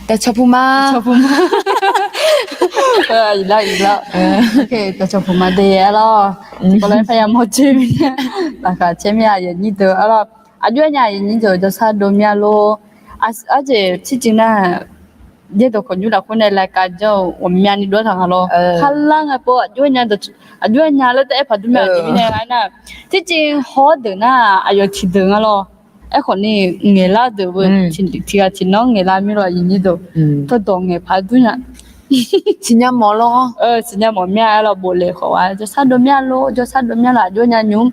แต่ชอบพูมาชอบพูมาอีกแล้วโอเคแต่ชอบพูมาเดียแล้วก็เลยพยายามหมดชีวิตแล้วก็เชื่อมีอะไรนี่เด้อแล้วอายุเนี่ยนี่เด้อจะซาโดมีโลอาจที่จริงนะเดี๋ยวคนอยู่ละคนในรายการเจ้า我们家นี่ด้วยทางฮัลโหลฮัลลังอ่ะปะอายุเนี่ยแล้วแต่พัดมีอะไรมีอะไรนะที่จริงฮอดเด้อนะอายุที่เด้ออ่ะ咯ไอ้คนนี้เงล่าเด้อที่น้องเงล่ามีรอยนี่เด้อตัวตรงเงพาดุเนี่ยสิญญาหมอลอสิญญาหมอมีอะไรบ่เลยเขาว่าจะซาโดมีโลจะซาโดมีละอายุเนี่ยยุ่ม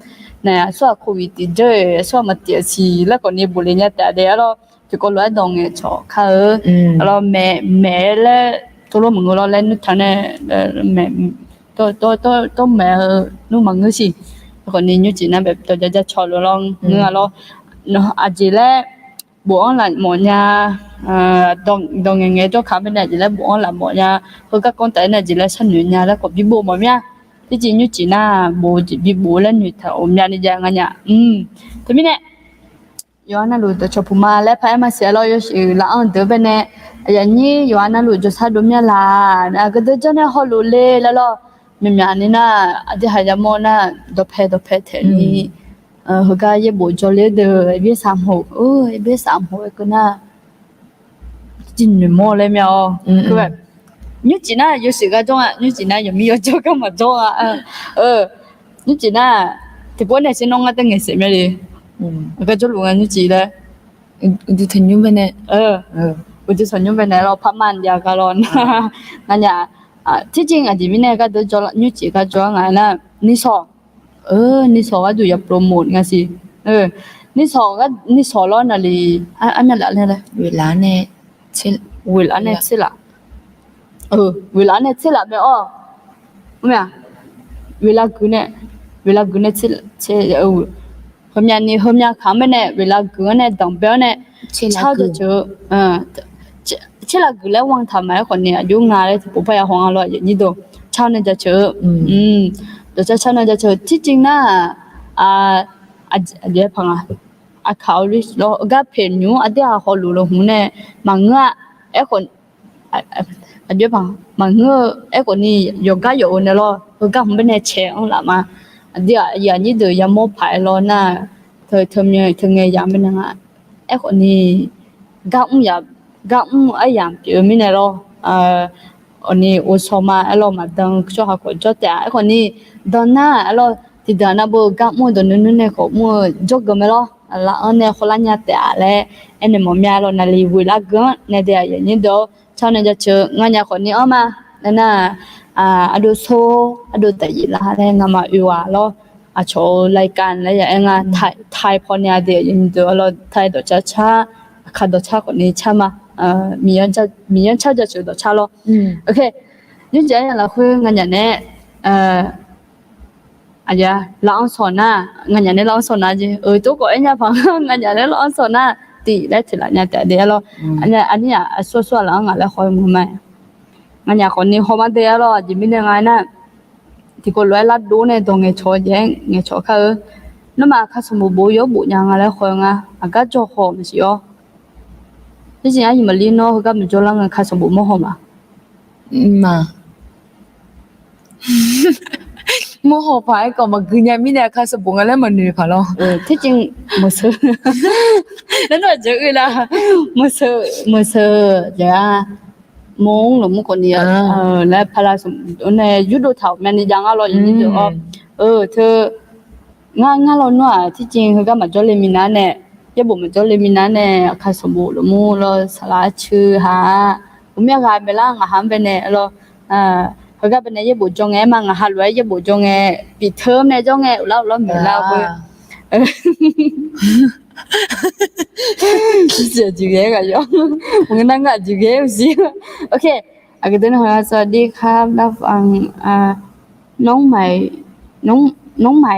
เนี่ยส่วนโควิดเจอส่วนมาเตียชีแล้วก็นี่บ่เลยเนี่ยแต่เดี๋ยวเรา就个乱动的炒卡尔，然后买了，做了门了来，你看呢？买都买，你忙个事，个你你只能แบบตัวจะ炒了咯，你啊咯，那阿姐嘞，不安啦么呀？当人做卡本来就嘞不安啦么呀？佢个讲仔呢就嘞新年呀，嘞个比不么呀？ที่จริงอยู่จีน่าบีบูแล้วอยู่แถวมีอะไรอย่างเงี้ยแต่ไม่เนี่ยย้อนรู้ตัวชอบพูมาแล้วพายมาเสียเราอยู่ละอันเดิมเป็นเนี่ยอย่างนี้ย้อนรู้จะซาดูมีอะไรนะก็เดี๋ยวจะเนี่ยเขารู้เลยแล้วเรามีนี่นะอาจจะหายามอนะดบเพเทนี่เขาก็ยังบูจเลยเด้อเบี้ยสามหัวเบี้ยสามหัวก็น่าจริงอยู่มอเลยมั้ยก็แบบ你今那有时个种啊，你今那有没有做干嘛种啊？你今那这本来是弄个等个什么的，个做路啊你记得，就听你们的，我就从你们那了拍慢点个咯，那呀ที่จริงอ่ะที่มีเนี่ยก็ตัวจอ你记个做啊那你说ว่าดูอย่าโปรโมทไงสิ你说了那里ไม่ละเลยเวลาเนี่ยเช่เวลาเนี่ยใช่ละเวลาเนี่ยสิละแบบมั้ยเวลากูเนี่ยสิผมยันนี่ผมอยากทำเนี่ยเวลากูเนี่ยต้องเปเนี่ยชาวจะเจอสิละกูแล้ววางทำไมคนเนี่ยยุ่งงานเลยปุ๊บไปห้องอร่อยอย่างนี้ดูชาวเนี่ยจะเจอเดี๋ยวชาวเนี่ยจะเจอที่จริงนะเดี๋ยวพังเขาลิสแล้วก็เพียนอยู่เดี๋ยวเขารู้แล้วหูเนี่ยมังอ่ะไอ้คนอายุพังมันเงอไอ้คนนี้ยกก็อยู่เนี่ย咯ก็ไม่ได้แชร์ละมาเดี๋ยวอย่างนี้เดี๋ยวยามพายรอน่ะเธอไงยามเป็นยังไงไอ้คนนี้ก็ไอ้ยามเดี๋ยวไม่เนี่ย咯อันนี้อุศมาไอ้เรามาดังช่วยหาคนช่วยแต่ไอ้คนนี้ตอนน่ะไอ้เราที่ตอนน่ะบ่ก็มั่วตอนนู้นเนี่ยเขามั่วจกกันไหม咯ละอันเนี่ยคนละเนี่ยแต่อะไรไอ้เนี่ยมันมีอะไรนั่นเลยเวลาเกินเนี่ยเดี๋ยวอย่างนี้เดี๋ยวชาวเนี่ยจะเจองานยาคนนี้ออกมานั่นน่ะอดูโซอดูแต่ยีละแรงมาอยู่อ่ะแล้วโชว์รายการแล้วอย่างงานไทยพอเนี่ยเดี๋ยวยินดีแล้วไทยดอกชาคัดดอกชาคนนี้ชามามีอันชาจะจุดดอกชาแล้วโอเคยิ่งเจออย่างเราคุยงานอย่างนี้อะไรเราอันสอนน่ะงานอย่างนี้เราอันสอนน่ะจีตัวก็เอ็นยาพังงานอย่างนี้เราอันสอนน่ะตีได้ทีละเนี่ยแต่เดี๋ยวเราอันนี้ส่วนๆแล้วงานแล้วคอยมือไหมงานอย่างคนนี้เขามาเดี๋ยวเราจะมียังไงนะที่คนรวยรับดูในตรงเงี้ยชอแย่งเงี้ยชอเขานั่นมาเขาสมบูรณ์บุยบุยังอะไรคอยงาก็จะหอมสิอ๋อที่จริงอย่างมันลีโน่เขาก็มันจะรังเขาสมบูรณ์มั่วหอมมาโมโหพายก็มาคือเนี่ยมีเนี่ยค่ะสมบูรณ์แล้วมันนี่ค่ะ咯ที่จริงไม่ซื้อนั่นว่าจะอื่นละไม่ซื้อจะมงหรือมงคนเดียวและพลาสมในยุโรปเท่ามันยังอร่อยอย่างนี้เด้อเธองานเราเนาะที่จริงเขาก็มาจอเลมินาเนี่ยยบ่มาจอเลมินาเนี่ยค่ะสมบูรณ์หรือมูเราสลาชื่อหาผมอยากหาไปละหาไปเนี่ยเราเขาก็เป็นเนี่ยยบ่จงแงมังหาไว้ยบ่จงแงปิดเทอมเนี่ยจงแงเรามีเราเว้ย진짜 지게가요. 뭔가 가 지게 없이. 오케이. 그때는 하สวัสดีครับรับฟังน้องใหม่น้องใหม่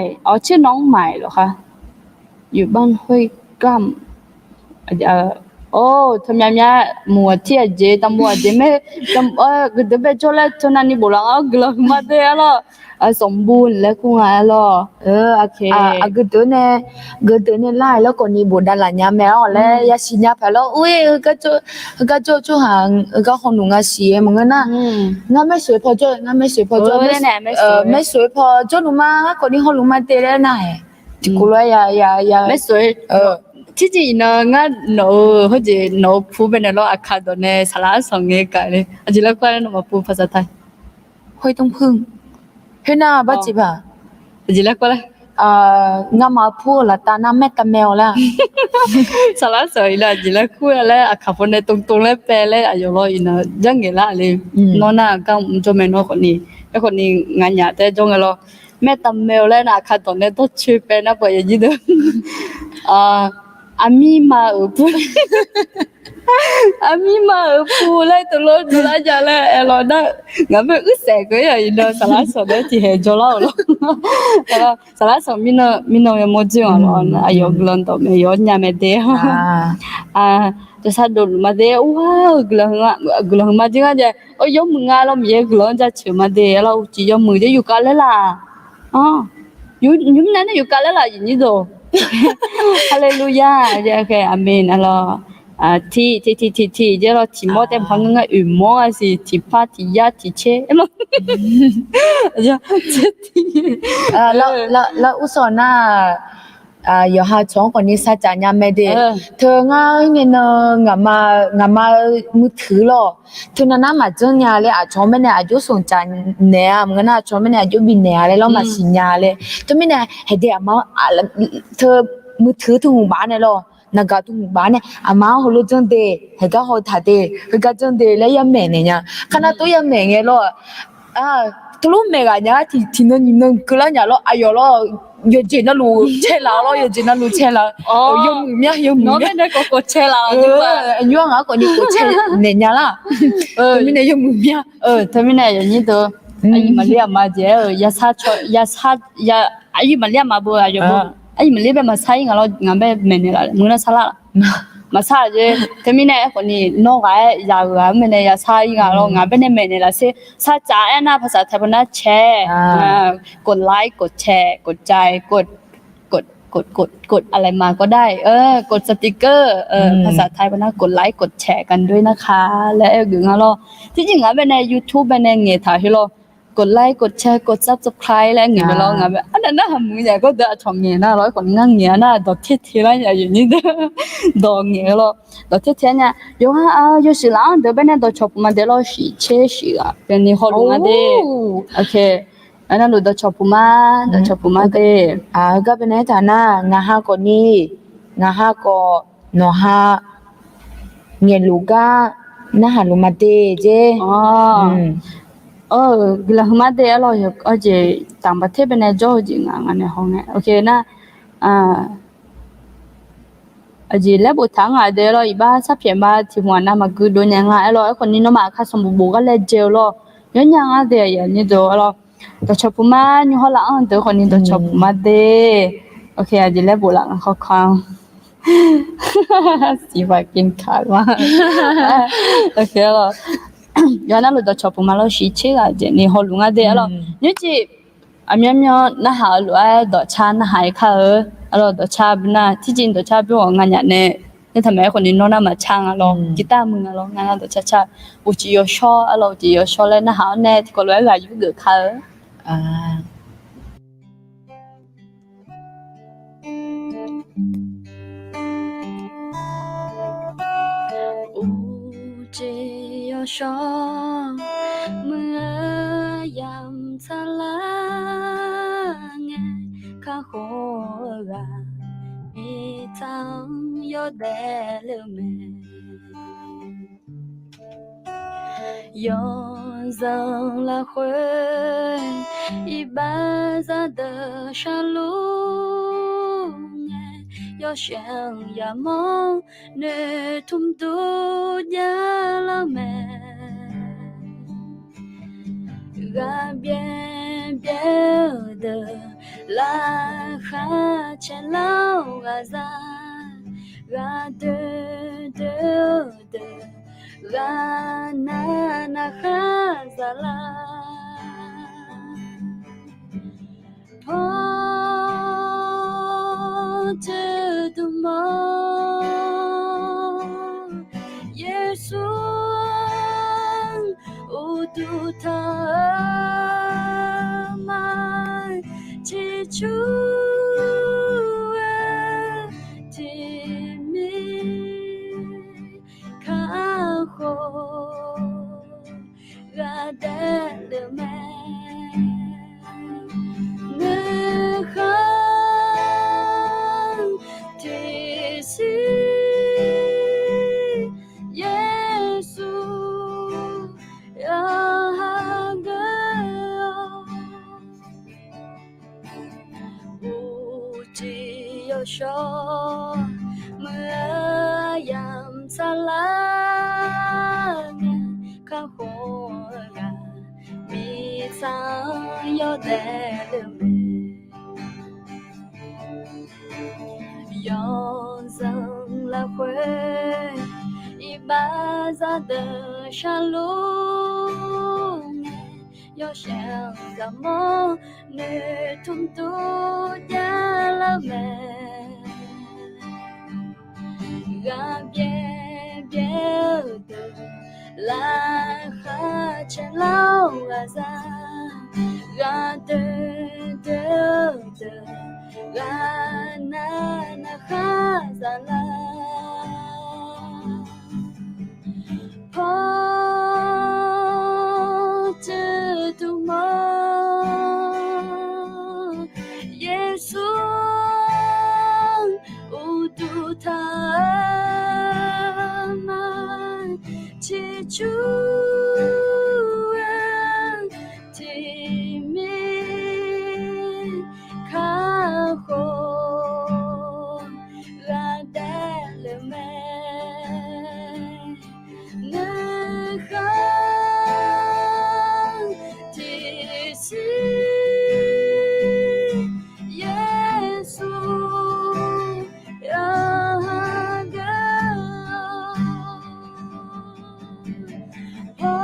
ชื่อน้องใหม่เหรอคะอยู่บ้านห้วยกล้ำ哦，他们家木铁节，他木节没，个这边做了，做那里不啷个了，嘛的了，สมบูรณ์แล้วกูไง了，โอเค gede ne lai lo ko ni bodala nya me o le ya sinya pa lo ui ga cho hang ga honu nga si e mo na nga me sui po jo me sui po jo lu ma ko ni honu ma te le na he ti ku lo ya ไม่สวยที่จริงเนาะงั้นหนูเขาจะหนูพูดเป็นเราอาคาตอนนี้สาระสองเงี้ยกันเลยอาจจะแล้วก็หนูมาพูดภาษาไทย hoi tong phung he na ba chi ba อาจจะแล้วก็เลย nga ma phu la ta na me ta meo la สาระสวยเลยอาจจะแล้วคุยแล้วอาคาคนในตรงๆแล้วแปลแล้วอายุร้อยนะยังเงี้ยละเลยน้องน่ะก็จะไม่น้องคนนี้แล้วคนนี้งานหยาแต่จงเราแม่ตำเมลแล้วนะอาคาตอนนี้ต้องชื่อเป็นนะปอยยี่เด้ออามีมาพูดอามีมาพูดเลยตัวเราเราจะเลยเราได้งั้นไม่อึดแสก็อย่างนี้เนาะสาระสอนได้ที่เห็นจอเราแล้วแล้วสาระสอนมีน้ยังไม่จริงอ่ะเราอายุกลันตัวไม่ย้อนยังไม่เดียวจะสะดุดมาเดียวว้าวกลังมาจริงอ่ะจะโอ้ยมึงอ่ะเราไม่กลังจะเชื่อมาเดียวเราจียมือจะอยู่กันเลยล่ะอ๋ออยู่นั่นอยู่กันเลยล่ะอย่างนี้ดูฮาเลลูยาจะโอเคอาเมนอะไรที่เดี๋ยวเราที่มอแต่พังงาอื่นมอสิที่พาที่ยาที่เช่เอ็มจะที่แล้วอุศนา有哈从过你啥家伢买的，他我你呢，我没ถือ咯，他那嘛真伢嘞，从没呢就送家呢，我那从没呢就比呢嘞，老嘛是伢嘞，他们呢还得嘛他没ถือถึงบ้านเลย咯。那个东บ้านเนี่ยอามาเขารู้จังเดให้ก็เขาถ่ายเดให้ก็จังเดแล้วยังแม่เนี่ยขนาดตัวยังแม่เนี่ย咯ตัวลูกแม่กันเนี่ยที่นั่นก็แล้วเนี่ย咯哎呦咯有钱那路车啦咯有钱那路车啦有母咩น้องเนี่ยก็เช่ละ你ว่า我你过车เนี่ย啦他们呢有母咩他们呢อย่างนี้ตัวไอ้มาเรียกมาเจ้ยาซาไอ้มาเรียกมาบัวอยู่บ่ไอ้มันเรียกมาใช้งานเรางานแบบเมนละมึงน่ะซาละมาซาเจแต่มีเนี่ยคนนี้น้องก็อยากว่ามันเนี่ยอยากใช้งานเรางานแบบเมนละสิซาจ่ายนะภาษาไทยมันน่ะแชร์กดไลค์กดแชร์กดใจกดอะไรมาก็ได้กดสติกเกอร์ภาษาไทยมันน่ะกดไลค์กดแชร์กันด้วยนะคะและอย่างงั้นเราที่จริงงานแบบใน YouTube แบบในเงี้ยถ่ายให้เรากดไลค์กดแชร์กด Subscribe แล้วงี้ไปลองอ่ะแบบอันนั้นน่ะมึงอยากก็เดาช่องเงี้ยนะร้อยคนงั้นเงี้ยนะดอกเทียๆอย่างนี้เด้อดอกเงี้ย咯ดอกเทียๆเนี่ย有时啦这边呢都ชอบมาเดี๋ยวเราสิเช่สิอ่ะเป็นนี่ฮอลงอ่ะเด้โอเคอันนั้นเราชอบมาเด้ก็เป็นในฐานะงาฮาก็นี่งาฮาก็นอฮาเงียลูกานะฮาลูมาเตเจกลังมาเดี๋ยวเราอยู่ก็จะต่างประเทศเป็นในจอจริงอ่ะงั้นในห้องเนี่ยโอเคนะจะแล้วบุตรทางอ่ะเดี๋ยวเราอีบ้าสับเพียงบ้าที่หัวหน้ามาคือโดนยังไงเราไอ้คนนี้น้องมาค่ะสมบูรณ์ก็เลยเจลเราย้อนยังอ่ะเดี๋ยวอย่างนี้ตัวเราตัวชอบพูมาอยู่ห้องละเดี๋ยวคนนี้ตัวชอบพูมาเด้โอเคจะแล้วบุตรหลังเขาคางสิว่ากินข้าวมาโอเคเรา原来路到超不嘛老是吃啊，这你好弄啊的了，你这那好路啊，到车那还卡到车不那，之前到车比我俺家呢，你ทำไมคนนี้น้องน่ะมาช่างอ่ะเรากีตาร์มึงอ่ะเรางาน到车อุจิโยชออ่ะเราจิโยชอเลยนะหาแน่ที่ก็เลยว่าอยู่เดือเขาชอเมื่อยามทะลาไงข้าโครามีทั้งยอดแดลเมยอนซังละควยอีบาซาเดชาลูไง要想呀梦你通都呀了没个边边的拉哈前老啊在个对对 de la na na khazala po te du mo yesu u du ta mai chi chu ti mi ka ho ga de le me ne khan ti si yesu ya ga uji yo sho mưa yam sa la ka ho ga mi sa yo de me yo zang la kwe i ba za de shalom yo shang ga mo ne tum tu ya la me ga bien bien de la ha chen lao ga za ga de ga na ha za la po te tu mo yesu u tu ta ma chi chu ti mi ka ho ga de le me ne khan ti si yesu ya ga po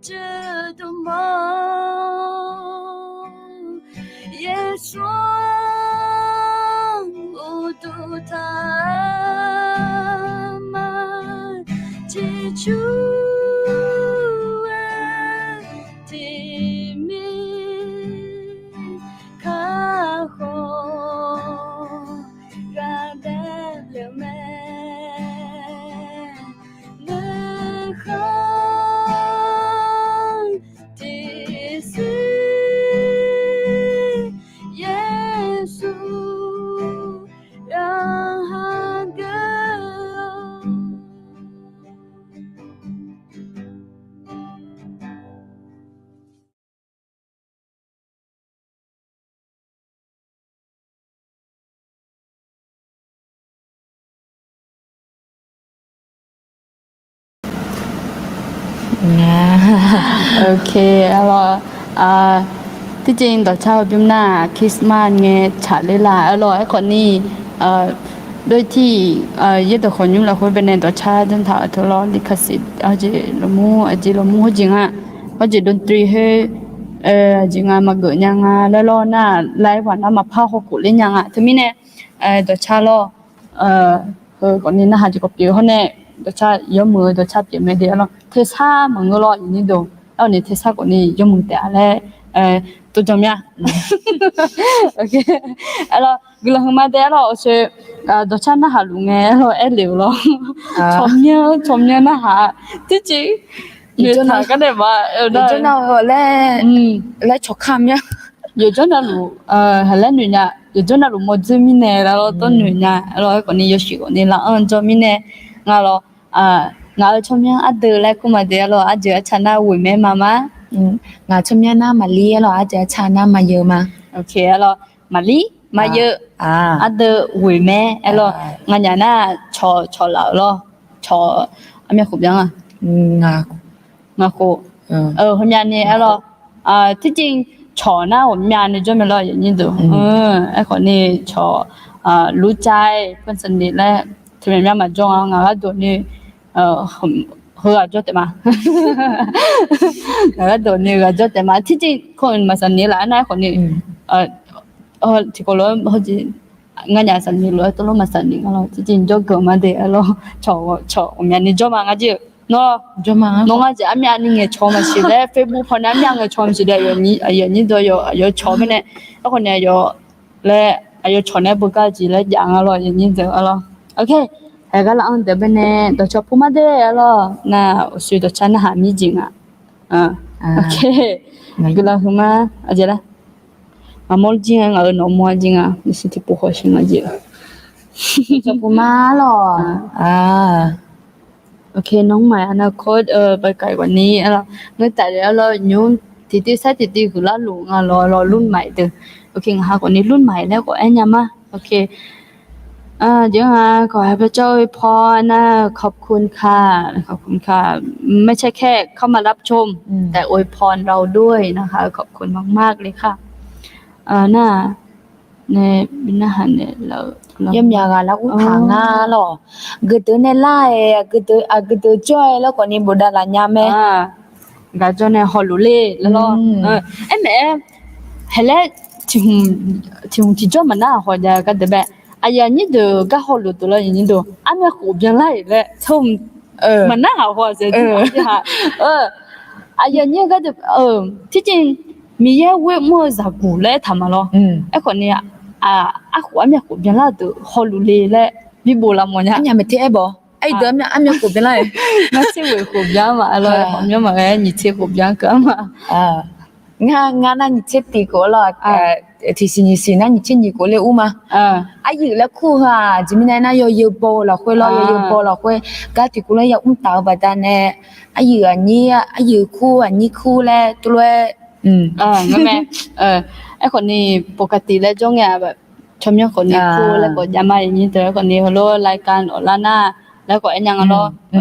te du mo yesu u tu ta ma chi chu ti mi ka ho ga de le me ne khan ti si yesu ya ga OK အဲ့တော့တိကျင်းတော့ချောက်ပြမနာခရစ်မတ်ငယ်ချလေလာအဲ့တော့အဲ့ခနီด้วยที่ยึดตัวคนยุ่งละคนเป็นในตัวชาจนถ่ายทะเลาะลิขสิทธิ์อาจจะละมูอาจจะละมูจริงอ่ะอาจจะดนตรีให้จริงอ่ะมาเกิดยังอ่ะแล้วรอหน้าไลฟ์วันนั้นมาพาเขากุเล่นยังอ่ะถึงมีเนี่ยตัวชาล้อก่อนนี้นะฮะจะก็เปลี่ยนเขาเนี่ยตัวชายมือตัวชาเปลี่ยนไม่ได้แล้วเทซ่ามันก็รออยู่นี่ดูแล้วเนี่ยเทซ่าก่อนนี้ยมือแต่อะไรตัวจอมเนี่ยโอเคalors gula de alors se do chana halu nge lo ele lo chomnya na ha ti chi ye na ka de ba cho nào lại chọc kham nhá ye cho na lu hala nu nya ye cho na lu mo zu mi ne la lo to nu nya lo ko ni yo shi ko ni la an cho mi ne nga lo nga chomnya a de la ku ma de lo a je chana wi me mama nga chomnya na ma li lo a je chana ma ye ma okay alors mali mà giờ ada women alo nga nhà na cho lão lo cho anh em khục giang à nga khục hôm nay này alo thế chính cho na hôm nay này cho mình lo vậy như thế anh còn này cho lú trai phân sinh này là 特别嘛种啊，俺多呢很喝做的嘛，俺多呢个做的嘛，ที่จริงคนมาสันนี้ละนะคนนี้ที่ก็รู้เขาจะงั้นอย่างสันนี้รู้ตัวรู้มาสันนี้ก็เราที่จริง就个嘛的เราชอ我们นี่做嘛个就喏。做嘛侬个是阿面你个炒嘛是嘞，Facebook 旁那面个炒是嘞，有都有炒么呢？然后呢有嘞，有炒呢不高级嘞，养啊咯，你都啊咯。OK，那个啦，这边呢，都炒铺嘛的啊咯，那我学的真的还没劲啊，OK，那个啦什么，阿姐啦，阿毛劲啊，我脑毛劲啊，你身体不好行啊姐。做ปูม้าหรอโอเคน้องใหม่อนาคตไปไกลกว่านี้เราเมื่อแต่แล้วเรายุ่งติดใส่ติดคือละหลงรอรุ่นใหม่เด้อโอเคหากว่านี้รุ่นใหม่แล้วก็แอนยามาโอเคเดี๋ยวขอให้พระเจ้าอวยพรนะขอบคุณค่ะไม่ใช่แค่เข้ามารับชมแต่อวยพรเราด้วยนะคะขอบคุณมากๆเลยค่ะน่าในบินอาหารเนี่ยเรายำยากาแล้วอุทางาหรอกึดเนล่ากึดจ้อยแล้วก็นี่บ่ดาลาญาแม่กะจ้อเนี่ยฮอลลูเล่แล้วไอ้แม่เฮเลที่จ้อมันน่ะฮอดากะเดบะอายานี่เดกะฮอลลูตัวละนี่โดอะแม่หูเปียนไล่แหละทุ่มมันน่ะฮอเสียที่ฮะอายานี่กะเดที่จริงมีเยเวมัวซากูแลทำมาลอไอ้คนนี้หัวเมียกูเป็นละตัวฮอลลูเล่แหละบิโบลามอเนี่ยอันยังไม่เท่บ่ไอ้เดิมเนี่ยอันยังกูเป็นไร那这位湖边嘛，了后面嘛，你去湖边干嘛？งานนั่นเช็ดตีกูละที่สินั่นเช็ดนี่กูเลยอู้มาอายุแล้วคู่ค่ะจิมินายน่ะยอโบละคุยละยอโบละคุยกะที่กูเลยอยากตาบาดานเนี่ยอายุอันนี้อายุคู่อันนี้คู่แล้วตัวงั้นแม่ไอ้คนนี้ปกติแล้วจ้องเนี่ยแบบชมยคนนี้คู่แล้วก็ยามาอย่างนี้แต่คนนี้เขารู้รายการออลาน่าแล้วก็ไอ้ยังอ่ะ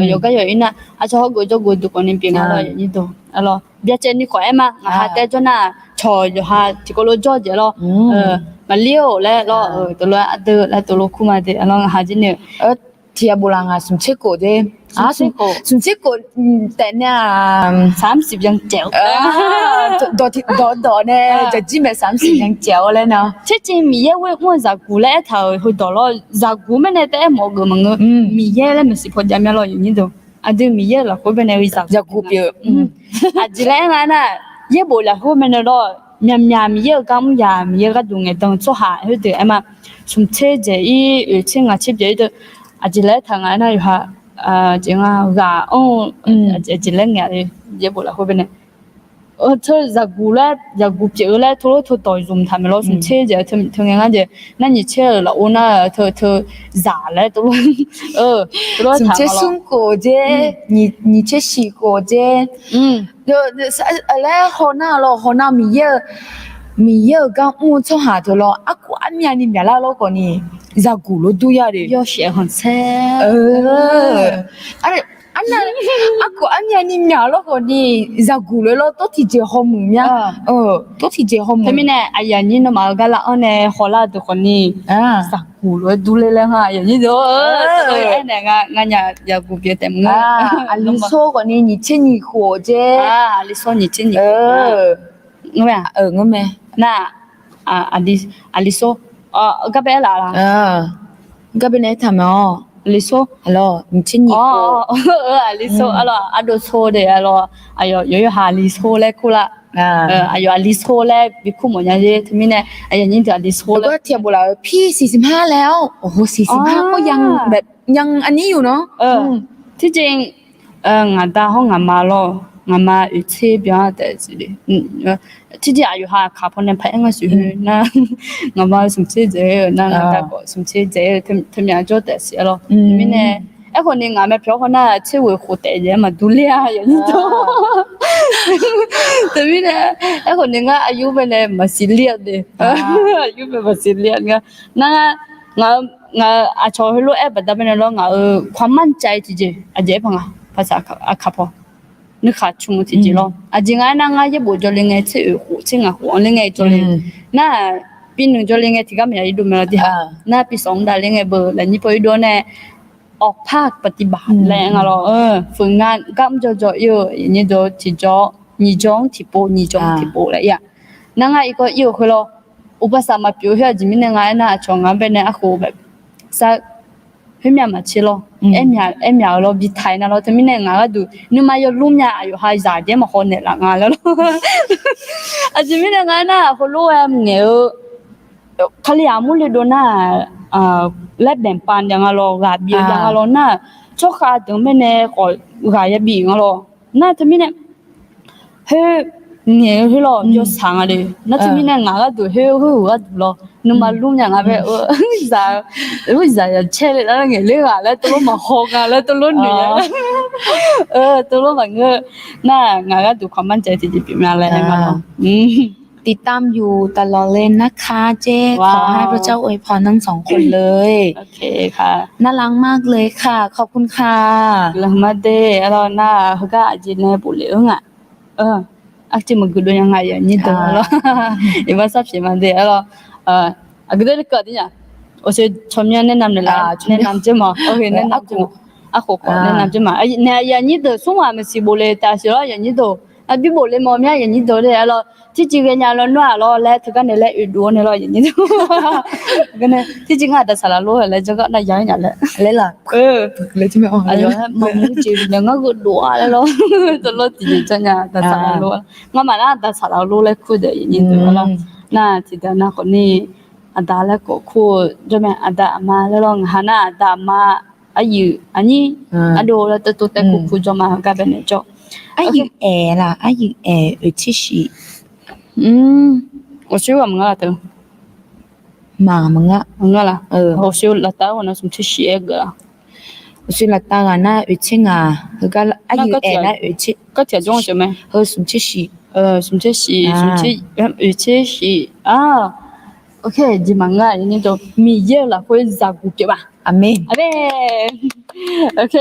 อยู่ก็อยู่น่ะอาชอบกูจะกูดูคนนี้เปลี่ยนอะไรอย่างนี้ตัวalors bienเจนี่ก็ไอ้มาหาแต่จนน่ะชออยู่หาที่ก็รู้จอดเจแล้วมาเลี้ยวแล้วตัวละแล้วตัวลูกคู่มาเดalorsหาจิเนี่ยที่อาบุรังอ่ะสมเชโกเดสมเชโกแต่เนี่ย30ยังเจ๋วดอเนี่ยจะจิ้ม30ยังเจ๋วเลยเนาะที่จริงมีเยอะเว้ยว่าจากกูแล้วเท่าหัวดอลจากกูไม่ได้แต่หมอกูมันก็มีเยอะแล้วมันสิพอจะมีอะไรอย่างนี้ตัวอันเดียวมีเยอะละกูเป็นอะไรจากกูเปียอันจีแล้วงั้นน่ะเยอะบ่ละกูมันก็มีเยอะก็มีเยอะก็ดูไงต้อง做好เฮ้ยเดี๋ยวไอ้มาสมเชเจอีเช่นอ่ะเชฟเจอีอันจีแล้วทางนั้นอยู่ฮะจริงกะจีแล้วไงเยอะบ่ละกูเป็นเธอจากกูแล้วจากกูเจอแล้วทุกต่อยซุ่มทำแล้วสมเชเจถึงงั้นเจนั่นนี่เชื่อแล้วน่ะเธอจ่าแล้วตัวสมเชซุ่มกูเจ你เชสีกูเจแล้วคนน่ะเราคนน่ะมีเยอะก็มูชหาตัวเราอ่ะกูอันนี้นี่แล้วเราคนนี้จากกูรู้ดูยาดิ要学很深อันนั้นaku anya ni nya lo ko ni zagule lo to ti je ho mu nya to ti je ho mu แต่ไม่แน่อ่ะอย่างนี้นะมาก็ละอันเนี่ยขอลาตัวคนนี้สักกูเลยดูเลยฮะอย่างนี้เด้อไอ้เนี่ยงั้นอย่ากูเปียแต่มึงอันนี้โซก็นี่你欠你活着อันนี้โซ你欠你งั้นแม่งั้นแม่น่ะอันนี้โซก็เป็นอะไรล่ะก็เป็นไอ้ทำอ๋อลิโซฮัลโหล你欠你活ลิโซอะโดโซเดอะ有หาลิโซแล้วคุละอะลิโซแล้วบิคุหมดยังทำไมเนี่ยอย่างนี้จะลิโซแล้วก็เทียบเราพี่45แล้วโอ้โห45ก็ยังแบบยังอันนี้อยู่เนาะที่จริงงานตาห้องงานมาลงานมาอุเทเบียแต่สิที่จริงอายุหาขาพอเนี่ยแพงก็สุดนะงานมาสมเชเจนะงานตาก็สมเชเจทำอย่างโจแต่สิแล้วไม่เนี่ยไอ้คนนี้งานไม่เพราะคนน่ะชื่อว่าหัวแต่ยังมาดูเลี้ยอย่างนี้ตัวแต่ไม่เนี่ยไอ้คนนี้ก็อายุเป็นเนี่ยมาสิเลียดดิอายุเป็นมาสิเลียดก็นั่นงาอาชอบให้รู้แอบแบบนั้นเป็นแล้วงาความมั่นใจจริงๆอาจจะพังภาษาอาคาพอนึกขาดชุ่มจริงๆแล้วอาจจะงั้นนั่งอาจจะบอกจะเลี้ยงไงชื่อหัวชิงอ่ะหัวเลี้ยงไงจะเลี้ยงน่าปีหนึ่งจะเลี้ยงไงที่ก็ไม่ได้ดูมาดีฮะน่าปีสองได้เลี้ยงไงเบอร์แล้วนี่พอดูเนี่ย ออกภาคปฏิบัติแรงอะเราฝึกงานก็มันจะเยอะอย่างนี้โดที่จ่อนี่จงที่โปนี่จงที่โปเลยอ่ะนั่งไงก็อยู่คือเราอุปสรรคมาเปลี่ยวจิมินงานน่ะชงงานเป็นเนี่ยอะโคแบบสักเพิ่มยามาชิโลเอ็มยาเราบิไทยนะเราจะมินงานก็ดูนึกมาอยู่ลุ่มยาอยู่หายใจเดี๋ยวมาคนเนี่ยละงานแล้วอะจิมินงานน่ะคนรู้ว่ามึงเนี่ยเขาเรียกมุลโดน่าเล็บแดงปานอย่างเรากาเบียอย่างเราน่ะชอบขาถึงเป็นเนี่ยก็กายบีอย่างเราน่าจะมินเฮ้เนี่ยคือเราจะสั่งอะไรนั่นจะมีเนี่ยงานก็ดูเฮ้ก็ดูเรานุ่มลุ่มอย่างแบบจะเช่เลยแล้วเงี้ยเลยอ่ะแล้วตัวมันหอกอ่ะแล้วตัวรุ่นเนี่ยตัวรุ่นแบบเงี้ยน่างานก็ดูความมั่นใจที่จะเป็นอะไรมาเนาะติดตามอยู่ตลอดเลยนะคะเจ๊ขอให้พระเจ้าอวยพรทั้งสองคนเลยโอเคค่ะน่ารักมากเลยค่ะขอบคุณค่ะแล้วมาเด้เราหน้าเขาก็อาจจะเนี่ยปุ๋ยอ่ะอาจจะมันก็ดูยังไงอย่างนี้ตัวเราอีว่าสับสิมันเด้เราอาก็ได้ก็ได้เนี่ยโอเคชมยังแนะนำเลยละแนะนำจะมาโอเคแนะนำจะมาอ่ะขอแนะนำจะมาเนี่ยอย่างนี้ตัวส่งว่ามันสิบุเลยแต่สิเราอย่างนี้ตัวพี่บุเลยมอมอย่างนี้ตัวเลยเราที่จริงเนี่ยเราหน้าเราแล้วถึงกันเนี่ยอยู่ดูเนี่ยเราอย่างนี้ตัวก็เนี่ยที่จริงอ่ะแต่สารรู้แล้วจะก็ได้ย้ายอย่างเลยเลยล่ะเลยที่ไม่ออกอายุมันไม่จริงเนี่ยก็ดูอะไรเราตัวเราจริงจังเนี่ยแต่สารรู้งั้นมาแล้วแต่สารรู้เลยคุยเดี๋ยวอย่างนี้ตัวเราน่าที่เดี๋ยวน่าคนนี้อาดาแล้วก็คู่จะแม่อาดามาแล้วลองหาหน้าอาดามาอายุอันนี้อดูแล้วตัวแต่คู่จะมากันเป็นเจ้าอายุล่ะอายุ70我学我们了都嘛们啊了我学了到我那什么去学个了我学了当然那2000啊那个阿姨那2000个铁中学没和什么去洗什么去洗什么去洗啊 OK 你们啊你就毕业了会咋过对吧阿妹 OK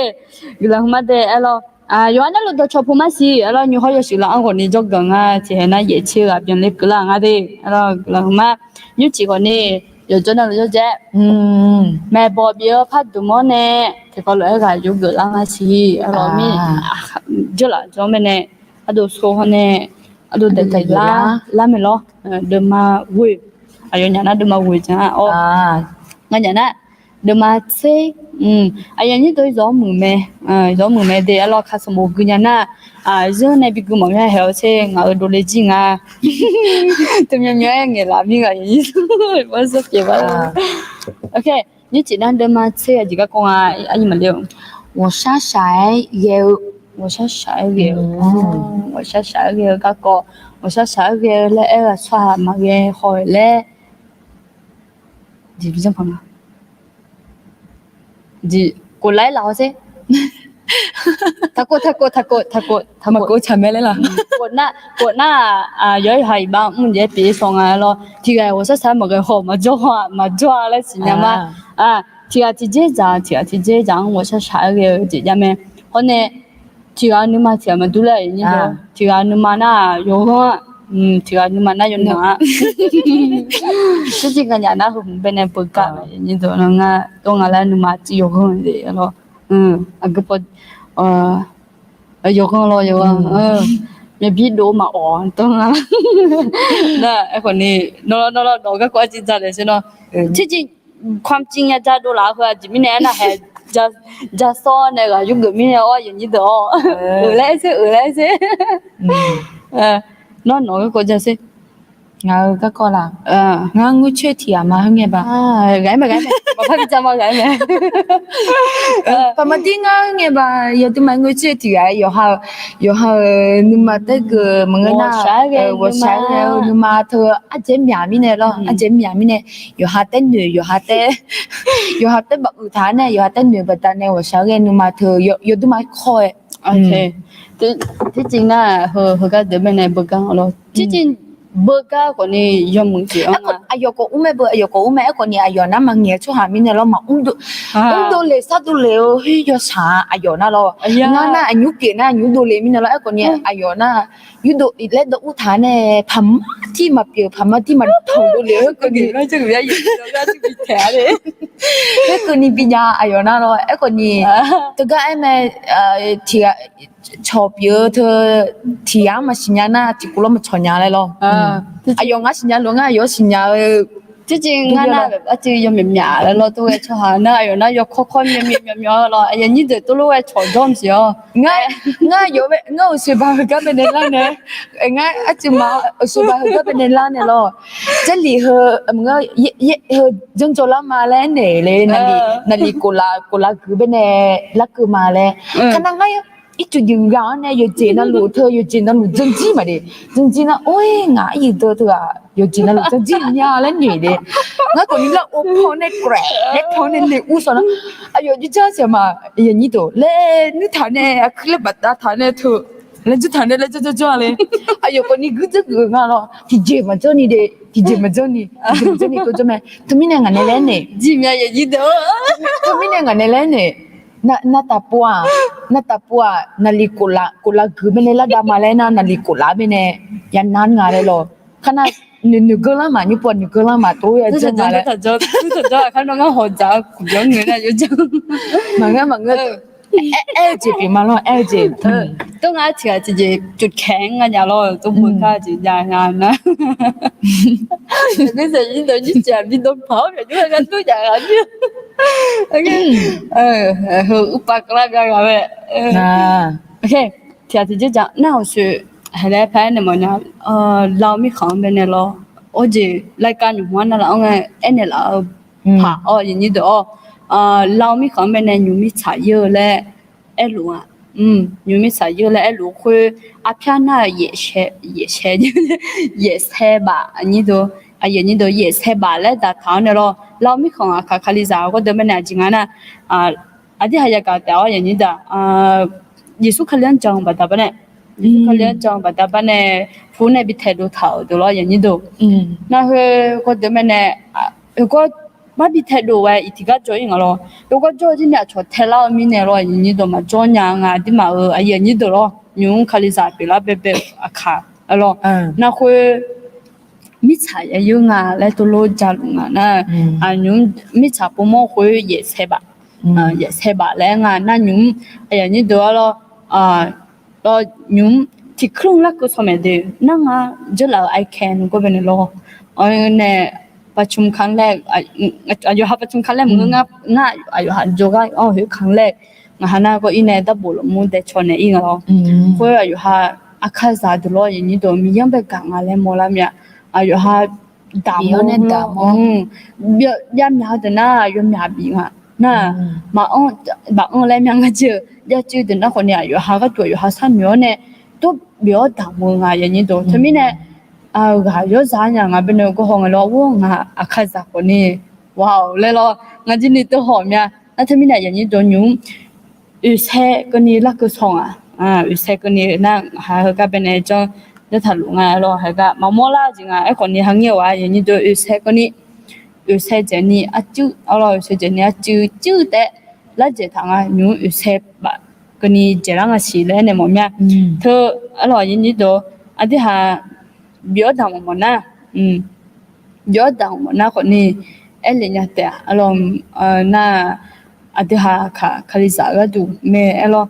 然后嘛的alors有那路都超普马西，然后你好有时了，我你就讲啊，之前那夜车啊，变那个啦，我的，然后嘛，有几个呢，有真的有这，买包表拍多么呢？这个来个有个啦，是，然后咪，就啦，就么呢？都说呢，都得得啦没咯，得嘛会，还有人那得嘛会讲哦，我人那。được mà xe ai như tôi gió mùa mẹ để alo khá số một cái nhà giờ này bị cứ mong nhà heo xe ngồi đồ lấy gì à tôi nhớ nghe làm như vậy bao giờ vậy ok như chị đang được mà xe gì các con anh mà liệu 我傻傻有我傻傻嘅我傻傻嘅嗰個我傻傻嘅咧一個刷乜嘅開咧知唔知點講啊जी कोलाई लाओ से थको को छमे ले ला को ना यो hai ba mun je pi song a lo ti ga wo sa sa mo ge ho ma jo le si nya ma ti ga ti je jang wo sa sa ge ji ya me ho ne ti ga nu ma ti ma du le ni do ti ga nu ma na yo ho ti ga nu ma na yo na 最近个人那会变得不干了，你都那个东阿来你妈只有空的了，啊个不有空了有啊，ไม่พี่ดูมาอ๋อตรงนั้นนะไอ้คนนี้เราก็กว่าจริงจังเลยใช่เนาะที่จริงความจริงอะจะดูหลายคนจะมีเนี่ยนะจะซ้อนเนี่ยก็ยุ่งกับมีเนี่ยอ๋ออย่างนี้เด้อแล้วสิน้องก็จะสิngờ các con là ngờ ngư chơi thì mà hơn nghe bà gái mà bà phải chăm mà gái mẹ bà mà đi ngờ nghe bà giờ tôi mà ngư chơi thì ai giờ nhưng mà tới cái mà người nào我sai了nhưng mà thôi anh chế miệng mi này lo anh chế miệng mi này giờ hai tên nữ giờ hai tên bậc thang này giờ hai tên nữ bậc thang này 我sai了nhưng mà thôi giờ tôi mà khỏi OK ที่จริงน่ะเฮอก็เดี๋ยวเป็นในเบิกกันเราที่จริงเบิกก็คนนี้ยอมมึงสิอ่ะอายุก็อุ้มแม่คนนี้อายุน่ะมันเงี้ยช่วงหามิเนี่ยเรามาอุ้มดูเลยซะดูเลยเฮ้ยยอสาอายุน่ะเรางั้นน่ะอายุเก่งน่ะอายุดูเลยมิเนี่ยเราไอ้คนนี้อายุน่ะยุดูเล็ดอุทานเนี่ยพัมที่มาเปียวพัมที่มาทองดูเลยคนนี้ไม่ใช่แบบอยู่แล้วก็จะมีแผลเลย cái cô ni bị nhà ai đó rồi cái cô ni tôi cái em thì cho biểu thơ thì mà sinh nhật na thì cũng là một cho nhà lại lo ai đó ngã sinh nhật luôn ai đó sinh nhật 之前我那一直要面面了咯，都会吃下那有那要烤烤面了，哎呀，你这都都会炒东西哦。我随便去个边啦呢，我一直嘛随便去个边啦呢咯，这里和和正做啦嘛嘞呢嘞，那里过啦个边呢，那个嘛嘞，看那个。一直用牙呢，又见那路头，又见那路正经嘛的，正经那，喂，牙一多头啊，又见那路正经呀，那女的，我讲你那我泡那 great， 那泡那你乌说了，哎呦，你这样子嘛，哎呀，你都嘞，你谈呢，去了不打谈呢头，那就谈呢，那就做嘞，哎呦，讲你个这个啊咯，提姐嘛做你的，提姐嘛做你个做咩？他明年俺那来呢，见面也一头，他明年俺那来呢。na tapua nali kula gubene la damalena nali kula bene yan nan ngare lo kana ni gula ma ni pon ni gula ma to ya chen ma le 看到我好早古样人了，就这样。manga LG 比嘛咯 LG 都我听自己就看啊，然后都不看自己呀那。那时候你都你讲你都跑了，就看都讲啊你。OK，和upah kelakar apa？ 啊 OK， 听自己讲，那我是还来拍那么呢？老米看边的咯，我就来干什么呢？我们那老怕哦，人家都哦。老米看边的牛米茶叶嘞，哎路啊，牛米茶叶嘞，哎路会阿片那也菜吧，你都哎呀，你都也菜吧嘞，打汤的咯，老米看啊，卡里啥，我都没拿进来呢，阿弟还要搞掉人家的耶稣可怜讲不得不呢，耶稣可怜讲不得不呢，湖那边太多头的了，人家都，那会我都没呢，如果มาบิเทดูไว้อีกทีก็จ่อยงั้น咯如果จ่อยที่เนี่ยชดเทล่ามีเนี่ย咯อย่างนี้ตัวมาจ่อยยังที่มาอย่างนี้ตัว咯ยุ่งคาลิซาเปล่าเป๊ะๆอะค่ะ咯那会มิฉาอยู่งาและตัวโลจาลุงนะยุ่งมิฉาปุ่ม会也ใช่ป่ะ也ใช่ป่ะแล้วงานั่นยุ่งอย่างนี้ตัว咯แล้วยุ่งที่ครึ่งละก็สมัยเดียวนั่งจะเราไอแคนก็เป็น咯เนี่ยประชุมครั้งแรกอายุประชุมครั้งแรกมึงง่ายอายุโจก็เฮ้ยครั้งแรกงานน่ะก็อีเนี่ยดับบุลมุนแต่ชนเนี่ยอีกแล้วเพราะอายุอาคาซาดุลอย่างนี้ตัวมียังไปกังอะไรมอลามเนี่ยอายุดามยามยาวแต่น่ายามยาบีอ่ะน่ะมาบางอะไรยังก็เจอยาจืดแต่น่ะคนเนี่ยอายุก็ตัวอายุสั้นเยอะเนี่ยตัวเบี้ยดามอย่างนี้ตัวทำไมเนี่ยก็ยศเนี่ยงาเป็นก็ห้องเราว่างอาคาซาคนนี้ว้าวเลยล่ะงาจีนี่ตัวหอมเนี่ยนั่นทำไมเนี่ยอย่างนี้ตัวยุ่งอุเซก็นี่ลักก็ส่งอุเซก็นี่นั่งหาก็เป็นจ้องจะทะลุงาล่ะหาก็มาโมล่าจริงไอ้คนนี้หังเยอะอย่างนี้ตัวอุเซก็นี่อุเซเจนี่จู่เอาล่ะอุเซเจนี่จู่แต่แล้วเจทางยุ่งอุเซบะก็นี่เจรังสิเลยเนี่ยมั้งเนี่ยเธอเอาล่ะอย่างนี้ตัวอันที่หาbiểu đồng mà na biểu đồng mà na còn ni em liền nhặt thế alo na adi ha khali sa ga du me alo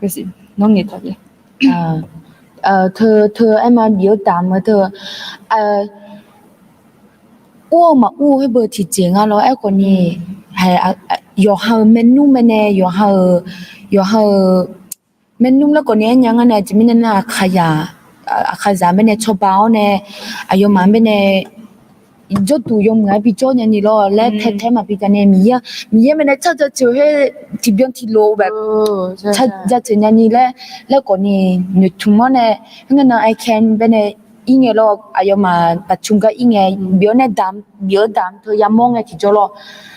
cái gì nó nghe thật thơ em mà biểu đồng mà thơ ô mà ô hay bơ thì chuyện alo em còn ni hay yo hao menu mene yo hao menu là còn ni anh nhang anh chỉ mình na khaya akaza mene chobao ne ayo ma mene jo tu yom nga bi jo ni lo le the ma bi ta ne mi ya mene cha cha chu he ti byong ti lo ba cha ja chen ni le ko ni ni tu mo ne nga na I can bene inge lo ayo ma pachung ga inge bio dam to ya mo nge ti jo lo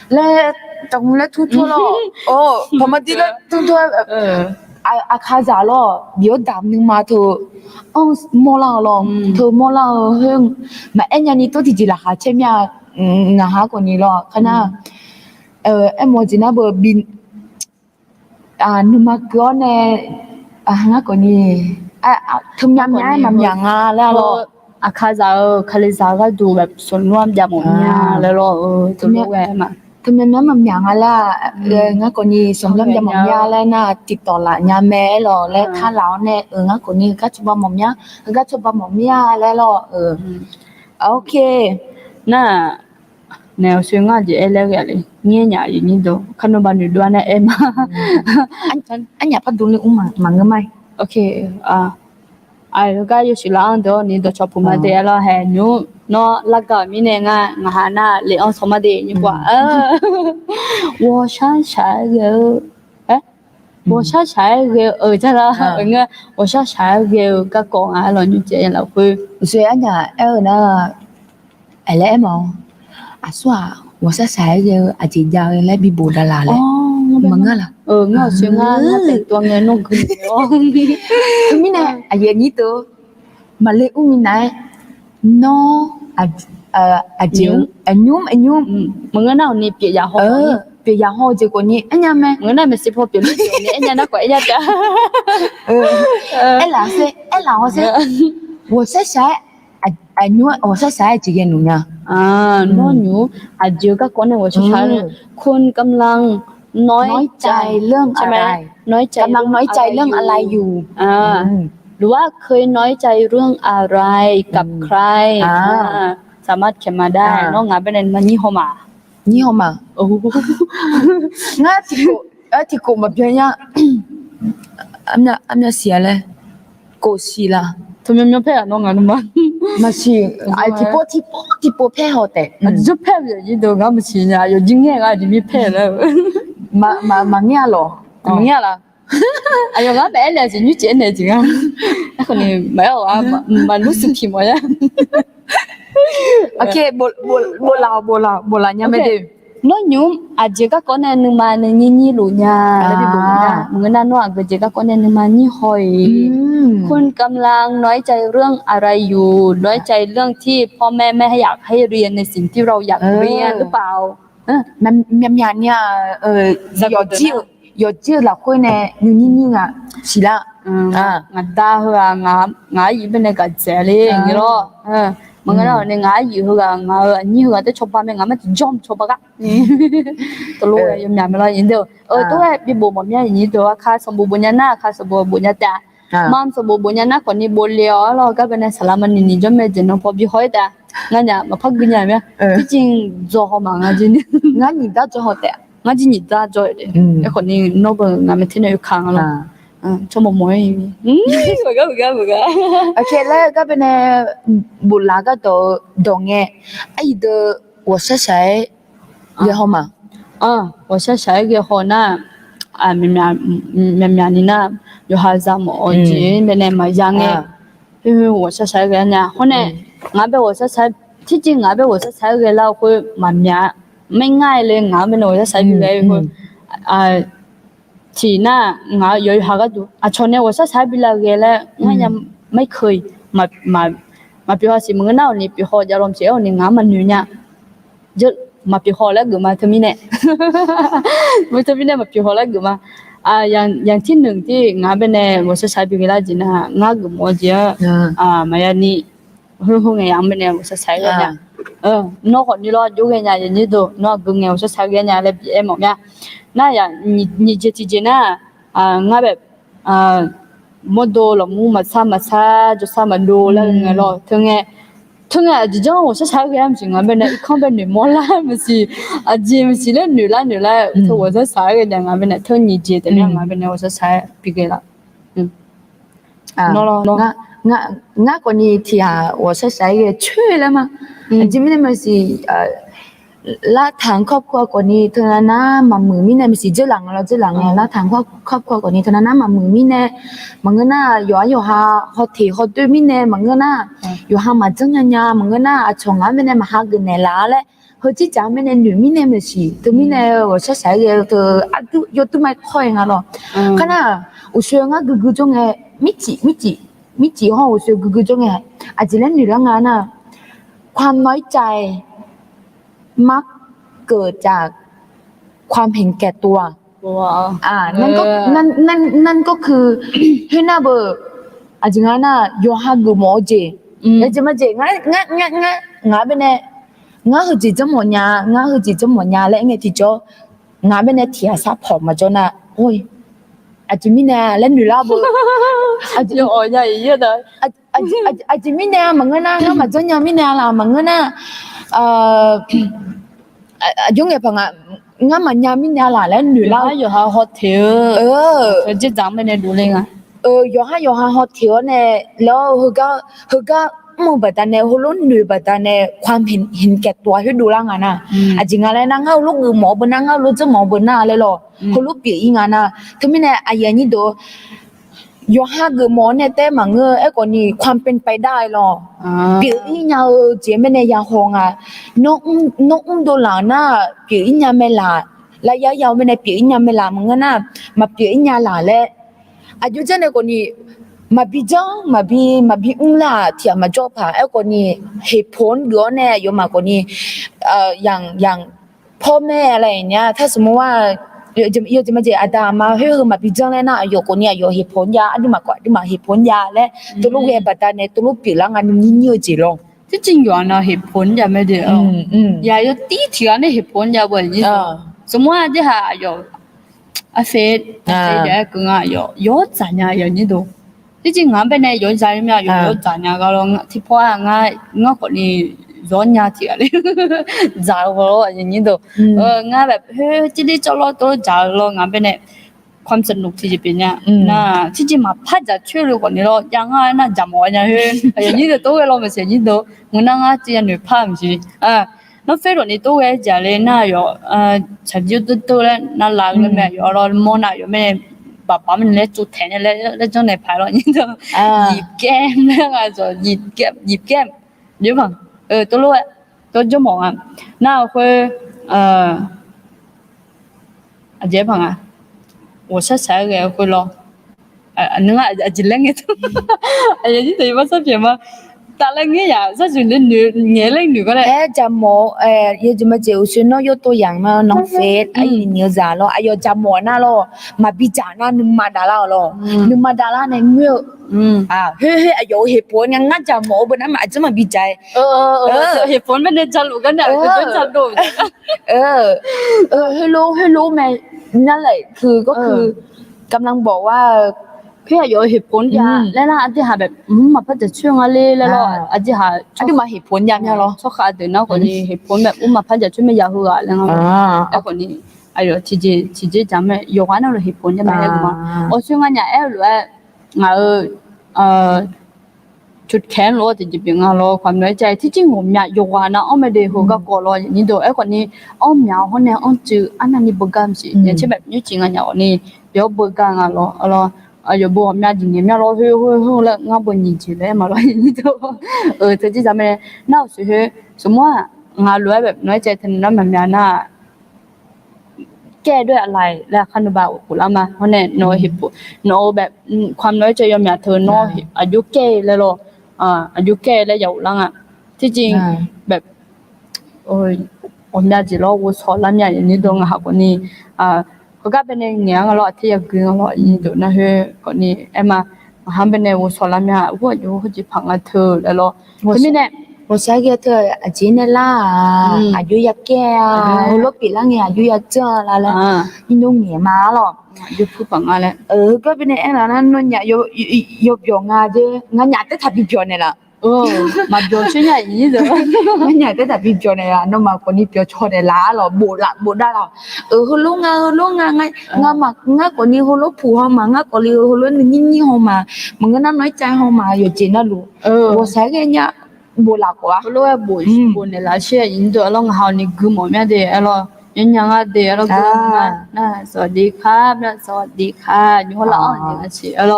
le tong le tu lo pa ma ti le tuอาคาจาล่อเดี๋ยวดำนึงมาเธอโมลาลอเธอโมลาเฮงมาเอ็นยันนี่ตัวที่จีราคาใช่ไหมนะฮะคนนี้ล่อขนาดเอ็มโมจิน่าเบอร์บินนุมาเกอนเนี่ยฮะคนนี้ทุ่มยำย้ายมันอย่างแล้วล่อ อาคาซาคาลิซาก็ดูแบบส่วนร่วมอย่างหมดเนี่ยแล้วเราตัวรู้แหวมา ทำไมแม่มันยังอะไรงั้นคนนี้สมรำยามอมยาแล้วน่ะติดต่อละยาแม่หรอและถ้าเราเนี่ยงั้นคนนี้ก็จะบ่มอมยาก็จะบ่มอมยาแล้วหรอโอเค น่ะแนวซึ่งอ่ะจะเอเล่กันเลยเนี่ยเนี่ยอย่างนี้ดูขนมบันอยู่ด้วยนะเอ็ม อันอยากพัดดูเลยมันก็ไม่ โอเคแล้วก็อยู่สิล่างเดี๋ยวนี่ตัวชอบพูดมาเดี๋ยวเราเห็นอยู่เนาะแล้วก็มีเนี่ยงาหาหน้าเลี้ยงสมดีนี่กว่า我想下个我想下个真的我想下个个讲啊老女姐老会所以anh nhà em là ai lẽ mà xóa我sẽ sai giờ chỉ giờ lại bị bù đà là lại mà nghe là nghe chuyện tên tua nghe nó cứ mi này giờ như tôi mà lấy mi này nó nhúm mà nghe nào nè bị giả ho bị giả ho chứ còn nhỉ anh nhà mẹ nghe này mình sẽ phô biểu hiện anh nhà nó quậy nha cả em là sẽ我sẽ sai nhúm我sẽ sai chỉ cái nụ nha น้อยอยู่อาจจะก็คนในหัวช้าเนี่ยคุณกำลังน้อยใจ เรื่องอะไรน้อยใจ กำลังน้อยใจเรื่องอะไรอยู่หรือว่าเคยน้อยใจเรื่องอะไรกับใครสามารถเขียนมาได้น้องงานเป็นมันนี่หอมาโอ้งั้นที่กูมาเพียงยังอันนี้เสียเลยกูเสียละทำไมไม่แพ้น้องงานมามาสิไอ้ที่โปแพ้เขาแต่จะแพ้อย่างนี้ดูงั้นไม่ใช่เนี่ยอยู่ยิ่งแย่ก็จะไม่แพ้แล้วมาเนี่ยหรอมาเนี่ยล่ะ哎呦，我本来是女姐那种啊，那可能没有啊，蛮露视频么呀？OK，不啦，你没得。nó nhúng giờ các con này nhưng mà nhìn luôn nha là bị bụng nha người ta nói giờ các con này nhưng mà nhìn hồiคุณกำลังน้อยใจเรื่องอะไรอยู่น้อยใจเรื่องที่พ่อแม่ไม่อยากให้เรียนในสิ่งที่เราอยากเรียนหรือเปล่ามันเนี่ย有记老会呢你啊是啦ngặt ta hừa ngã gì bên này cả trẻ đi như đó mà cái nào này ngã gì hừa ngã như hừa tới chụp ba mẹ ngã mà jump chụp ba cái tôi luôn em nhà mình lo như thế tôi bị bố mẹ như thế khá sớm bố nhà na khá sớm bố nhà ta mam sớm bố nhà na còn đi bố liao lo cái bên này salam anh nhìn cho mẹ chỉ nó phải bị hỏi ta nghe nhà mà phát cái nhà mẹ cái chuyện do họ mà nghe gì nghe nhìn ta cho họ ta nghe gì nhìn ta cho đấy cái còn đi nó bên nghe mẹ thế này khang rồi cho một mối bữa OK แล้วก็เป็นบุลาก็ตัวngheไอ้เด้อ我是谁然后嘛我是谁然后呢绵你呢有孩子么我今天呢嘛样哎因为我是谁个呢后呢我被我是谁ที่จริง我被我是谁个แล้วคือมันไม่ง่ายเลย我被我是谁个คือทีน่ะงาอยู่หาก็ดูชนเนี่ยว่าใช้บิลาเกแล้วงั้นยังไม่เคยมาปีหอสิมึงน่านี่ปีหอจะรวมเสียนี่งามันอยู่เนี่ยจะมาปีหอแล้วกูมาทำมิเนี่ยมาทำมิเนี่ยมาปีหอแล้วกูมาอย่างที่หนึ่งที่งาเป็นเนี่ยว่าใช้บิลาจีน่ะงากูมัวเจ้ามาอย่างนี้หุ่นไงยังเป็นเนี่ยว่าใช้กันเนี่ยนอกนี่รออยู่กันอย่างนี้ดูนอกกูไงว่าใช้กันอย่างเลยเอ็มเนี่ย那呀，你这之前呢，我แบบ么多了，么差就啥么多了，个咯，听个，就讲我是啥个样子，我们那一看被女模啦，不是，姐不是那女啦，他我是啥个人，我们那听你姐的那，我们那我是啥别个了，我คนนี้ที่我是谁个去了吗？这边那是แล้วทางครอบครัวกว่านี้เธอนะมามือมิเนี่ยมีสิเจ้าหลังแล้วทางครอบครัวกว่านี้เธอนะมามือมิเนี่ยมันก็น่าอยู่หาฮอทีฮอด้วยมิเนี่ยมันก็น่าอยู่หามาจังเนี่ยมันก็น่าชงอ่ะมิเนี่ยมาหากันเนี่ยละเลยเฮ้ยจีจ๋ามิเนี่ยหนูมิเนี่ยไม่สิตัวมิเนี่ยว่าใช้ใช้เธออยู่ตัวไม่ค่อยงั้นหรอขณะอุศงอ่ะกูจงเอมิจิห้องอุศกูจงเออาจจะเล่นหนูละงานน่ะความน้อยใจมักเกิดจากความเห็นแก่ตัวนั่นก็คือให้น่าเบอร์อาจจะงั้นน่ะโยฮากุโมเจ那怎么讲？我边呢？我好几这么年，我好几这么年嘞，我提着我边呢提啥跑嘛着呢？喂，阿姐妹呢？来女拉不？阿姐 有我家爷爷的，阿姐妹呢？忙个呢？我嘛真样妹呢啦？忙个呢？用个朋友，我嘛样妹呢啦？来女拉，有下好跳，即站咩你ดูเลย啊？有下好跳呢，แล้วเขาก็มูบัดตาเนี่ยหุ่นหนุ่ยบัดตาเนี่ยความเห็นแก่ตัวให้ดูล่างอ่ะนะอาจริงอะไรนั่งเอาลูกหมอบนนั่งเอาลูกจะหมอบนหน้าเลยหรอหุ่นลูกเปียอีงอ่ะนะถ้าไม่เนี่ยอายันนี่ดูยอห้ากือหมอเนี่ยแต่มาเงอไอ้ก่อนนี่ความเป็นไปได้หรอเปียอียาเจไม่เนี่ยยาหงอ่ะน้องดูหลานน่ะเปียอียาไม่หลาระยะยาวไม่เนี่ยเปียอียาไม่หลามึงน่ะมาเปียอียาหลาแล้วอายุเจ้าเนี่ยก่อนนี่มาบีจังมาบีล่ะที่มาจบค่ะไอ้คนนี้เหตุผลเดี๋ยวเนี่ยโยมาคนนี้อย่างพ่อแม่อะไรอย่างเงี้ยถ้าสมมติว่าโยจะมาเจออาดามาเฮ้ยมาบีจังเลยนะโยคนนี้โยเหตุผลยาอันนี้มากกว่าอันนี้มาเหตุผลยาและตัวลูกเอบัตตาเนี่ยตัวลูกปีละงานยิ่งเยอะจีลง即正原啊เหตุผลจะไม่ได้อย่า有第一条呢เหตุผลจะบ่อีสมมุติว่าที่หา有อาเฟดเดี๋ยวก็ง่าย有怎样有你都ที่จริงงานเป็นในย้อนใจเนี่ยอยู่จานเนี่ยก็ลองที่พ่องานคนนี้ย้อนยาที่อะไรจ่ายก็อย่างนี้ดูงานแบบเฮ้ยที่ได้จะรอตัวจ่ายรองานเป็นในความสนุกที่จะเป็นเนี่ยน่ะที่จริงมาพัดจะช่วยลูกคนนี้เรายังไงน่ะจำไว้เนี่ยเฮ้ยอย่างนี้ตัวเราไม่ใช่นี้ดูงั้นงานที่จะหนูพัดไม่ใช่那非常你都会家里那有成就都嘞那哪个没有了么那有没爸爸们来做田的来种来排了你都热干那个做热干有吗都路都做梦啊那会这朋啊我是谁个会咯那个只冷的哎呀你对我说什么แต่ละเงี้ยอย่าซะจุนเนื้อเงี้ยเล่นหนูก็ได้จะหมอยจะมาเจอซึ่งเนาะยกตัวอย่างมาน้องเฟสไอ้เนื้อจ่า咯ไอ้จะหมอน่ะ咯มาบิจาน่ะนึมาดาล่า咯นึมาดาล่าเนี่ยเงี้ยเฮ้ยไอ้เหตุผลงั้นจะหมอบนนั้นอาจจะมาบิจัยเหตุผลไม่ได้จะรู้กันเนี่ยคือต้องจะดูให้รู้แม่นั่นแหละคือก็คือกำลังบอกว่าพี่有เหตุผลยาแล้วล่ะอันที่หาแบบมาพัดจะช่วยอะไรแล้วล่ะอันที่หาอันที่มาเหตุผลยามเนี่ยหรอชอบขาดเดินนะคนนี้เหตุผลแบบมาพัดจะช่วยไม่ยาหัวแล้วไอ้คนนี้ไอ้ที่เจจำไม่ยกอันนั้นเหตุผลจะไม่ได้กูมาโอ้ช่วงนั้นเนี่ยหรือจุดแข็งรอที่จะเป็นรอความน้อยใจที่จริงผมอยากยกอันนั้นไม่ได้หัวก็กลัวนี่ดูไอ้คนนี้อยากคนนี้จืออันนั้นนี่บุกกันสิอย่างเช่นแบบนี้จริงอันอย่างนี้เดี๋ยวบุกกันรอ有不我们家今年苗老后了，我不年轻了嘛，老你都这就咱们那时候什么我รู้แบบน้อยใจทันนั้นแบบนั้นน่ะแก้ด้วยอะไรแล้วคันบ่าวกูละมาเพราะเนี่ยน้อยเหตุผลน้อยแบบความน้อยใจยอมอย่าเธอน้อยอายุแก่แล้วหรออายุแก่แล้วอยู่แล้วอ่ะที่จริงแบบโอ้ยผมอยากจะรอว่าสอนแล้วเนี่ยอย่างนี้ตรงหาคนนี้ก็กลายเป็นอย่างเงี้ยก็รอที่จะกินก็รออีตัวนะเฮ้คนนี้เอ็มมาทำเป็นในวัวสอนแล้วเนี่ยวัวอยู่เขาจะพังอ่ะเธอแล้วรอที่นี่เนี่ย我想给他阿姐呢啦，阿舅也改啊，我老别人阿舅也做啦啦，你弄年嘛咯，อยู่ผู้ปังอะไรก็เป็นไอ้นั่นนั่นเนี่ยยกยองอ่ะเจ้งานอยากจะทำพิจารณาละมาเดี๋ยวช่วยอย่างนี้เด้องานอยากจะทำพิจารณาละน้องมาคนนี้พิจารณาละหรอบูดได้หรอเขาลุงงานมางานคนนี้เขาลุกผู้ห้องมางานคนนี้เขาลุกนี่ห้องมามึงก็น้ำน้อยใจห้องมาอยู่จีน่ารู้ว่าใช่ไงเนี่ยบูหลักวะรู้ว่าบูเนี่ยละเชื่อยินตัวลองหานี่คือหมอแม่เดี๋ยวเรายังเดี๋ยวเราก็นะสวัสดีครับนะสวัสดีค่ะอยู่หัวเราะอย่างนี้สิเรา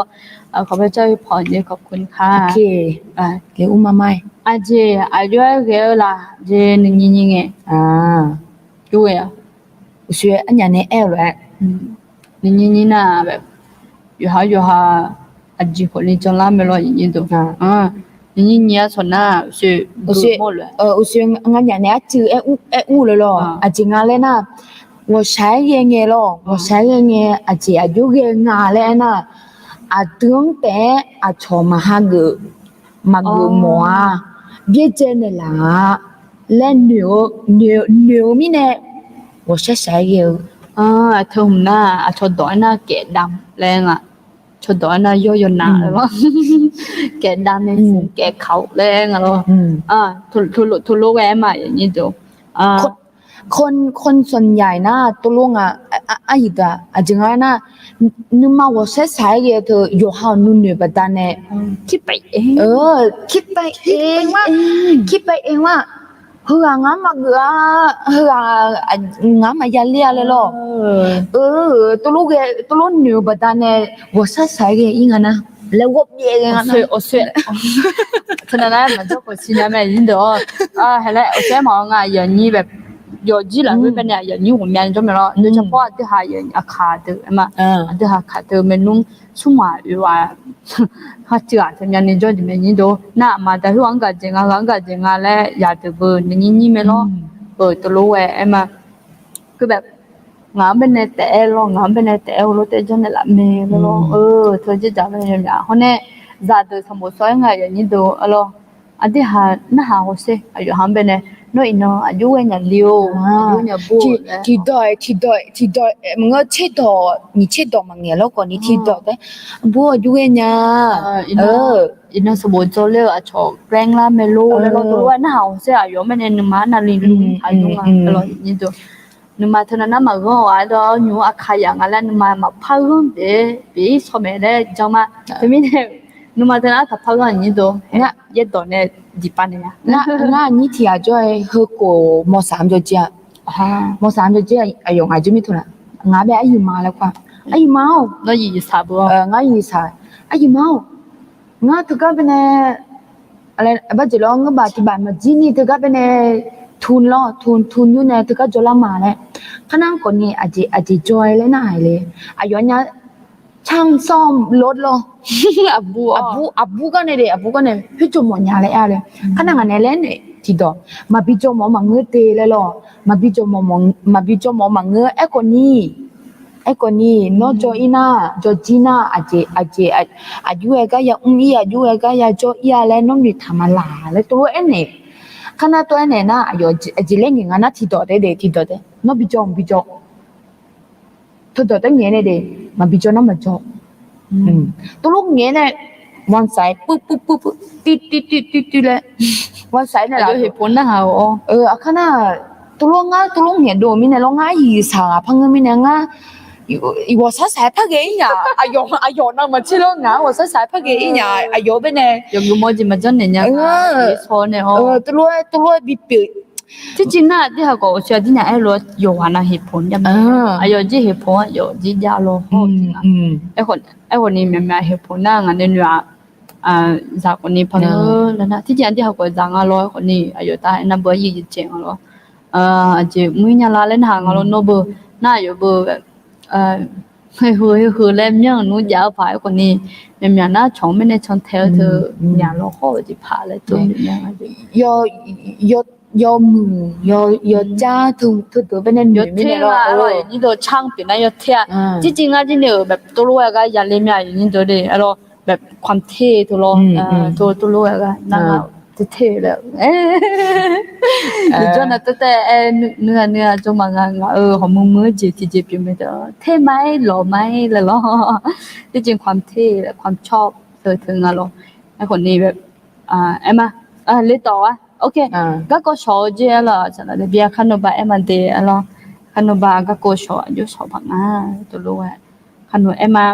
ขอพระเจ้าพรเนี่ยขอบคุณค่ะโอเคเกี่ยวมาไหมอาเจอายุเกี่ยวละเจนึงยิงไงด้วยอ่ะ我学อันอย่างนี้แอลเลยนึงยิงน่ะแบบอยู่หาอาจีคนนี้จงละไม่รอยิงตัว你要从那是么了？我学俺家那只五了咯，啊，只俺嘞那，我晒个个咯，我晒个个啊，只有个俺嘞那，啊，等待啊，坐嘛哈个， mà người mò biết trên này là lên nhiều nhiều nhiều mi nè 我sẽ sai nhiều เธอหุ่นหน้าชดดอยหน้าแกะดำแรงชดดอยหน้าย่อยหนาเลยว่าแกะดำในฝูงแกะเขาแรงเหรอทุลุแวมาอย่างนี้ดูคนส่วนใหญ่นะตัวลุงอีกจริงๆนะนึกมาว่าเสียสายเธออยู่ห้องนู่นนี่แบบนั้นเนี่ย คิดไปเองคิดไปเองว่าเฮืองามาเกือเฮืองามายาเลียเลยหรอตัวลูกหนูแบบนั้นเนี่ยว่าเสียสายอีกนะแล้วว่าเบี้ยกันนะโอเซ่ฉะนั้นมันจะคนที่นั่นไม่ยินดีเห็นแล้วโอเซ่มองอย่างนี้แบบ有几两会เป็นเนี่ยอย่างนี้ผมยังจำไม่รู้โดยเฉพาะที่หาอย่างอาคาเดอมาที่หาคาเดอมันนุ่งสุ่มอยู่ว่าเขาเจอที่ยังนี่จอดไม่ยินดีน่ะมาแต่ที่วังกัดจริงแล้วอยากจะเบอร์นี่ไม่รู้ตัวรู้มาคือแบบงานเป็นในแต่ลองงานเป็นในแต่เราแต่จนในละเมย์แล้วเธอจะจับอะไรอย่างเงี้ยเขาเนี่ยจัดสมุทรสอยไงอย่างนี้ดูอันที่หาหน้าหาเขาเสียอายุหันเป็นเนี่ยnói nóอายุเนี่ยเลี้ยวอายุเนี่ยบูที่ดอยมึงก็เช็ดดอกนี่เช็ดดอกมังเนี่ยแล้วก่อนนี่ที่ดอกแต่บูอายุเนี่ยอินสมุนโจเล่ชอบแรงละเมโลแล้วเราตัวว่าหน้าเขาเสียอายุไม่เนี่ยนึกมานาลีลุงอายุตลอดนี่ดูนึกมาเท่านั้นมาก็ว่าเราอยู่อาคาอย่างอะไรนึกมาพังเด้ปีสมัยเลยจังมาแต่ไม่เนี่ยนึกมาเท่านั้นถ้าพังอย่างนี้ดูเนี่ยยัดตัวเนี่ยดีปานเนี่ย那你听就喝过毛三就讲毛三就讲哎呦我就没听了我被阿姨骂了quoi阿姨骂那意思不我意思阿姨骂我ทุกคนเป็นอะไรบ้าจะลองก็บ้าที่บ้านมาจีนี่ทุกคนเป็นทุนอยู่เนี่ยทุกคนจะละมาเลยขณะก่อนนี้อาจจะจอยเลยนะไอ้เลยอายุเนี่ยช่างซ่อมรถ咯อาบูก็เนี่ยพี่จมหมดยาเลยอะไรขนาดนั้นเลยเนี่ยที่ดอกมาพี่จมหมอมาเงือเตะเลย咯มาพี่จมหมอมาเงือไอ้คนนี้นอจอีน่าจอจีน่าอายุเอกยาอายุเอกยาจอยาแล้วน้องนี่ทำอะไรแล้วตัวเอ็นเนี่ยขนาดตัวเอ็นเนี่ยนะอายุจีเล่นยังไงนะที่ดอกเด้น้องพี่จมทุกตัวตั้งเงี้ยเนี่ยมาพี่จอน้ำมาจอตัวลูกเงี้ยเนี่ยวันสายปุ๊บติดเลยวันสายเนี่ยเราเหตุผลนะฮะขนาดตัวลูกเงี้ยโดมิเนี่ยเราง่ายยี่สาพังเงินมิเนี่ยง่ายอีว่าสายพักเองอ่ะอายุนั่งมาชิลง่ายว่าสายพักเองอ่ะอายุเป็นเนี่ยยังกูมองจิมาจนเนี่ยโซเนี่ยตัวลูกบีบที่จริงน่ะที่เขาบอกว่าที่ไหนไอ้รถอยู่วันน่ะเหตุผลยังไงอายุที่เหตุผลอยู่ที่ยาโลหะจริงไอ้คนนี้มีเหตุผลน่ะงั้นเนี่ยจากคนนี้พังแล้วนะที่จริงที่เขาบอกจังอ่ะรอคนนี้อายุตายนั่นเบอร์ยี่สิบเจ็ดอ่ะรอจะมื้อเนี่ยลาเล่นหางอ่ะรอโนเบอร์น่าอยู่เบอร์แบบคือเล่มยังนู้ยาวฝ่ายคนนี้มีน่าชงไม่ได้ชงเทลเธออย่างเราเขาจะผ่าเลยตัวนี้ยอมือยอจ้าถูเป็นยอเท่อะนี่ตัวช่างเป็นนะยอเท่จริงๆที่เนี่ยแบบตัวรู้ก็อย่าเล่นอย่างนี้ตัวเดียวแบบความเท่ตัวรู้ตัวรู้ก็นั่นเท่เลยจนแต่เนื้อจงมางหอมมือจีบไม่ได้เท่ไหมหล่อไหมเลยหรอจริงความเท่ความชอบเธอถึงอะไรไอ้คนนี้แบบเอ็มเล่นต่อOK，ก็ชอบเจ้าละจังเลยเบียขนมบะมันเดออะไรขนมบะก็ชอบอยู่ชอบพังตัวรู้ขนมมา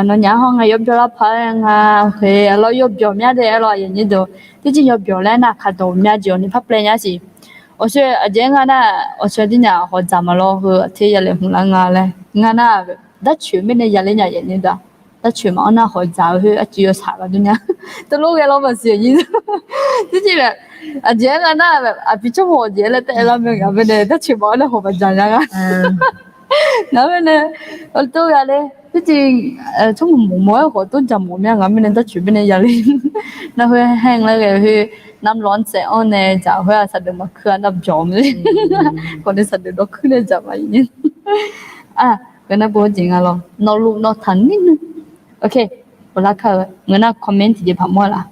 น้องยาห้องยบจราพังโอเคเรายบจอมยาเดออะไรอย่างนี้ดูที่จริงยบจอแล้วนะขนมยาจอนี่พับเปลี่ยนสิ我说เจ้าน่ะ我说ที่เนี่ยเขาจำมาแล้วคือที่ยาเล่หุ่นละงานเลยงานน่ะดัชชีไม่ได้ยาเล่นอย่างนี้ด้แต่全部那好早去主要查嗰啲嘢，都攞嘅攞咪事意，即係แบบเจ๊กันน่ะแบบพิจารณาเจ๊เลยแต่เราไม่กับเนี่ยแต่全部那好ปัจจัยนะแล้วเนี่ยตัวอย่างเลยที่จริงช่วงหมู่ๆเขาต้องจำหมู่เนี่ยงั้นเนี่ยแต่全部เนี่ยอย่างนี้แล้ว佢แห้งแล้ว佢น้ำร้อนเสียอันเนี่ยจะ佢สัตว์มาเคลื่อนน้ำจอมเลยคนที่สัตว์เราขึ้นเนี่ยจะมาอย่างนี้ก็น่าพูดจริงอ่ะเราลูกเราทันนิดนึงโอเคเวลาเขาเงินน่ะคอมเมนต์ที่จะพังหมดละ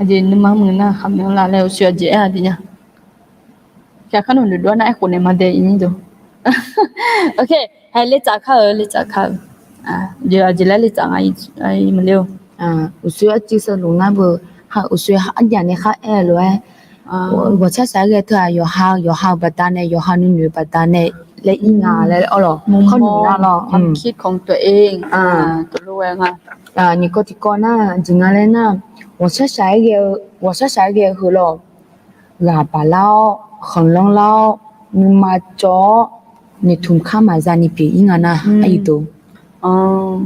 aje ni mamu na khamyo la le usyo je adinya kya khanu lu do na ko ne ma de yin do okay hai le cha kha je aje la le cha ai ma leo 我需要接受龙那不，我需要一点的哈爱了哎，我才三个头啊，有好不单的，有好女不单的，来一牙来哦咯， มุม เขา ม หนู อง 那咯， ความคิดของตัวเองตัวรู้เอง你个的讲那，今个嘞那，我才三个好咯，哑巴佬，红龙佬，你妈做，你同看嘛在你别应啊那，哎都， อ๋อ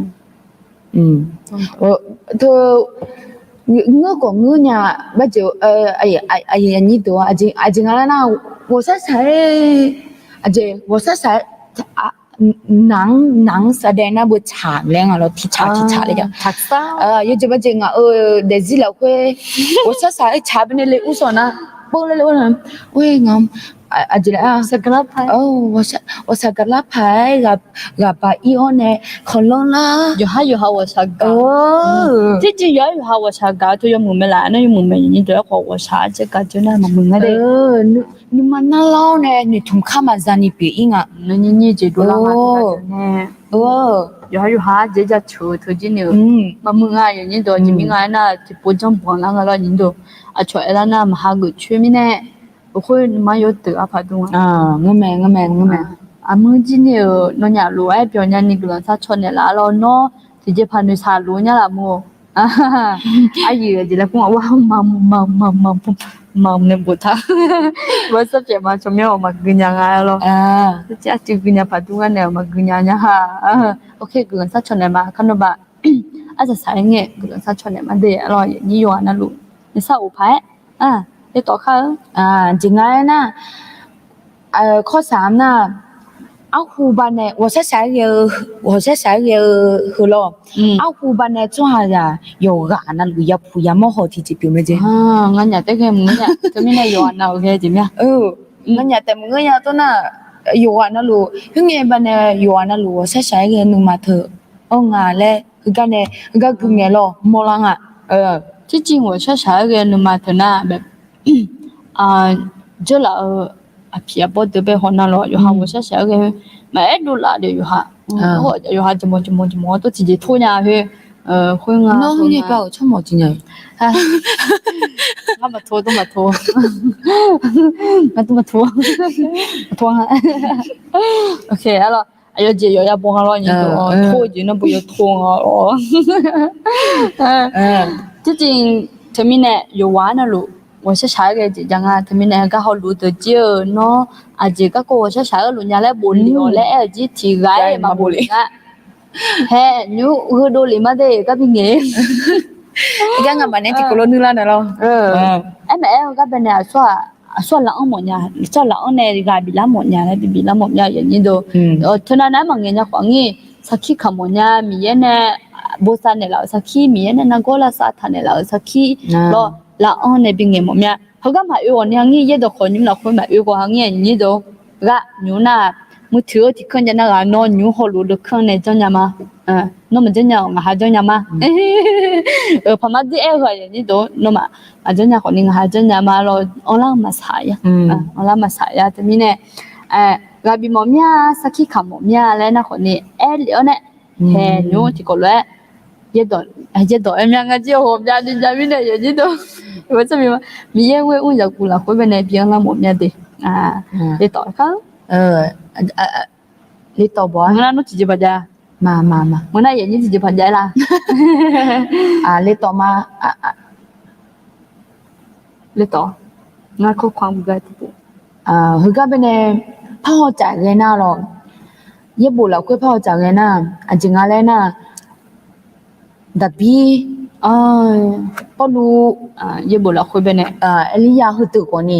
我讲我呀，不就你多啊，那我是谁？我是谁？能แสดง那不长了咯，提查了呀。 ทักษะ 有这么讲啊？得知了会，我是谁？查不呢？来无所呢？不了了呢？喂，这啊。 สักรับไพ่ 我是个老牌，把以后呢，可能啦。 อยู่หาวชากา ที่จริงอยู่หาวชากาตัวยังมุมไม่ละนะยังมุมไม่ยินตัวขอวชาจะกัดจนน่ะมึงไม่ได้ 你们那老呢？你从看嘛在你别应啊？ นี่นี่จะดูแลมาตัวเนี่ย อยู่หาเจจะชูตัวจริงเนี่ยมามึงอ่ะอย่างนี้ตัวจิมิงอ่ะน่ะที่ปวดจังปวดแล้วก็ยินตัวอ่ะช่วยแล้วน่ะมาหากูช่วยมิเนี่ย不会嘛有得啊爬动啊我们啊มึง今年侬nhà路哎表人你个人啥穿的啦咯喏直接爬你啥路呀啦么啊阿姨就来跟我哇mam ne buta what's up ya ma chomyo ma gunya nga lo ja ti gunya patunga ne ma gunya nya ha okay gu sa chone ma khano ba a sa sa nge gu sa chone ma de lo ni yo na lu ni sa u phai để tỏ khai chính ngay naข้อ3น่ะเอาครูบันเนี่ย我在3月好了เอาครูบันเนี่ย做下呀有个那路要铺呀么好提起表没姐งั้นอย่าแต่แค่มึงเนี่ยจะไม่ได้ย้อนเอาแค่จิมเนี่ยงั้นอย่าแต่มึงอย่าตัวน่ะอยู่อ่ะนะลูกคือไงบันเนี่ยอยู่อ่ะนะลูก我在3月นึงมาเถอะงาแลคือกันเนี่ยก็คือไงล่ะมอลังอ่ะที่จริง我在3月นึงมาเถอะนะแบบ这了啊皮不得被好那了有哈我是小个买多啦的有哈我有哈怎么都直接拖下去会啊那你不要穿毛巾呀他们拖都没拖那都没拖哈 OK 了哎呀姐要帮了你都拖就那不要拖啊ที่จริงเธอมีเนี่ยอยู่ว่านะลูก我是啥个就讲啊，他们那个好路的久喏，啊这个我是啥个路人来不了嘞，只提个嘛不了啊，嘿，你我都里嘛的个边个，jangan mana ti kolon nila na lo mẹ cái bên này xóa lỏng một nhà xóa lỏng này gà bị lắm một nhà này bị lắm một nhà vậy như đồ cho nên mà người nhà khoảng như saki cầm một nhà mía này bố sa này là saki mía này nó có là sa thằng này là saki lo là ông này bên người một nhà họ có mà yêu anh hàng như vậy đồ khỏi những là khỏi mà yêu của hàng như đồ gà nhú na một thứ thì con nhà nó là nó nhú hồ lúa được con này cho nhà mà nó mình cho nhà mà hai cho nhà mà phải mà đi em gọi như đồ nó mà cho nhà của mình hai cho nhà mà rồi ông làm mà xài ông làm mà xài thì mình này gà bị một nhà saki cầm một nhà lên nó của mình liệu này hè nhú thì có lẽ giờ đó em đang chơi hộp gia đình gia đình này vậy đó vậy sao mình quay uống giờ cũng là khối bên này biến là một nhà đi để tỏi không để tỏi bỏ nó chỉ bây giờ mà bữa nay vậy như chỉ bây giờ là để tỏi mà để tỏi nó có khoang bự cái hồi cái bên này phao chạy cái nào rồi giờ bù là cái phao chạy cái nào chỉ ngay đây na đặc biệt bao lu giờ bộ là khối bên này Elia hơi tự có nè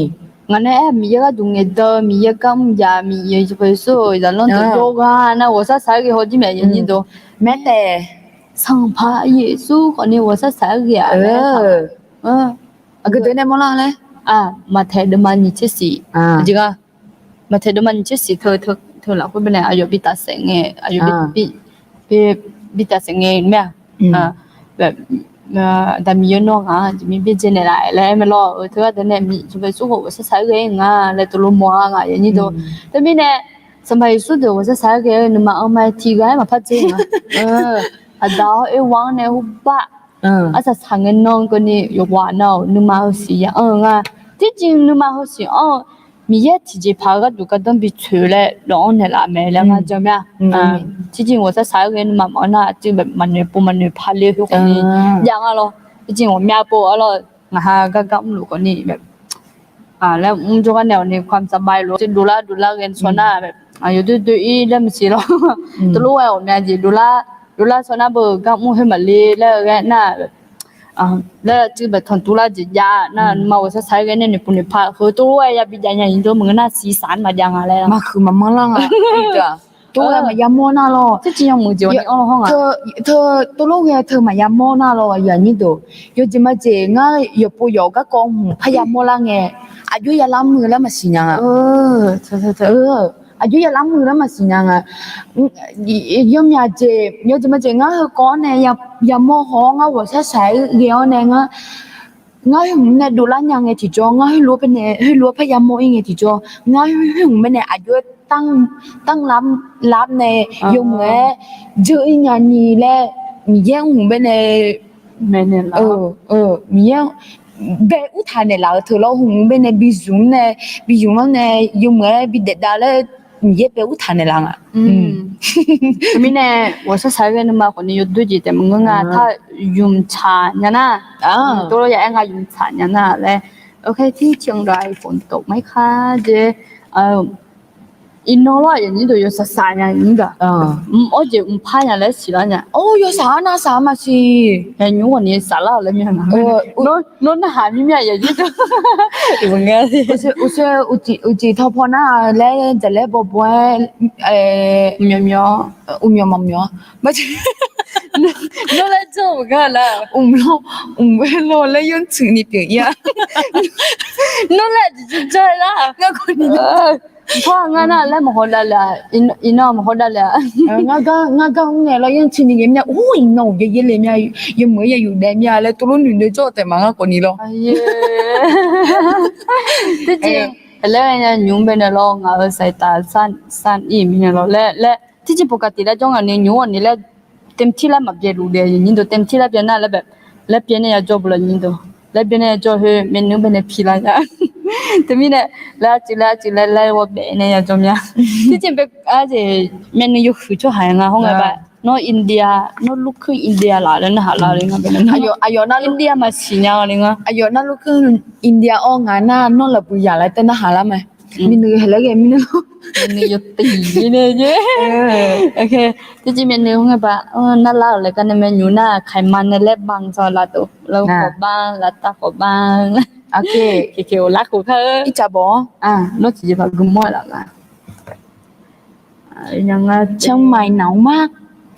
ngày nay mình giờ dùng cái đó mình giờ cầm giờ mình giờ phải số giờ nó tự yoga na 我是啥个好几年你都 แม้แต่ sang pa Yesu còn nếu 我是啥个cái đứa này món nào đấy mà thấy được mà như thế gì chứ mà thấy được mà như thế gì thôi là khối bên này ayo bị ta sẽ nghe ayo bị bita senge meแบบแต่มีเนาะจะมีบิจเนล่ะแล้วไม่รอเธอแต่เนี่ยมีจะไปสู้กับสายเองแล้วตัวมัวอย่างนี้ตัวแต่มีเนี่ยสมัยสุดเดี๋ยวสายเองนี่มาเอามาทีกันมาพัดจริงอ่ะดาววังเนี่ยหุบะจะสั่งเงินน้องคนนี้อยู่ว่าเนาะนี่มาเอาสิที่จริงนี่มาเอาสิมีเยอะที่จะพากันดูกันต้องไปช่วยเลยร้องเนี่ยละแม่แล้วจะไม่ที่จริงว่าสายเงินมาน่ะจริงแบบมันพาเลี้ยคนนี้อย่างอะไรที่จริงว่าแม่ปู่อะไรก็ไม่รู้คนนี้แบบแล้วจุกันเนี่ยในความสบายรู้จะดูแลกันส่วนหน้าแบบอยู่ด้วยอีเรื่องมันสิหรอตัวรู้ว่าแม่จีดูแลส่วนหน้าเบอร์ก็มุ่งให้มันเลยแล้วแกน่ะแบบแล้วจือแบบทนตุลาจิยาน่ะมาว่าสายกันเนี่ยปุ่นพาคือตัวว่าอย่าไปยันยันตัวมึงน่ะสีสันมาอย่างอะไรล่ะมาคือมาล่ะจ้ะตัวมายามอน่ะล่ะที่จริงมึงจะนี่ห้องเธอตัวลูกเนี่ยเธอมายามอน่ะล่ะอย่างนี้ตัวอยู่จิมาเจงอยู่ปู่อยู่ก็กองหูพยามอล่ะไงอายุยาล้ำมือแล้วมาสิยังเธออายุยาล้ำมือแล้วมาสิยังยมยาเจอยู่จิมาเจงก็เนี่ยยามอห้องว่าสายเกี่ยวเนี่ยหุ่นเนี่ยดูแลยังไงที่จงให้รู้เป็นเนี่ยให้รู้พยายามมองยังไงที่จงหุ่นเป็นเนี่ยอายุตั้งรับในยมเนี่ยเจออีงานนี้แหละมีแย่งหุ่นเป็นเนี่ยมีแย่งเบลอุทานเนี่ยเราเธอเราหุ่นเป็นเนี่ยบิจุงแล้วเนี่ยยมเนี่ยบิเด็ดดาเลยมีเยอะเบลอุทานเนี่ยเรามีเนี่ยว่าสายกันมาคนนี้ยุดด้วยจิตแต่มึงก็ถ้ายุ่มชาเนี่ยนะตัวเราอยากให้ยุ่มชาเนี่ยนะเลยโอเคที่เชียงรายฝนตกไหมคะเจอินโนล่าอย่างนี้ตัวอยู่สายอย่างนี้ก็어제 파냐เลยสิละเนี่ย有啥嘛是เห็นอยู่วันนี้สาระเลยมั้ยนะโน้นหามีเมียอย่างนี้ตัวมึงไงอุจิทอพอน่ะแล้วจะแล้วบ่บ่เมียวไม่ใช่โน้นแล้วจบกันละ我了用请你表演โน้นแล้วจะใจละงั้นคนนี้พ่องานน่ะแล้วมาฮอดละอินนอมาฮอดละnga nghe lo yin chini ge mya no ye le mya ye mo ye yu de mya le to lo nu ne jo te ma nga ko ni lo ที่จริงแล้วเนี่ยยุ่งไปเนี่ยเรางาสายตาสั้นอีมีเนี่ยเราและที่จริงปกติแล้วจ้องอันนี้ยุ่งอันนี้แล้วเต็มที่แล้วมาเปลี่ยนรูเดียยินตัวเต็มที่แล้วเปลี่ยนหน้าแล้วแบบแล้วเปลี่ยนเนี่ยจบเลยยินตัวแล้วเปลี่ยนเนี่ยจบเฮ้เมนูเป็นเนี่ยพิลาจ้ะแต่มีเนี่ยแล้วจิแล้วว่าเป็นเนี่ยจบเนี่ยที่จริงเป็นอาจจะเมนูอยู่คือช่วยหายงาห้องไงบ้างno India no look India la le na la le nga be na ayo na India ma sinya le nga ayo na look India o nga na no la pu ya la te na hala ma min nu hele ge min nu yo ti ne je okay ti ji men nu nga ba na la le ka ne menu na khai man ne le bang so la to lo ko bang la ta ko bang okay ke la ko tha i cha bo no ji ba gum mo la ga ยังไง เชียงใหม่หนาวมาก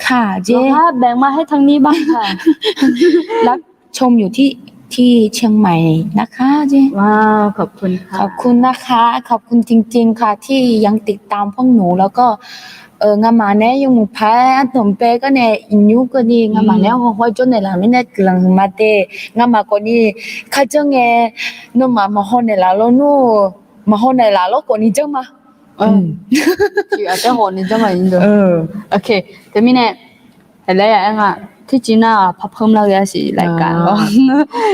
ค่ะเจ๊แบ่งมาให้ทางนี้บ้างค่ะรับชมอยู่ที่เชียงใหม่นะคะเจ๊ว้าวขอบคุณค่ะขอบคุณนะคะขอบคุณจริงๆค่ะที่ยังติดตามพวกหนูแล้วก็งามาแน่ยังพาตมเปก็เนี่ยอินยูก็นี่งามาแน่ห้อยจนในหลังไม่ได้กลังมาเตงามาก็นี่ข้าเจ้าไงนู่นมาห้องในหลังแล้วนู่นมาห้องในหลังแล้วก็นี่เจ้ามาที่อาจจะโหนี่จะมาอินโดโอเคแต่มีเนี่ยอะไรอย่างอ่ะที่จีน่าพับเพิ่มแล้วก็สิรายการก็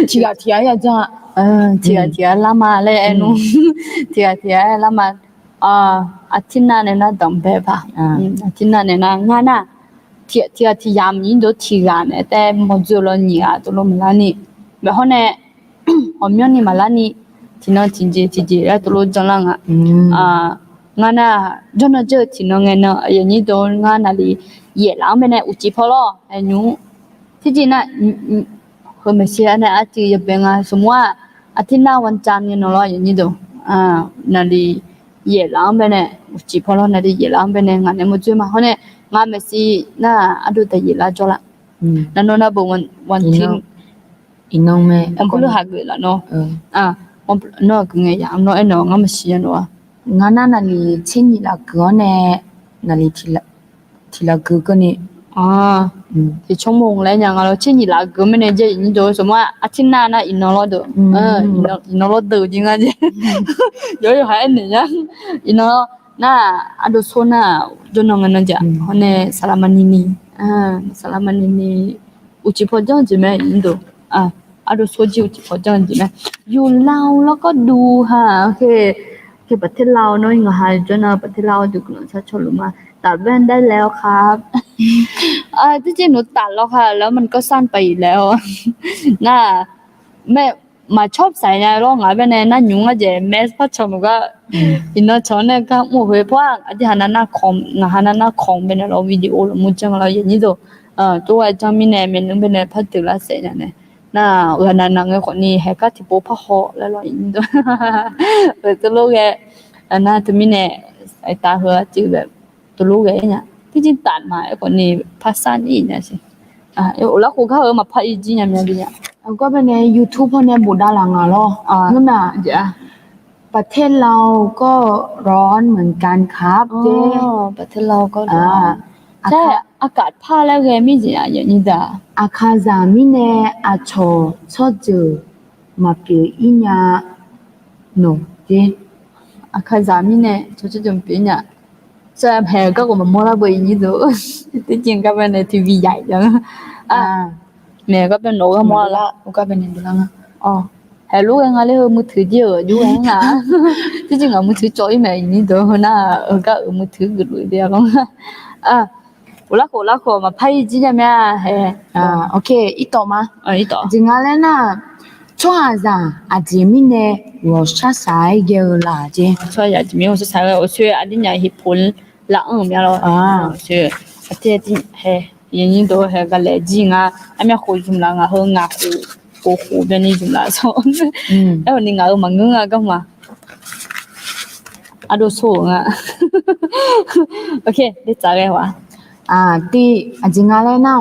ที่อาทิตย์อยากจะที่ละมาเลยไอ้นู้ที่ละมาอาทิตย์หน้าเนี่ยนะดังแบบป่ะอาทิตย์หน้าเนี่ยนะงานน่ะที่ยามยินโดที่งานเนี่ยแต่มันจะรอนี่อ่ะตัวมันละนี่แบบเขาเนี่ยผมย้อนนี่มาละนี่ที่นั่นจริงแล้วตัวจังหลังอ่ะงานน่ะจนเจอที่น้องเงินอย่างนี้โดนงานอะไรเย่ล้างไปเนี่ยอุจิพอลไอ้หนูที่จริงน่ะคือไม่ใช่เนี่ยอาทิตย์จะเป็นงานสมมติว่าอาทิตย์หน้าวันจันทร์เนี่ยน้องอย่างนี้โดนั่นดีเย่ล้างไปเนี่ยอุจิพอลนั่นดีเย่ล้างไปเนี่ยงานเนี่ยมันจะมาเขาเนี่ยงานไม่ใช่น่ะอดูแต่เย่ล้างจบละนั่นน้องน่ะบอกวันทิ้งอีน้องแม่อันก็รู้หักเลยละเนาะวันน้องก็ไงอย่างน้องไอ้น้องงานไม่ใช่เนาะnga na li chin ni la go ne na li thi la go go ni 啊，thì trong mùng lấy nhà nó trên gì là cứ mấy này chơi như đó, xong mà à trên na na in nó được, nó lo từ chứ nghe gì, rồi hai anh này nhá, in nó na ada sona, cho nó nghe nó chả, hôm nay salamanini, salamanini, uci pojang chứ mấy in đó, ada soji uci pojang chứ mấy, you lao nó có đu ha, ok, cái bát thịt lao nó hình hai cho nó bát thịt lao được nó sẽ cho luôn mà. ตัดแว่นได้แล้วครับจริงๆหนูตัดแล้วค่ะแล้วมันก็สั้นไปอีกแล้ว น่าแม่มาชอบใส่ในร่องอ่ะเป็นในนั้นยุงอ่ะเจแมสพัดชมก็อินเนอร์ชอนเนี่ยก็โมโหเพราะว่าอาจจะหันหน้าคอมหันหน้าคอมเป็นเราวิดีโอแล้วมุจังเราอย่างนี้ตัวตัวจามินเนี่ยมันนึงเป็นในพัดตึกละเสร็จเนี่ยน่าหันหน้าเงยคนนี้ให้ก็ที่โป๊พักหอแล้วเราอย่างนี้ตัวตัวลูกแกน่าจะมีเนี่ยสายตาหัวจืดแบบตัวลูกเองเนี่ยที่จริงตัดมาไอ้คนนี้พัฒนาอีกเนี่ยสิแล้วครูเขามาพัฒนาจริงๆเนี่ยแล้วก็เป็นใน YouTube พวกเนี่ยบุดาหลังอ่ะล่ะนั่นน่ะประเทศเราก็ร้อนเหมือนกันครับเจ๊ประเทศเราก็ร้อนใช่อากาศผ้าแล้วไงไม่จริงอย่างนี้จ้ะอาคาซามิเนอาโชชอจือมาเปียอิญาโนเจ๊อาคาซามิเนชอจือเปียเนี่ยใช่แพ้ก็ผมมองแล้วไปนี่ตัวที่จริงก็เป็นในทีวีใหญ่จังแม่ก็เป็นโน้ก็มองแล้วก็เป็นในดูแล้วอ๋อแพ้ลูกยังไงเลยมือถือเยอะอยู่เองนะที่จริงมือถือจอยแม่นี่ตัวน่ะก็มือถือกุดเดียวลงแล้วก็มา拍几件咩OK 一刀吗一刀จริงๆแล้วน่ะช่วงอาจจะมีเนี่ย我啥啥เยอะ啦เจ๊ช่วยอาจจะมี我是才我去阿丁家去喷冷咩咯去阿爹丁嘿原因都系个来劲啊阿咩好种啦啊好啊好边呢种啦所然后你啊嘛ง啊干嘛阿都错啊OK 你咋个话ที่จริงๆแล้วน่ะ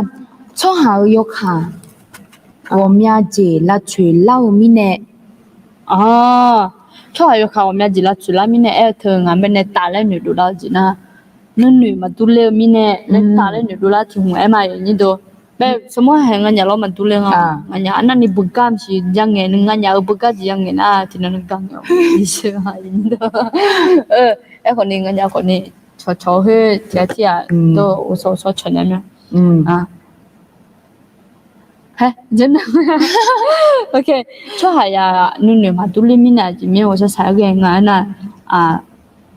ช่วงหายกค่ะ我们姐拉吹老米呢ช่วยอยู่ค่ะ我们家啦除了米呢เธองานเป็นในตาและหนูดูแล้วจีน่ะนู่นหนูมาดูเลย米呢และตาและหนูดูแล้วที่หัวมาอย่างนี้ตัวแบบสมมติให้งานอย่าเรามาดูเลยงานอย่าอันนั้นนี่บุกการสิยังไงนึงงานอย่าบุกการสิยังไงนะที่นั่นกังอยู่ดิฉันหาอย่างนี้ตัวไอ้คนนี้งานอย่าคนนี้ชอให้เที่ยตัวอุโสชนเนี่ย嘿，真的？OK，出下呀，你嘛都里面啊，里面我说才个眼呐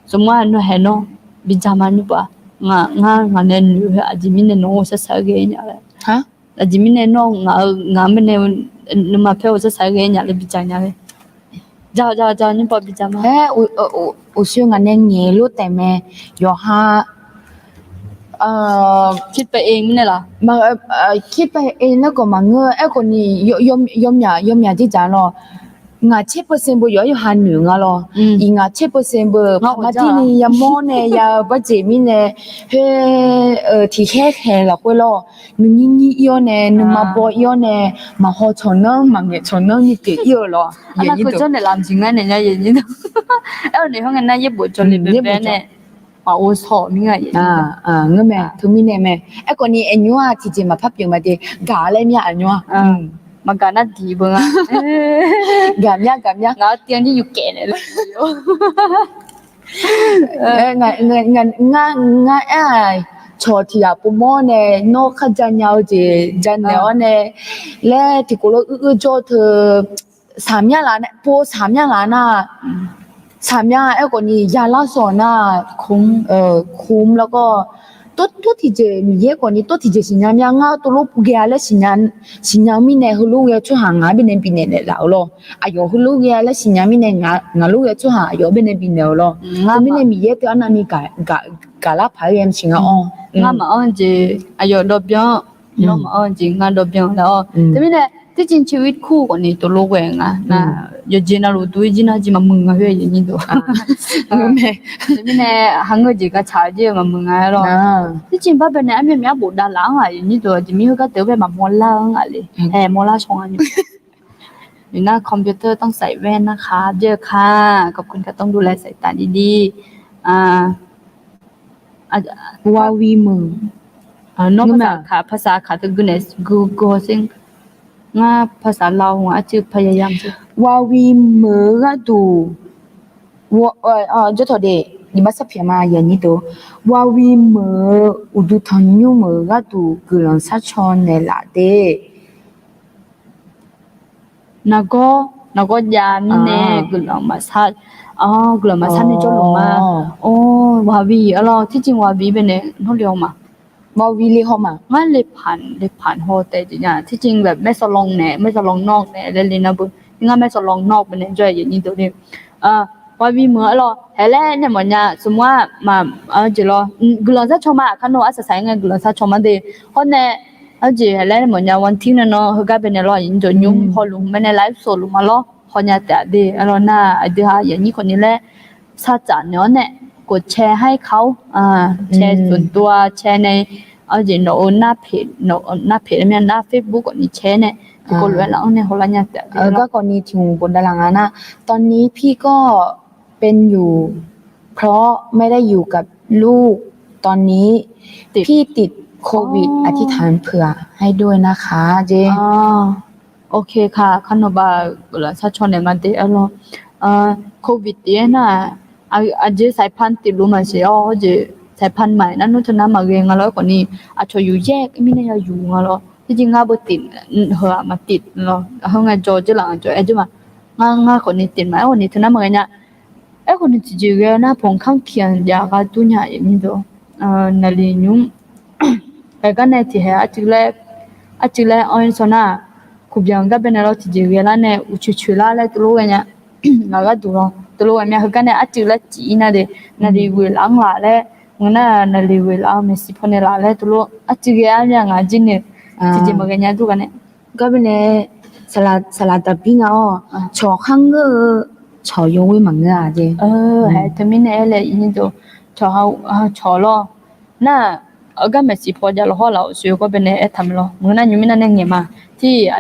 什么人都还喏，比咱们你不？我那女啊，里面的喏，我说才个眼嘞。哈？里面的喏，我们那你嘛陪我说才个眼嘞，比咱嘞。找，你不比咱吗？我说我那年路แต่แม่有哈。คิดไปเองนี่ล่ะมาคิดไปเองแล้วก็มาเงอไอ้คนนี้ยอมอย่าที่จานรองา7%บ่อยู่หันหนึ่งอ่ะรออีงา7%บ่มาที่นี่ยามอเนี่ยยาบ่เจมิเนี่ยเฮที่แค่ละกว่ารอนึงนี่อีเนี่ยนึงมาบ่อีเนี่ยมาฮอชอนมาเงชอนนี่เกอีรออย่างนี้ตัวเนี่ยลำจริงนะเนี่ยอย่างนี้เอ้าเนี่ยเฮางั้นน่ะเย็บบ่จนเลยแบบเนี่ย我操你啊！我咩，同面呢咩？一個你安妞啊，提前嘛拍表嘛啲，假咧咩安妞啊？嘛假那地方啊？假咩？我點你要假咧？我坐ที่อ่ะปุ่มเนี่ยนกขจันยาวจีจันแล้วเนี่ยและที่กูรู้จอเธอ3อย่างล้านปู3อย่างล้านอ่ะ3อย่างไอ้คนนี้ยาลาสอน่ะคุ้มแล้วก็ตัวที่จะมีเยอะกว่านี้ตัวที่จะสิญญาณงาตัวลูกเกลียและสิญญาณมีเนี่ยฮูลูกช่วยหางาเป็นปีเนี่ยแล้วล่ะอายุฮูลูกเกลียและสิญญาณมีเนี่ยงาลูกช่วยหาอายุเป็นปีเนี่ยแล้วตัวมีเนี่ยมีเยอะตัวนั้นมีกาลาพายมสิงห์งามาอันจีอายุดอกเบี้ยน้องมาอันจีงาดอกเบี้ยแล้วตัวมีเนี่ยที่จริงชีวิตคู่กว่านี้ตัวลูกเองนะอยู่จีน่ารู้ตัวจีน่าจีมามึงอ่ะเฮ้ยอย่างนี้ตัวแม่ที่เนี่ยหังก็จีก็ชาจีมามึงอ่ะหรอที่จริงป้าเป็นเนี่ยแม่บุดาล้างอ่ะอย่างนี้ตัวจีมีก็เต๋อไปมาโมล่าอ่ะเลยโมล่าชงอ่ะอยู่หน้าคอมพิวเตอร์ต้องใส่แว่นนะคะเยอะค่ะขอบคุณค่ะต้องดูแลสายตาดีๆวาวีมึง นอกภาษาขาตะกุนเนสกูซิงงาภาษาลาวอาจจะพยายามวาวีเมือดูวจะถอดเดนี่มาสับเพียมาอย่างนี้ตัววาวีเมืออุดุทันยูเมือดูกุลังสัชอนเนลาเดnago yan ne gulang masat gulang masat ni jo loma wa bi alo ti jin wa bi be ne no liao ma วาวีลีฮอมาnga le phan ho te ji nya ti jin แบบไม่สลองแหน่ไม่สลองนอกแหน่le le na bu nga ไม่สลองนอกbe ne jo ye ni to ni wa bi mo alo hele ne mo nya สมมุติมาji lo gulang sa choma kan no asa sai nga gulang sa choma de ho ne aje hele mo nya wan tin no ho ga be ne lo yin jo nyum ho lu me ne live so lu ma lo ho nya ta de alo na ade ha ye ni คนนี้แหละซาจานเนาะเนี่ยกดแชร์ให้เขาแชร์ส่วนตัวแชร์ในaje no na page no na page เนี่ยนะ Facebook ก็นี่แชร์เนี่ยก็รู้แล้วเนี่ยโหละเนี่ยก็ก่อนนี้ถึงบนดารานะตอนนี้พี่ก็เป็นอยู่เพราะไม่ได้อยู่กับลูกตอนนี้พี่ติดโควิดอธิษฐานเผื่อให้ด้วยนะคะเจโอเคค่ะคันบาละซาชอนเนี่ยมาเตอลโควิดเนี่ยนะอาจจะสายพันธุ์ติดรู้มาสิเจสายพันธุ์ใหม่นั้นนู้นนะมาเรียนกันแล้วคนนี้อาจจะอยู่แยกไม่ได้อยู่กันแล้วที่จริงง่าบ่ติดเหอะมาติดแล้วเขาไงจอจะหลังจอจะมาง่าคนนี้ติดไหมคนนี้ทุนนั้นมาเนี่ยคนนี้จริงๆนะผงข้างเคียงยาก็ตัวใหญ่มีตัวนั่นเลยยุ่งแต่ก็ในที่เหตุอาจจะเลยอันส่วนน่ะคุบยังก็เป็นเราจริงๆแล้วเนี่ยอุชุชุลาเลยตัวรู้เนี่ยเราก็ดูตัวรู้เนี่ยเขาก็เนี่ยอาจจะเลยจีน่ะเดนั่นเลยเวลาหลังเลยngana na level a me sipone la le tulo achige anya nga jine tije maganya tu kane gabne salata pinga cho khang ge cho yo we mang ga je ha tamine ele ini do cho lo na aga me sipo ja lo la su ko bene e tham lo ngana nyumina ne nge ma ti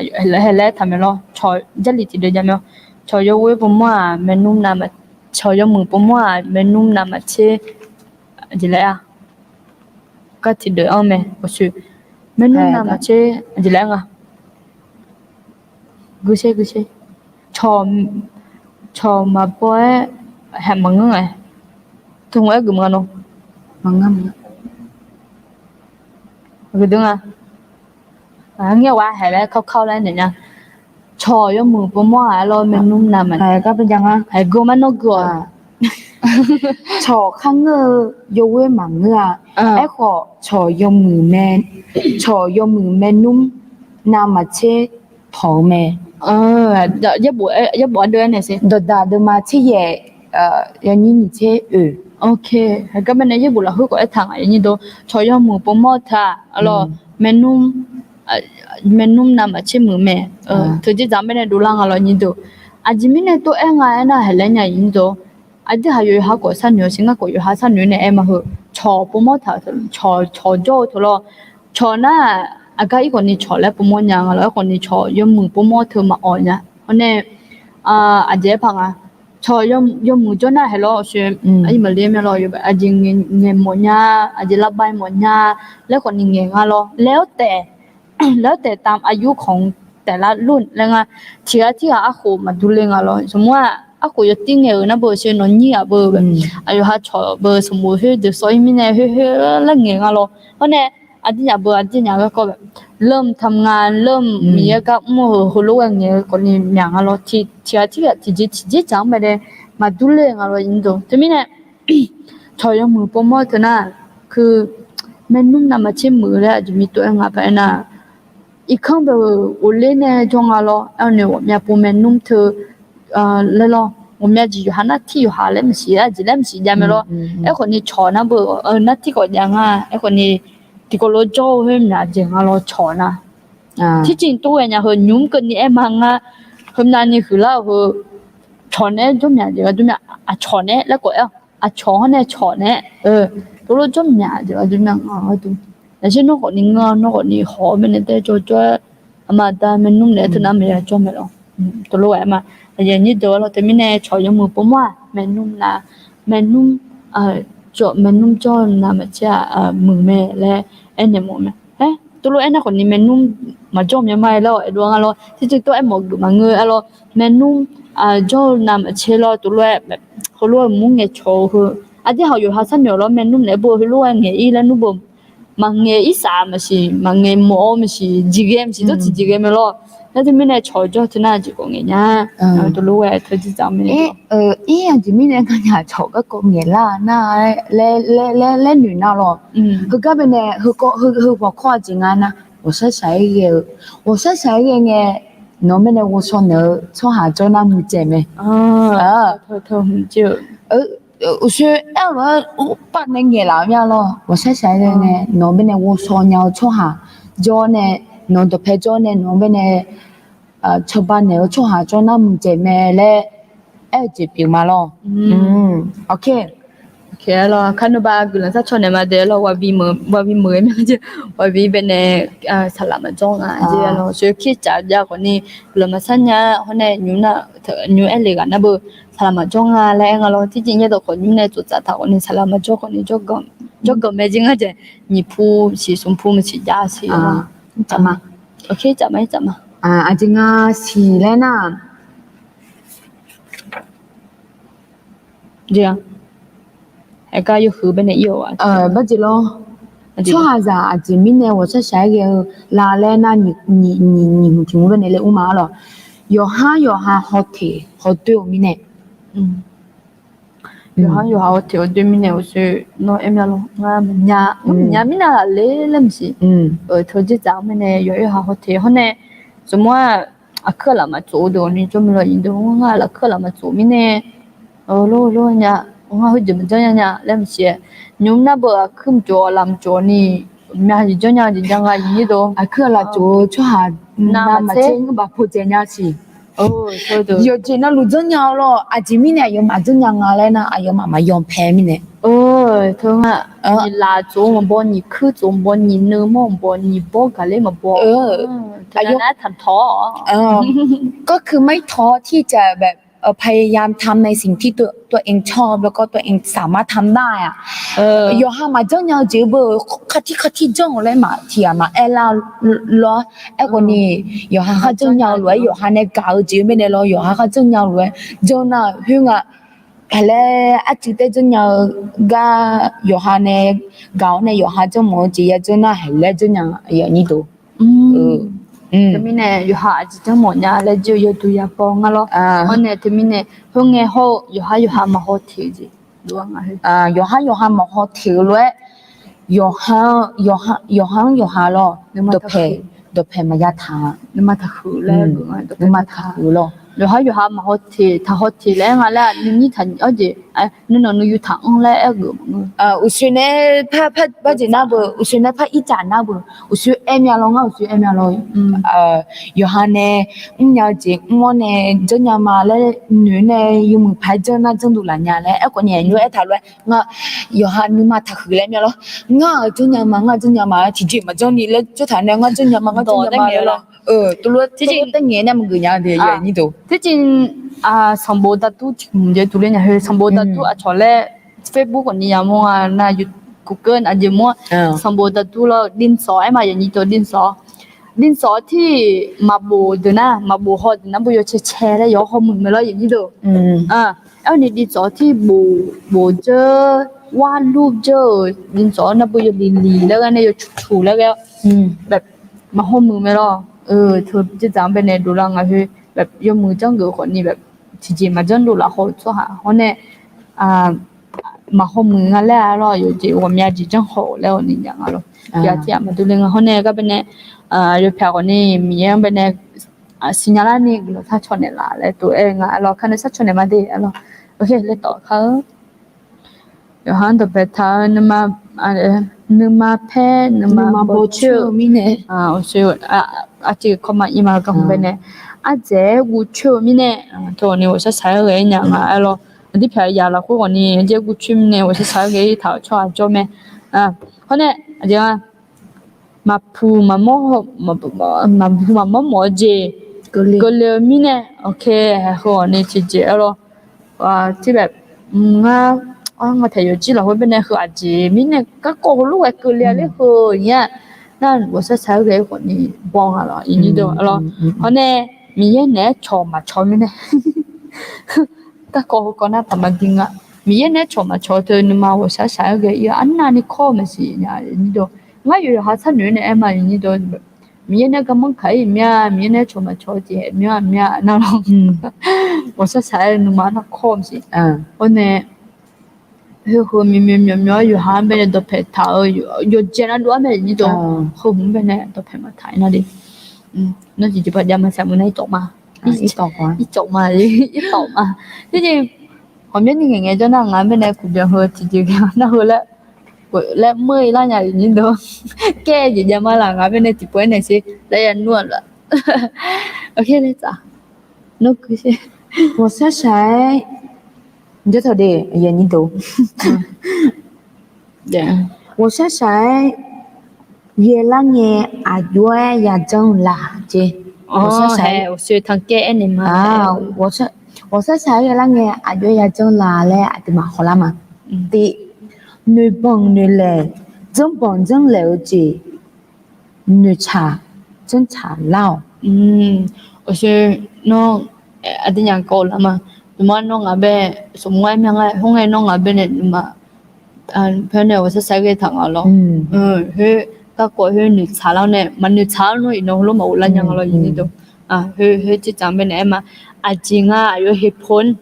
hele tham lo cho jali ti de jamyo cho yo we po ma menum na ma cho yo mu po ma menum na ma che Ajila ya, kati de ame, osu. Menu nama ce ajila nga. Guse. Cho ma boy hem mangang ai. Tung ai gum ngano. Mangam. Gudung ah. Nghe wa hele khau lên này nha. Cho yo mu po mo ai lo menu nama. Hai ka pa jang ah. Hai go man no go. cho khang ngơ yo we mang ngơ ai kho cho yo mu men cho yo mu menum na ma che pho me ya bo đưa này sẽ do da de ma che ye ya ni che ok cái bên này ya bo là hư của thằng ấy như đó cho yo mu po mo tha alo menum na ma che mu me thứ chỉ giảm bên này đủ lang alo như đó ajimine to enga na helenya như đó 아들 하요 하고 산요 생각고 요 하산요네 에마흐 저 부모타 저 돌어 저나 아까 이거니 저래 부모냐가 이거니 저 연무 부모트 마 어냐 오늘 아제 방아 저 연무 전화 헬로 시 아니 말리면로 요 아징 네 뭐냐 아제 라바이 뭐냐 แล้วคนนี้งาโลแล้วแต่ตามอายุของแต่ละรุ่นแล้วngaที่อาโคมาดูเลงาโลสมมุติako yo tinge na bo se no ni a bo ayo ha cho bo sumu he de so mi ne he la nge nga lo one adinya bo adinya ga ko เริ่มทำงานเริ่มมีก็mo ho lo nge ko ni mya nga lo ti jang ba de ma du le nga lo yin do te mi ne cho yo mu po mo ta na คือแม่นุ่มนำมาชิมมือแล้วจะมีตัวงาไปนะอีกครั้งแบบโอเล่เนี่ยจงอ่ะloเอาเนี่ยว่าแม่ปูแม่นุ่มเธอ了咯，我们就有哈那天有哈嘞，没事啊，就嘞没事，家没咯。哎，可你炒那不，那天个样啊，哎，可你这个罗粥会哪样啊？罗炒那，ที่จริงตัวเนี่ยเขายุ่งกันนี่เอ็มหังอ่ะเขานั่นนี่คือเราเขา炒เนี่ยจุ่มเนี่ยเดี๋ยวจุ่มเนี่ย炒เนี่ยแล้วก็炒เนี่ย炒เนี่ยตัวเราจุ่มเนี่ยเดี๋ยวจุ่มเนี่ยดูแต่เช่นนกคนนี้งอนกคนนี้หอมเป็นแต่จ่ออามาตามันนุ่มเนี่ยถึงน้ำเนี่ยจ่อไม่หรอกตัวเราเอ็มอ่ะอย่างนี้ตัวเราแต่ไม่แน่ชอยมือผมว่าแม่นุ่มนะแม่นุ่มจ่อแม่นุ่มจ่อนะมันจะมือแม่และ ene mo me tu lo ena ko ni menum ma jo me mai lo e lo nga lo ti ti to e mo du ma ngue alo menum jo nam che lo tu loแบบเขาlo mu nge cho hu a di ha yo ha san yo lo menum ne bo lo nge i la nu bo ma nge i sa ma si ma nge mo ma si jigem si to jigem lo那这边呢，潮州在那几个人呀，都路外头去咱们。这边呢，看下潮个工业啦，那来女那咯，佢嗰邊呢，佢話跨境啊那，我說誰嘅，我們呢我說呢，從下周那唔知咩，偷很久。我說我8年嘅啦咩咯，我說誰嘅呢，我們呢我說呢從下周呢。nó tập thể cho nên nó bên này cho bạn nếu cho hà cho nó mình mẹ lẽ chỉ biểu mà lo ok ok lo khăn nó ba cứ là sao cho nên mà để lo qua vì mới mà chứ qua vì bên này làm mà trong chứ lo sự khi trả giá của ni là mà sang nhà hôm nay như em lấy cái nào bự làm mà trong lại lo thì chỉ nhớ được của như này tụt trả thảo ni làm mà cho của ni cho gom mấy chuyện chứ ni phu chỉ dùng phu mà chỉ giá chỉ chậm mà ok chậm mà anh xì lên à gì à hay cái yêu hứa bên này yêu à bắt gì lo cho hà già anh mình này 我是谁个拉lên à你听bên này là uma lo有哈好听好对我们呢有好条对面呢，我说那em lo nhà mình là lấy làm gì ở thời gian dài mình này有好条后呢什么课了嘛做的你做没了印度我了课了嘛做mình呢lo nhà我会怎么这样呀 làm gì nhưng na bữa không cho làm cho ni mẹ gì cho nhà gì chẳng ai gì đó课了cho hà na mà chơi bà phụ chơi nhà gì thôi được. Giờ chỉ nó lụt chân nhau lo, chỉ mình này, mà chân nhau ngay na, mà dùng phe mình này. Thương à,你拉做我帮你去做，帮你弄么帮你包个嘞么包，那谈ท้อ ก็คือไม่ท้อที่จะแบบพยายามทำในสิ่งที่ตัวเองชอบแล้วก็ตัวเองสามารถทำได้อ่ะยอห้ามาเจ้าเงาจีบคัดที่จ้องเลยมาเทียมาเอลาล้อไอ้คนนี้ยอห้าเจ้าเงาเลยยอห้าในกาวจีไม่ได้ล้อยอห้าเจ้าเงาเลยเจ้าน่ะเพื่อนอ่ะอะไรอาทิตย์เจ้าเงากายอห้าในกาวในยอห้าเจ้าหมอจีเจ้าน่ะเห็นแล้วเจ้าเงาอย่างนี้ดูthì mình này yêu hà chỉ trong một nhà là chỉ yêu tụi nhà phong à lo, hôm nay thì mình này hôm ngày họ yêu hà mà họ thiếu gì, đúng không ạ? yêu hà mà họ thiếu rồi, yêu hà lo, đồ phê mà giá thà, nhưng mà thật hư là nhưng mà thật hư lo. yêu hà mà họ thiếu là nghe là những thành ở gì, nên nó yêu thẳng là ở gửi usually này phát gì nào bữa, usually này phát ít chán nào bữa, usually em nhà lo ngao, usually em nhà lo, yêu hà này, nhà chị, món này, cho nhà mà lại nữ này, yêu mình phải cho nó chân đủ là nhà này, em có nhà như em thảo luận, ngà yêu hà nhưng mà thật hư là em nhà lo, ngà cho nhà mà thì chị mà cho你了，就谈恋爱cho nhà mà lo. tôi luôn tất nhiên là một người nhà thì vậy như đâu. thế chứ samboda tu 문제 둘이냐 해 samboda tu 처래 Facebook còn nhiều mà na Google 아주 뭐 samboda tu lo din sọ em mà như tôi din sọ thì mà bù được na mà bù họ nó bù cho che đấy có họ mình mới lo như đâu em đi din sọ thì bù chơiวาดรูปเจอดินสอนะบอยลีแล้วกันเนี่ยชูแล้วก็แบบมาห้อมือไม่รอเธอจะจำเป็นในดูแลงคือแบบยมือจังเกอคนนี้แบบจริงๆมาจังดูแลเขาชัวหาเขาเนี่ยมาห้อมืองานแล้วเราอยู่จีว่ามีจีจังเขาแล้วนี่อย่างเงี้ยอยากที่มาดูแลเขาเนี่ยก็เป็นเนี่ยอยู่แถวคนนี้มีอย่างเป็นเนี่ยสัญญาณนี่เราถ้าชนเนี่ยละแล้วตัวเองเราคันนี้ถ้าชนเนี่ยมาดีเราโอเคเลยต่อเขา요한도 베타 누마 페 누마 보추 미네 오쇼 아직 거만 이말 강베네 아제 우추 미네 토니 오셔 사여게 냐가 알로 어디 펴야라 고거니 이제 우추 미네 오셔 사여게 다 쳐 좀에 허네 아제가 마푸 마모 뭐지 걸려 미네 오케이 허니 지지 알로 와 집에 我睇有记了会被那喝阿姐，明年个过路还过了了喝呀，那我说才给我你帮下了，你都了，我呢明年呢炒嘛炒明呢，个过个那他们听啊，明年呢炒嘛炒的你嘛我说才给呀，安那你靠么是呀，你都我有哈参女呢，哎嘛你都。明年个门可以面，明年炒嘛炒的面面那种，我说才你嘛那靠么是，我呢。hư mi yu han bene do pe ta yu jena do me ni do hu bene do pe ma thai na đi nó chỉ phải đem mà xem cái này tốt mà ít tộc quá ít tốt mà ít tốt mà thế thì hôm nay những ngày cho nó ngắm bên này cũng được hơi chỉ nó hơi là mười là nhà nhìn đâu cái gì mà là ngắm bên này chỉ bữa này xí đây là nuốt rồi ok đấyจ้ะnó cứ thế 我说谁你这头的眼睛多对我说谁越来越啊越也中啦姐我说谁我学堂给你嘛啊我说谁越来越啊越也中啦嘞啊对嘛好啦嘛第女帮女嘞真帮真了解女茶真茶老我学弄ada yang kau lama cuma nong abe semua yang hong ai nong abe ne ma phane wa sa sai ge thang alo he ka ko he ni cha lao ne man ni cha no ino lo ma la yang lo yin do he chi chang be ne ma a jinga yo he phon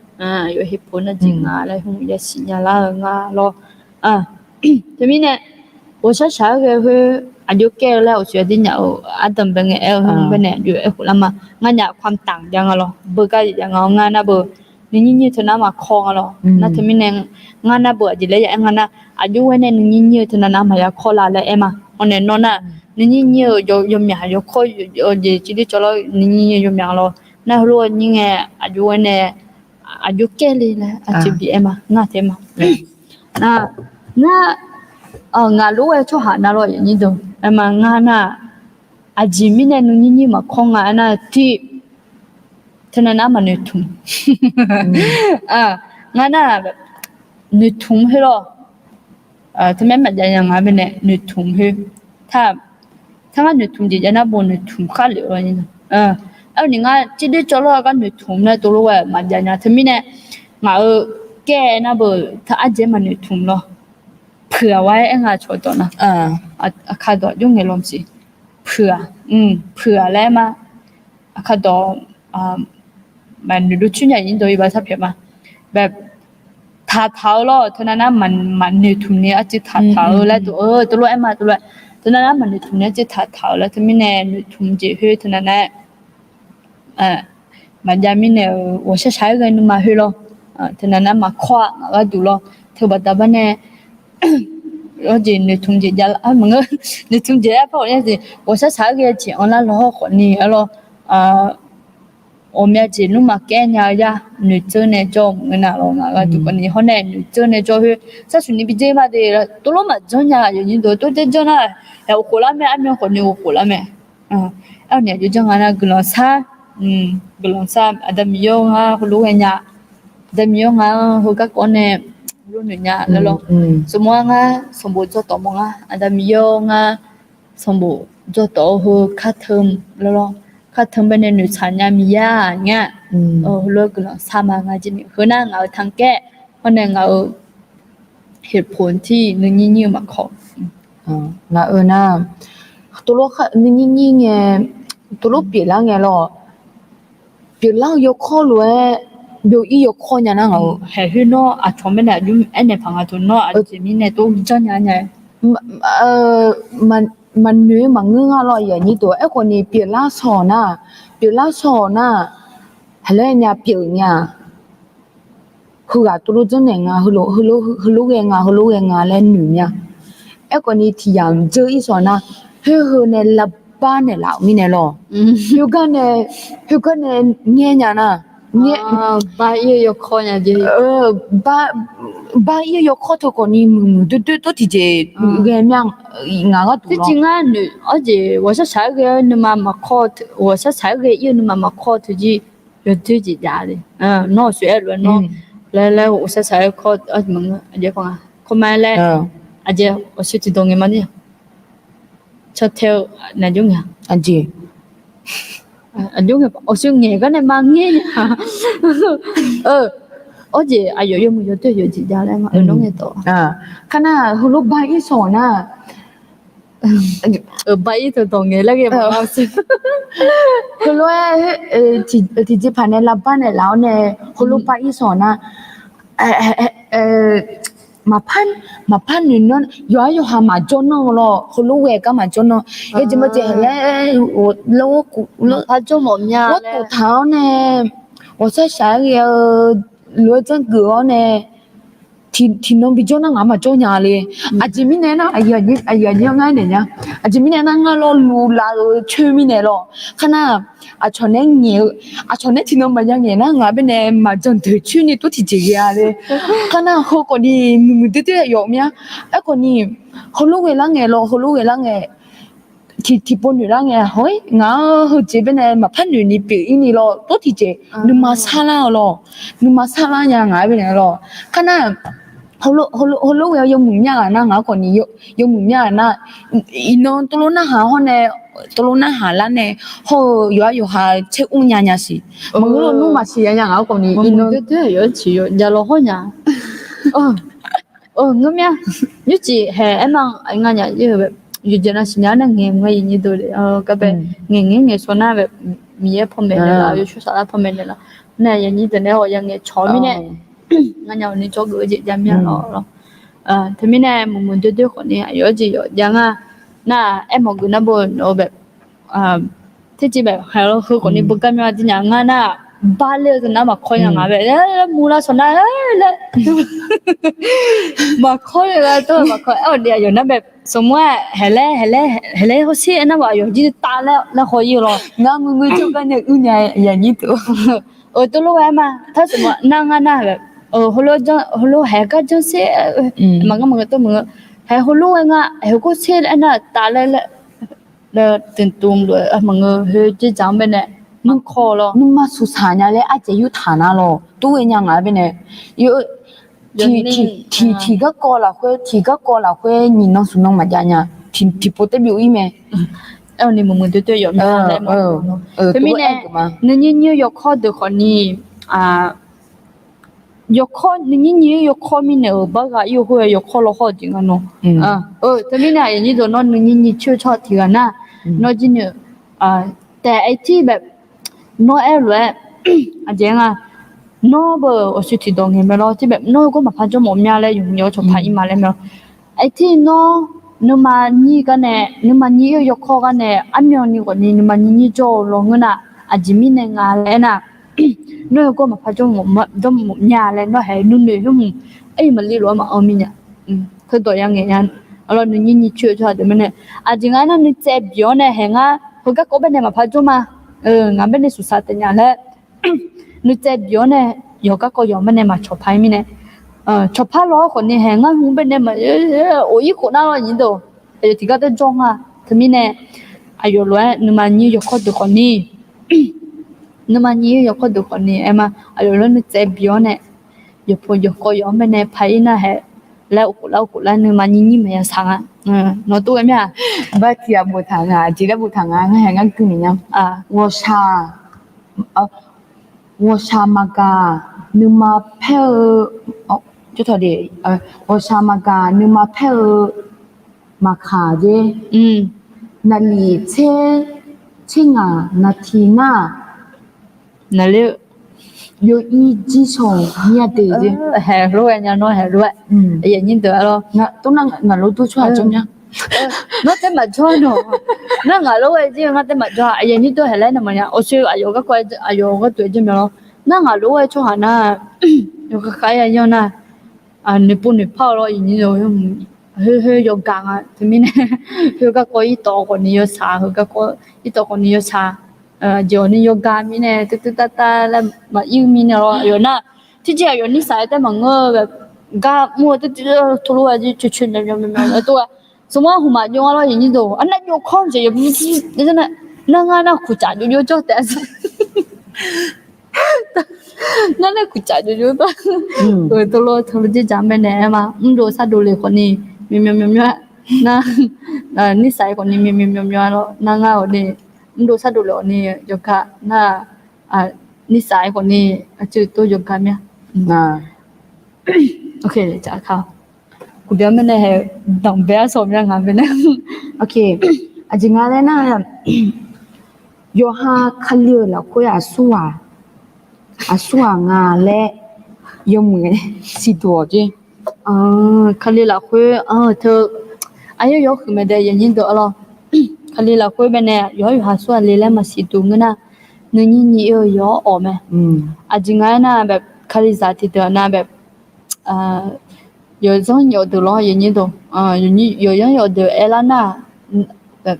yo he phon a jinga la hong ya si nya la nga lo thế mi ne wo sa sa ge heอายุแก่แล้วเชื่อที่เนี่ยอาตมเป็นไงเป็นเนี่ยอยู่ละมางานเนี่ยความต่างยังอ่ะหรอเบอร์ก็ยังเอางานนะเบอร์นี่เท่านั้นมาคองอ่ะหรอนะที่มีเนี่ยงานนะเบอร์จิเลยยังงานนะอายุไว้เนี่ยนี่เท่านั้นมาอยากขอลาเลยเอ็มอ่ะอันเนี่ยนอนน่ะนี่ยมอยากขอจิที่จะรอนี่ยมอยากรอนะรู้นี่ไงอายุไว้เนี่ยอายุแก่เลยนะอาชีพเอ็มอ่ะงานเอ็มอ่ะนะงานรู้ไอ้ชั่วหาน่ารออย่างนี้ดูมางานน่ะอาจิมิเนี่ยนี่มาคงงานน่ะที่เท่านั้นมันนึกถึงงานน่ะแบบนึกถึงให้หรอทำไมมันยังงานเป็นเนี่ยนึกถึงให้ถ้ามันนึกถึงจะยังน่าบ่นึกถึงข้าเหลือนี่เอานี่งานที่ได้จอดรอกันนึกถึงเนี่ยตัวรู้ว่ามันยังทำไมเนี่ยงานแก่น่ะบ่ถ้าอาจิมันนึกถึงเนาะเผื่อไว้ไอ้งาโชว์ตัวนะคาดอยุ่งไงลมสิเผื่อแล้วมาคาดอมันรู้ชื่ออย่างนี้โดยภาษาเพียมาแบบทาเท้าล้อเท่านั้นนะมันนึกถึงเนี่ยอาจจะทาเท้าแล้วตัวรู้ไอ้มาตัวรู้เท่านั้นนะมันนึกถึงเนี่ยจะทาเท้าแล้วถ้าไม่แน่นึกถึงจะเฮ้ยเท่านั้นนะมันยังไม่แน่ว่าใช้เงินมาเฮ้ยล้อเท่านั้นนะมาคว้าก็ดูล้อเธอบอกแต่บ้านเนี่ย我这女同志家啊，么个女同志啊，跑也是，我说啥个钱，我那老好你了，我们这路嘛干呀，女生呢做我那了，那个就讲你好呢，女生呢做去，啥时你比这嘛的，多了嘛做呀，有人多这做那，要活了没？俺们活你我活了没？เอาเนี่ยอยู่จังหวะนั้นกลอนซada miyong hulu nya ada miyong hu ka kone lu nya lalo semua sombo jo to mo ada miyong sombo jo to hu ka thum lalo ka thum bene nu chanya miya nya lu glon sa ma nga ji ni hu na nga thang ke hone nga เหตุผลที่นึงยิ่งๆมาขอnga naตัวโลกนึงยิ่งๆไงตัวโลกเปลี่ยนแล้วไงล่ะเปลี่ยนแล้วยกข้อรวยเดี๋ยวอียกข้อเนี่ยนะเราเฮ้ยเนาะอ่ะชมเป็นเนี่ยยุ่งอันเนี่ยพังอ่ะตัวเนาะอ่ะจะมีเนี่ยตัวจังเนี่ยมันเนื้อมันเงื้อเราอย่างนี้ตัวไอ้คนนี้เปลี่ยนล่าสอนน่ะอะไรเนี่ยเปลี่ยนเนี่ยคืออะตัวจังเนี่ยงาฮัลโหลเองาแล้วหนูเนี่ยไอ้คนนี้ที่ยังเจออีสอนน่ะเฮ้ยเนี่ยลับบ้านเนี่ยเรามีเนี่ยหรออยู่กันเนี่ยเงี้ยน่ะเนี่ยบ้าเยอะข้อเนี่ยจีบ้าเยอะข้อทุกคนนี่มึงตัวที่เจเงี้ยงาก็ตัวจริงๆเนี่ย而且我是才个你妈妈考我是才个有你妈妈考自己有自己家的那学了喏แล้วอุตส่าห์เขามึงเดี๋ยวก่อนเขามาแล้วอาจจะ我是知道嘅嘛呢出條那種啊 anji anh giống như ở xương nghề cái này mang nghe nha ở gì ai yêu một yêu tôi yêu chị ra đây mà ở nó nghe to kana hulu bai so na ở bay từ to nghe lagi mà hulu ti phane la ba ne lao ne hulu bai so na mà pan ni non yo ha ma jono lo hulu we ka ma jono e ji ma je le lo ku lo 他做么呀我骨头呢我在想要罗真个呢听侬比较那俺们做伢嘞，阿姐明年那哎呀你爱呢呀，阿姐明年那俺老路啦去明年咯，看那阿穿那牛，阿穿那听侬么样嘢那俺边呢嘛真头去你都提这个呀嘞，看那好个你对有咩？一个你好路为啷个咯，好路为啷个？ที่ปนอยู่แล้วไงเฮ้ยงั้นเฮาเจ็บเนี่ยมาพันอยู่นี่ปีนี่รอตัวที่เจนึมาซาลารอนึมาซาลายังไงไปเนี่ยรอขณะเฮาโลยังหมุนยานะงั้นคนนี้ยังหมุนยานะอีน้องตัวน่ะหาฮอเนี่ยตัวน่ะหาละเนี่ยเฮาอยู่หาเช็คอุ้งยาสิมันก็นู่มาสิยังงั้นคนนี้อีน้อง对有起有อย่าล้อเนี่ยงั้นเนี่ยยูจีเฮไอ้มังไอ้งานเนี่ยยูแบบอยู่จนสิญาณเงี้ยไม่ยินดีเลยก็แบบเงี้ยส่วนน่ะแบบมีเอพอมเมนต์ละอยู่ชุดสารพอมเมนต์ละเนี่ยยินดีแต่เนี่ยยังเงี้ยชอบมีเนี่ยงั้นอย่างนี้จอกก็จะจำยังรอถ้ามีเนี่ยมุมเดียวคนนี้อยู่จีอยู่ยังอ่ะน่ะไอ้หมอกุน่ะบ่เนาะแบบที่จีแบบให้เราคือคนนี้บุกกันมาจริงยังอ่ะน่ะบ้านเลยนะมาคอยยังไงแบบมูลส่วนน่ะแล้วมาคอยแล้วตัวมาคอยเดี๋ยวอยู่นะแบบสมมติว่าเฮเล่เขาเสียนะว่าอยู่ที่ตาแล้วคอยอยู่หรองั้นมึงจะกันเนี่ยอุ้งอย่างนี้ตัวตัวรู้ไหมมาถ้าสมมตินั่งน่ะแบบฮัลโหลเฮก็จะเสียมันก็ตัวมึงเฮฮัลโหลเองอ่ะเฮก็เสียน่ะตาแล้วตื่นตูมด้วยมันเฮจะจำเป็นเนี่ยมันคอหรอนุ่มมาสุสานเนี่ยอาจจะอยู่ฐานะหรอตัวเองยังไงเป็นเนี่ยอยู่ทีก็ก่อละเว้ยนี่น้องสุน้องมาจ้ะเนี่ยทีโปรเตบิวอีเมนี่มึงตัวอยู่มั้ยอะไรมั้งแต่มีเนี่ยนี่ยกข้อเด็กคนนี้ยกข้อนี่ยกข้อมีเนี่ยบ้าอยู่หัวยกข้อละข้อจริงอ่ะเนาะแต่มีเนี่ยอย่างนี้ตัวน้องนี่ชื่อชอบทีกันนะน้องจริงเนี่ยแต่ไอ้ที่แบบน้องเลยอาจารย์อ่ะน้องแบบ我是听懂没咯ที่แบบน้องก็มาพันจมูกเนี่ยเลยอยู่ชอบพันอีมาเลยมั้ยไอ้ที่น้องนึกมานี่กันเนี่ยนึกมานี่ยกข้อกันเนี่ยอันนี้นี่ก็นี่นึกมานี่โจลงน่ะอาจมีเนี่ยงานเลยน่ะน้องก็มาพันจมูกเนี่ยเลยน้องให้นุ่นเลยหุ่มไอ้มันลีรัวมาเอามีเนี่ยคือตัวอย่างเงี้ยแล้วนี่ชื่อชอบเดี๋ยวมันเนี่ยอาจจะงั้นนี่เจ็บย้อนเนี่ยเห็นอ่ะเขาก็เป็นเนี่ยมาพันจมูกงั้นเป็นเนี่ยสุดสัตย์เนี่ยแหละนึกเจ็บย้อนเนี่ยยกก็ยอมเป็นเนี่ยมาชอบพายมีเนี่ยชอบพายล้อคนนี้แหงอ่ะหุ่นเป็นเนี่ยมาโอ้ยคนน่ารักยิ่งโตที่ก็ต้องจ้องอ่ะที่มีเนี่ยอายุล้วนนึกมานี่ยกคนดูคนนี้นึกมานี่ยกคนดูคนนี้เอ็มอายุล้วนนึกเจ็บย้อนเนี่ยยกก็ยอมเป็นเนี่ยพายน่ะเหแล้วนึกมานี่ไม่อยากสั่งอ่ะน้องตัวเอ็มอ่ะบ้าที่อาบุทางอ่ะจีราบุทางอ่ะงั้นงั้นคือเนี่ย我啥嘛个，你嘛配就他的我啥嘛个，你嘛配嘛卡的，那里切啊，那天啊，那里有一只虫，你也对的，系路人家喏系路，哎呀，你得咯，那路都出来怎样？我得嘛错喏，那我路位置我得嘛错，哎呀，你都系来那么样，我说哎呦个怪，哎呦个对怎么咯？那我路位错下那，有个开呀样那，你不你泡咯，你就用。去用工啊，对面呢，去个过一道个你要查，去个过一道个你要查，就你要干面呢，哒啦，嘛要面咯，有那，即係有你晒得問我แบบกามัวตัวทุลุอาจิชุนๆยังไม่ตัวสมมติหัวมาโยงอะไรอย่างนี้ตัวอันนั้นโยงข้องจะยังไม่ใช่นั่นนั่งคุยจ่าโยจ่อแต่ นั่นแหละกูจ่ายอยู่ๆตัวตัวจะจำไปไหนมาดูซะดูเลยคนนี้มีนะนิสัยคนนี้มีแล้วนางเอาเนี่ยดูซะดูเลยนี่ยกค่ะน่านิสัยคนนี้จืดตัวยกค่ะเนี่ย โอเคจ้ะค่ะกูเดี๋ยวมันเนี่ยต้องแบสมยังไงเป็นเนี่ย โอเคอาจริงๆแล้วนะโยฮาคัลเลอร์แล้วก็อาสัวงาและยมือสิตัวจีคันนี้ละคุยเธออายุยกขึ้นมาได้ยังยินตัวเราคันนี้ละคุยเป็นเนี่ยย้อยหาส่วนเลยแล้วมาสิตัวเงินนะนี่ย้อออกไหมอาจริงๆนะแบบคาริซาที่ตัวนะแบบ有的咯，人家都有的，哎啦那，แบบ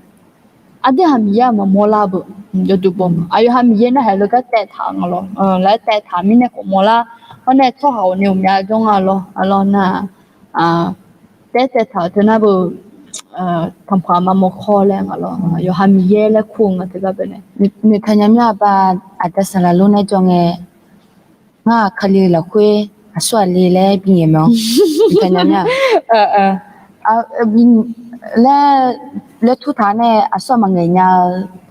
อันที่หามียมาโมลาบุยดูบอมอายุหามียนะให้ลูกก็แต่ทางอ่ะแล้วแต่ทางมีเนี่ยของโมลาเพราะเนี่ยเขาเอาเนี่ยมีจงอ่ะน่ะแต่ทางเท่านั้นบุทำความมาโมคอแล้วอ่ะอยู่หามียแล้วคุ้งอ่ะที่ก็เป็นมีขยันยาบาอาจจะสละลุในจงงาคัลเลอร์แล้วคุยอาสัวเลยแล้วเป็นยังไงมีขยันยาบินแล้วทุกท่านเนี่ยอาสัวมังเงีย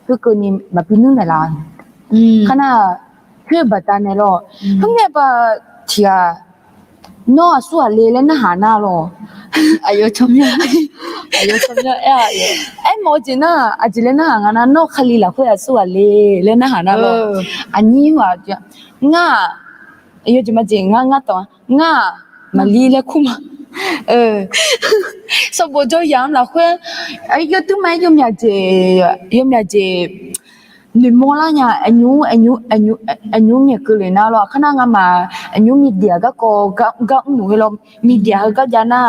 คือคนนี้มาพินึงเลยล่ะขณะคือบัดตาเนี่ยหรอทั้งเนี่ยปะที่น้ออาสัวเลยแล้วนะหาหน้าหรออายุชมยังไอ้หมอจีน่ะอาจจะเล่นหางานนอกคลีละคุยอาสัวเลยเล่นหาหน้าหรออันนี้ว่าจะง่าอายุจะมาจริงง่าตัวง่ามาลีแล้วคุ้มสมบูรณ์จะยามละคุยไอ้ยุตุ้มไม่ยมอยากเจนี่มอลาเนี่ยอันยูเนี่ยคือเลยนะหรอขนาดงั้นมาอันยูมีเดียก็หนูเรามีเดียก็ยาน่า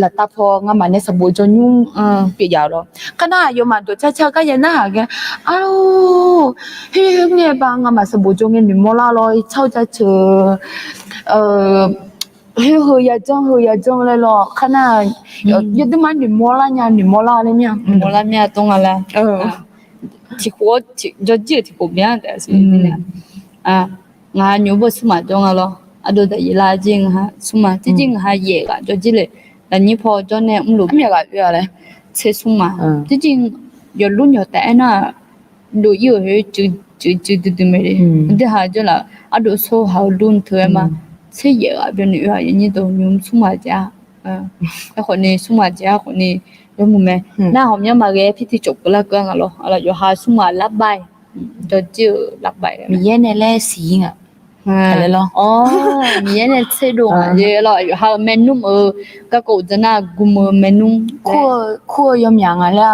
ละตาพองั้นมาเนี่ยสมบูรณ์จนยุ่งเปียยาวหรอขนาดโยมาตัวเช่าก็ยาน่าแกอ้าวเฮ้ยเนี่ยบางงั้นมาสมบูรณ์จนเนี่ยนี่มอลาลอยเช่าจะเจอเฮ้ยอย่าจ้องเลยหรอขนาดยุติมันนี่มอลาเลยเนี่ยโมลาเนี่ยตรงอะไรที่หัวที่จะเจอที่ผมเนี่ยแต่สิเนี่ยงานอยู่บนสมัยตรงอะไรดูแต่ยีลาจริงฮะสมัยจริงฮะเย่กันจะจีเลยแต่นี่พอจนเนี่ยรู้ไม่กันอยู่อะไรเชื่อสมัยจริงอยู่รุ่นอยู่แต่น่ะดูอยู่ให้จืดไม่ได้แต่หาจนละดูโซ่หารุ่นเธอมาเชื่อเย่กันเป็นอยู่อย่างนี้ตัวยุ่งสมัยจ้าแล้วคนนี้สมัยจ้าคนนี้ยมแม่น่าหอมยังมาแกพี่ที่จบก็แล้วกันอ่ะอะไรอยู่หาสมาลับใบจะจื้อลับใบมีเย็นในแร่สีอ่ะอะไรหรอมีเย็นในเสดงอ่ะเยอะอยู่หาเมนูก็กูจะน่ากุมเมนูคั่วยมยังอ่ะล่ะ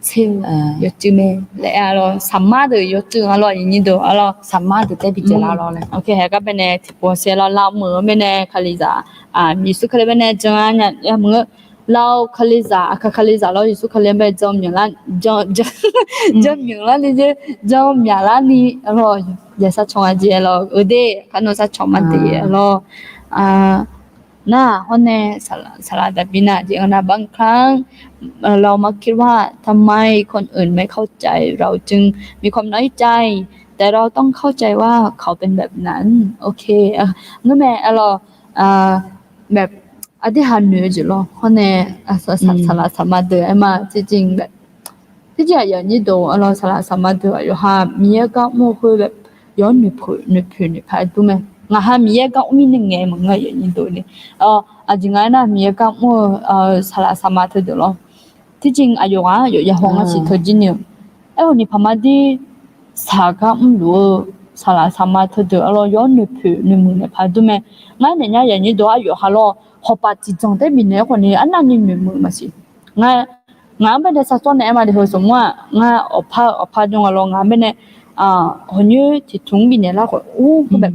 ชิลอยู่จื้อแม่แล้วสัมมาเดอยู่จื้ออะไรอย่างนี้ดูอะไรสัมมาเดแต่พิจารณาเลยโอเคก็เป็นเนี่ยที่พอเสียเรามือเป็นเนี่ยคาลิซามีสุขเลยเป็นเนี่ยจังเนี่ยมึงเราคาลิซาเราอยู่สุขเลยไปจอมอย่างนั้นจอมอย่างนั้นนี่จะจอมอย่างนั้นนี่เราอย่าสักชงอาเจียเราเด็กขันโนสักชงมันเดียเราน่าคนเนี่ยสลัดบินาจริงนะบางครั้งเรามาคิดว่าทำไมคนอื่นไม่เข้าใจเราจึงมีความน้อยใจแต่เราต้องเข้าใจว่าเขาเป็นแบบนั้นโอเคงั้นแม่เราแบบอธิษฐานเหนื่อยจุด咯คนเนี่ยสละสมาเดือมาจริงแบบที่จะอย่างนี้โดเราสละสมาเดืออยู่หามีก็มั่วคือแบบย้อนหนึ่งพายตัวแม่งาหามีก็มีหนึ่งไงมึงไงอย่างนี้ตัวนี้จริงๆนะมีก็มั่วสละสมาเดือ咯ที่จริงอายุอยู่อย่างห้องสิเธอจริงเนี่ยวันนี้พม่าดีสาก็ไม่รู้สละสมาเดือเราย้อนหนึ่งมึงเนี่ยพายตัวแม่งั้นเนี่ยอย่างนี้ตัวอายุฮาโลพอปัจจุบันได้บินเนี่ยคนนี้อันนั้นยังมีมือมาสิงานเป็นเด็กสักส่วนเนี่ยมาเดี๋ยวสมมติว่างานอพาจงเรางานเป็นเนี่ยคนนี้ที่ทุ่งบินเนี่ยแล้วก็ก็แบบ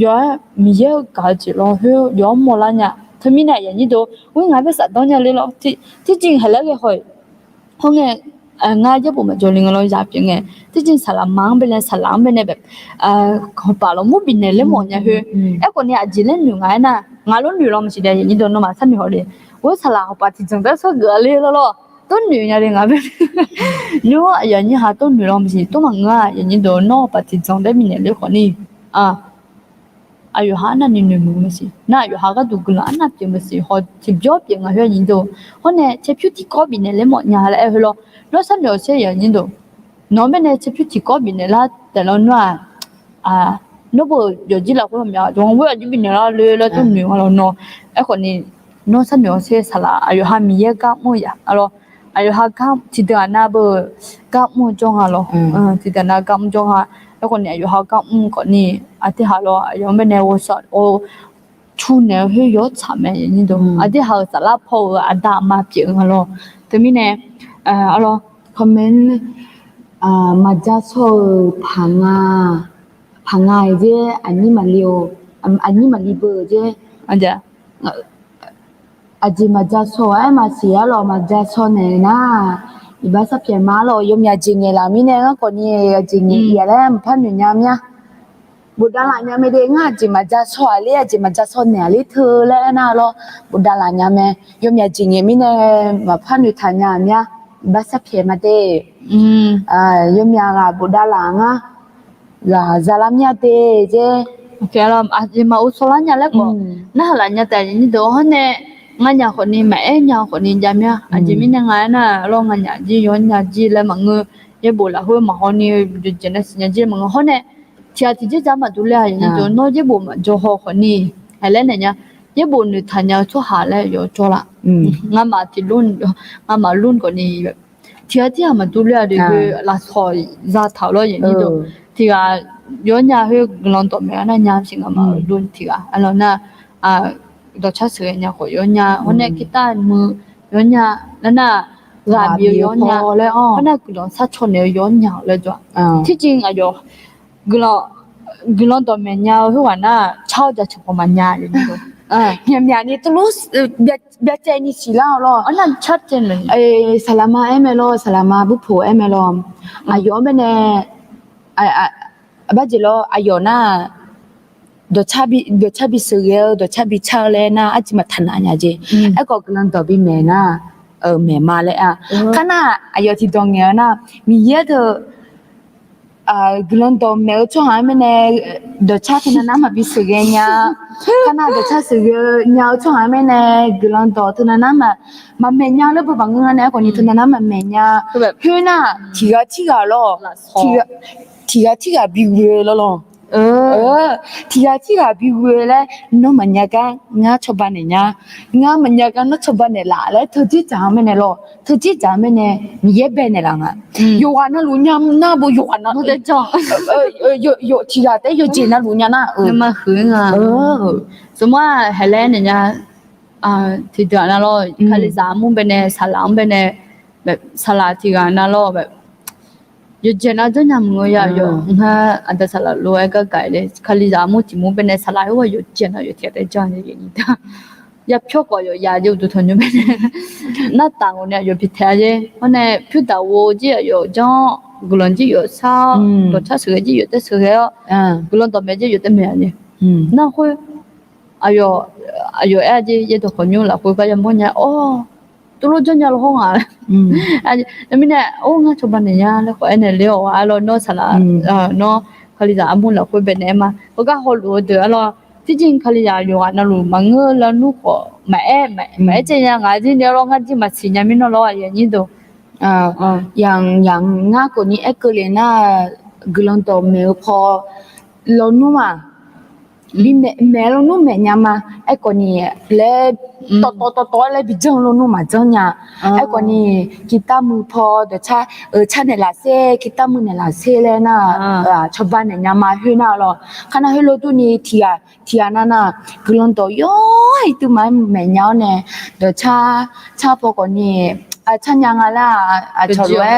ย้อนมีเยอะการจิเราเฮ้ยย้อนหมดแล้วเนี่ยถ้ามีเนี่ยอย่างนี้ดูงานเป็นสัตว์ตัวเนี่ยเลยเราที่จริงเห็นแล้วก็ค่อยห้องเนี่ยงานจะปุ่มจอลิงเราจับยังไงที่จริงสลามมังเป็นสลามเป็นแบบเขาป่าเรามุ่งบินเนี่ยเลยหมดเนี่ยเฮ้ยไอ้คนเนี่ยจีเล่นอยู่ไงน่ะงานล้นอยู่เราไม่ใช่เดี๋ยวนี้โดนน้ำมันสั่นอยู่เลยว่าสลามป่าที่จังได้สักเกลือเลยแล้ว ต้นหนึ่งอย่างเงี้ยแบบนู้อย่างนี้หาต้นหนึ่งเราไม่ใช่ต้นมังงะอย่างนี้โดนนอปฏิจจงได้มีเนี่ยเรื่องคนนี้อายุหานั่นนี่หนึ่งไม่ใช่น่าอายุหาก็ดูกลัวน่าเปลี่ยนไม่ใช่เขาที่จอบยังไงอย่างนี้โดเขาเนี่ยเชื่อพิธีก็บินเลยหมดเนี่ยแล้วเหรอแล้วสัญญาเชื่ออย่างนี้โดน้องเป็นเนี่ยเชื่อพิธีก็บินเลยละแต่เราเนี่ยนู้นอยู่ที่เราคนเดียวจงเวลาที่บินเนี่ยแล้วต้นหนึ่งเราเนาะไอ้คนนี้น้องสัญญาเชื่อสละอายุหามีเยอะก็ไม่อยากอะไรอายุหากำที่เดือนหน้าเบอร์กำมือจงหา咯ที่เดือนหน้ากำจงหาแล้วคนนี้อายุหากำคนนี้อาทิหา咯อายุไม่แน่ว่าสัตว์โอ้ชุนเนี่ยเฮียยอดสามแม่ยังนี่ดูอาทิหาสลับพออาดามาเปลี่ยนหา咯แต่มีเนี่ยอะไรคอมเมนต์มาจะโชว์พังงาเจอันนี้มาเลียวอันนี้มาลีเบอร์เจอันเดียอาจิมาจะโชว์ไอ้มาเสียหรอมาจะโชว์เนี่ยนะอีบ้าสับเพียมาหรอยมยาจริงไงล่ะมีเนี่ยก็คนนี้จริงอย่าแล้วพันหนึ่งยามเนี่ยบุดาลาเนี่ยไม่ได้ง่ายจิมาจะโชว์เลยจิมาจะโชว์เนี่ยลิเธอแล้วนะหรอบุดาลาเนี่ยไม่ยมยาจริงไงมีเนี่ยมาพันหนึ่งทันยามเนี่ยอีบ้าสับเพียมาเด้ยมยาละบุดาลางะla zalamnya te je okay lah ajima usolanya lah ko nah halanya tadi ni do hone nganya ko ni mai nya ko ni jamya ajimi na ngana lo nganya ji yonya ji la mangu ye bola ho ma honi jenes nya ji mangu hone tia ti je jama dula ye do no je bo ma jo ho ko ni hele na nya ye bo ni thanya cho ha la yo cho la ngama ti lun ko ni tia tia ma dula de la so za thao lo ye ni do thì là nhớ nhà hơi lần đầu mẹ nó nhám xin mà luôn thì là anh nói đó chắc sẽ nhà của nhớ nhà hôm nay kita mưa nhớ nhà nó là làm biểu nhớ nhà hôm nay cái đó sát chôn nhớ nhàเลยจ้ะที่จริงอ่ะโยlần đầu mẹ nhà hơiว่าน่ะเช่าจะchụpมาnhàอย่างนี้nhàนี่ตัวรู้แบบใจนี่สิแล้วหรออันนั้นชัดเจนเลยสลามาเอเมโลสลามาบุพโผเอเมโลอายุไม่แน่abajello ayona do chabi sugel do chabi chale na ajima thananya je ako klan to bi me na me ma le kana ayoti dongye na mi ye do glan to me cho ha me ne do chatina na ma bi sugenya kana do cha sugel nya cho ha me ne glan to tuna na ma me nya le bu bang nga ne ko ni tuna na ma me nya hwe na ti ga loทีก็บิวเลยล่ะทีก็บิวเลยน้องมันยากันง่าชอบบ้านเนี่ยง่ามันยากันน้องชอบบ้านเนี่ยละแล้วเธอจีจ๋าไม่เนี่ยหรอเธอจีจ๋าไม่เนี่ยมีเย็บเป็นเนี่ยละง่ะอยู่วันนั้นลุงยามน่าบ่อยู่วันนั้นไม่ได้จ้องอยู่ทีก็แต่อยู่จีน่ะลุงยามน่ะนั่นมาหึงอ่ะสมมติว่าเฮเลนเนี่ยที่เดือนนั้นเราคาลิซามุนเป็นเนี่ยสลามเป็นเนี่ยแบบสลาที่กันนั้นเราแบบอยู่เจน่าจะยังงอยอยู่อันเดสลาโลเอก็ไกลเลยคาลิจามุจิมุเป็นสลายว่าอยู่เจน่าอยู่ที่แต่จังอย่างนี้ท่าอย่าพิจก็อยู่ยาอยู่ตัวทนอยู่เป็นน่าต่างเนี่ยอยู่พิจารณาเพราะเนี่ยพิจารณาว่าอยู่จังกุลันจีอยู่ซ้ำตัวชาสือจีอยู่แต่สือกุลันตัวแม่จีอยู่แต่แม่เนี่ยน่าคุยอายุจียี่ตัวคนอยู่ละคุยก็ยังพูดเนี่ยโอ้ตัวรู้จักยาละห้องอะไรแล้วมีเนี่ยโอ้ง่าชอบบ้านเนี่ยแล้วก็เนี่ยเลี้ยวว่าเราโน้ตสละโน้ตคลิจาอามุนเราคุยเป็นเนี่ยมาเพราะก็เขารู้เดี๋ยวเราที่จริงคลิจาอยู่ว่านั่นรู้มังเงอแล้วนู่ก็แม่เจียงอาจจะเนี่ยเราง่าจีมาสิเนี่ยมีน้องเราอย่างนี้ดูอย่างง่าคนนี้เอ็กเลียน่ากลังตัวเมลพอเรานู่มาลิเมลนู่เมญามาเอ็กคนนี้เล่ต่อเล่บิจังนู่มาจังเนี่ยเอ็กคนนี้กีตาร์มือพอเดี๋ยวชาเนี่ยละเซ่กีตาร์มือเนี่ยละเซ่เลยนะชาวบ้านเนี่ยมาให้น่าหรอขณะให้เราตัวนี้ที่นั่นน่ะกลังตัวย้อยตัวมันเมญาเนี่ยเดี๋ยวชาพอคนนี้ชัญญาอะไรชลวย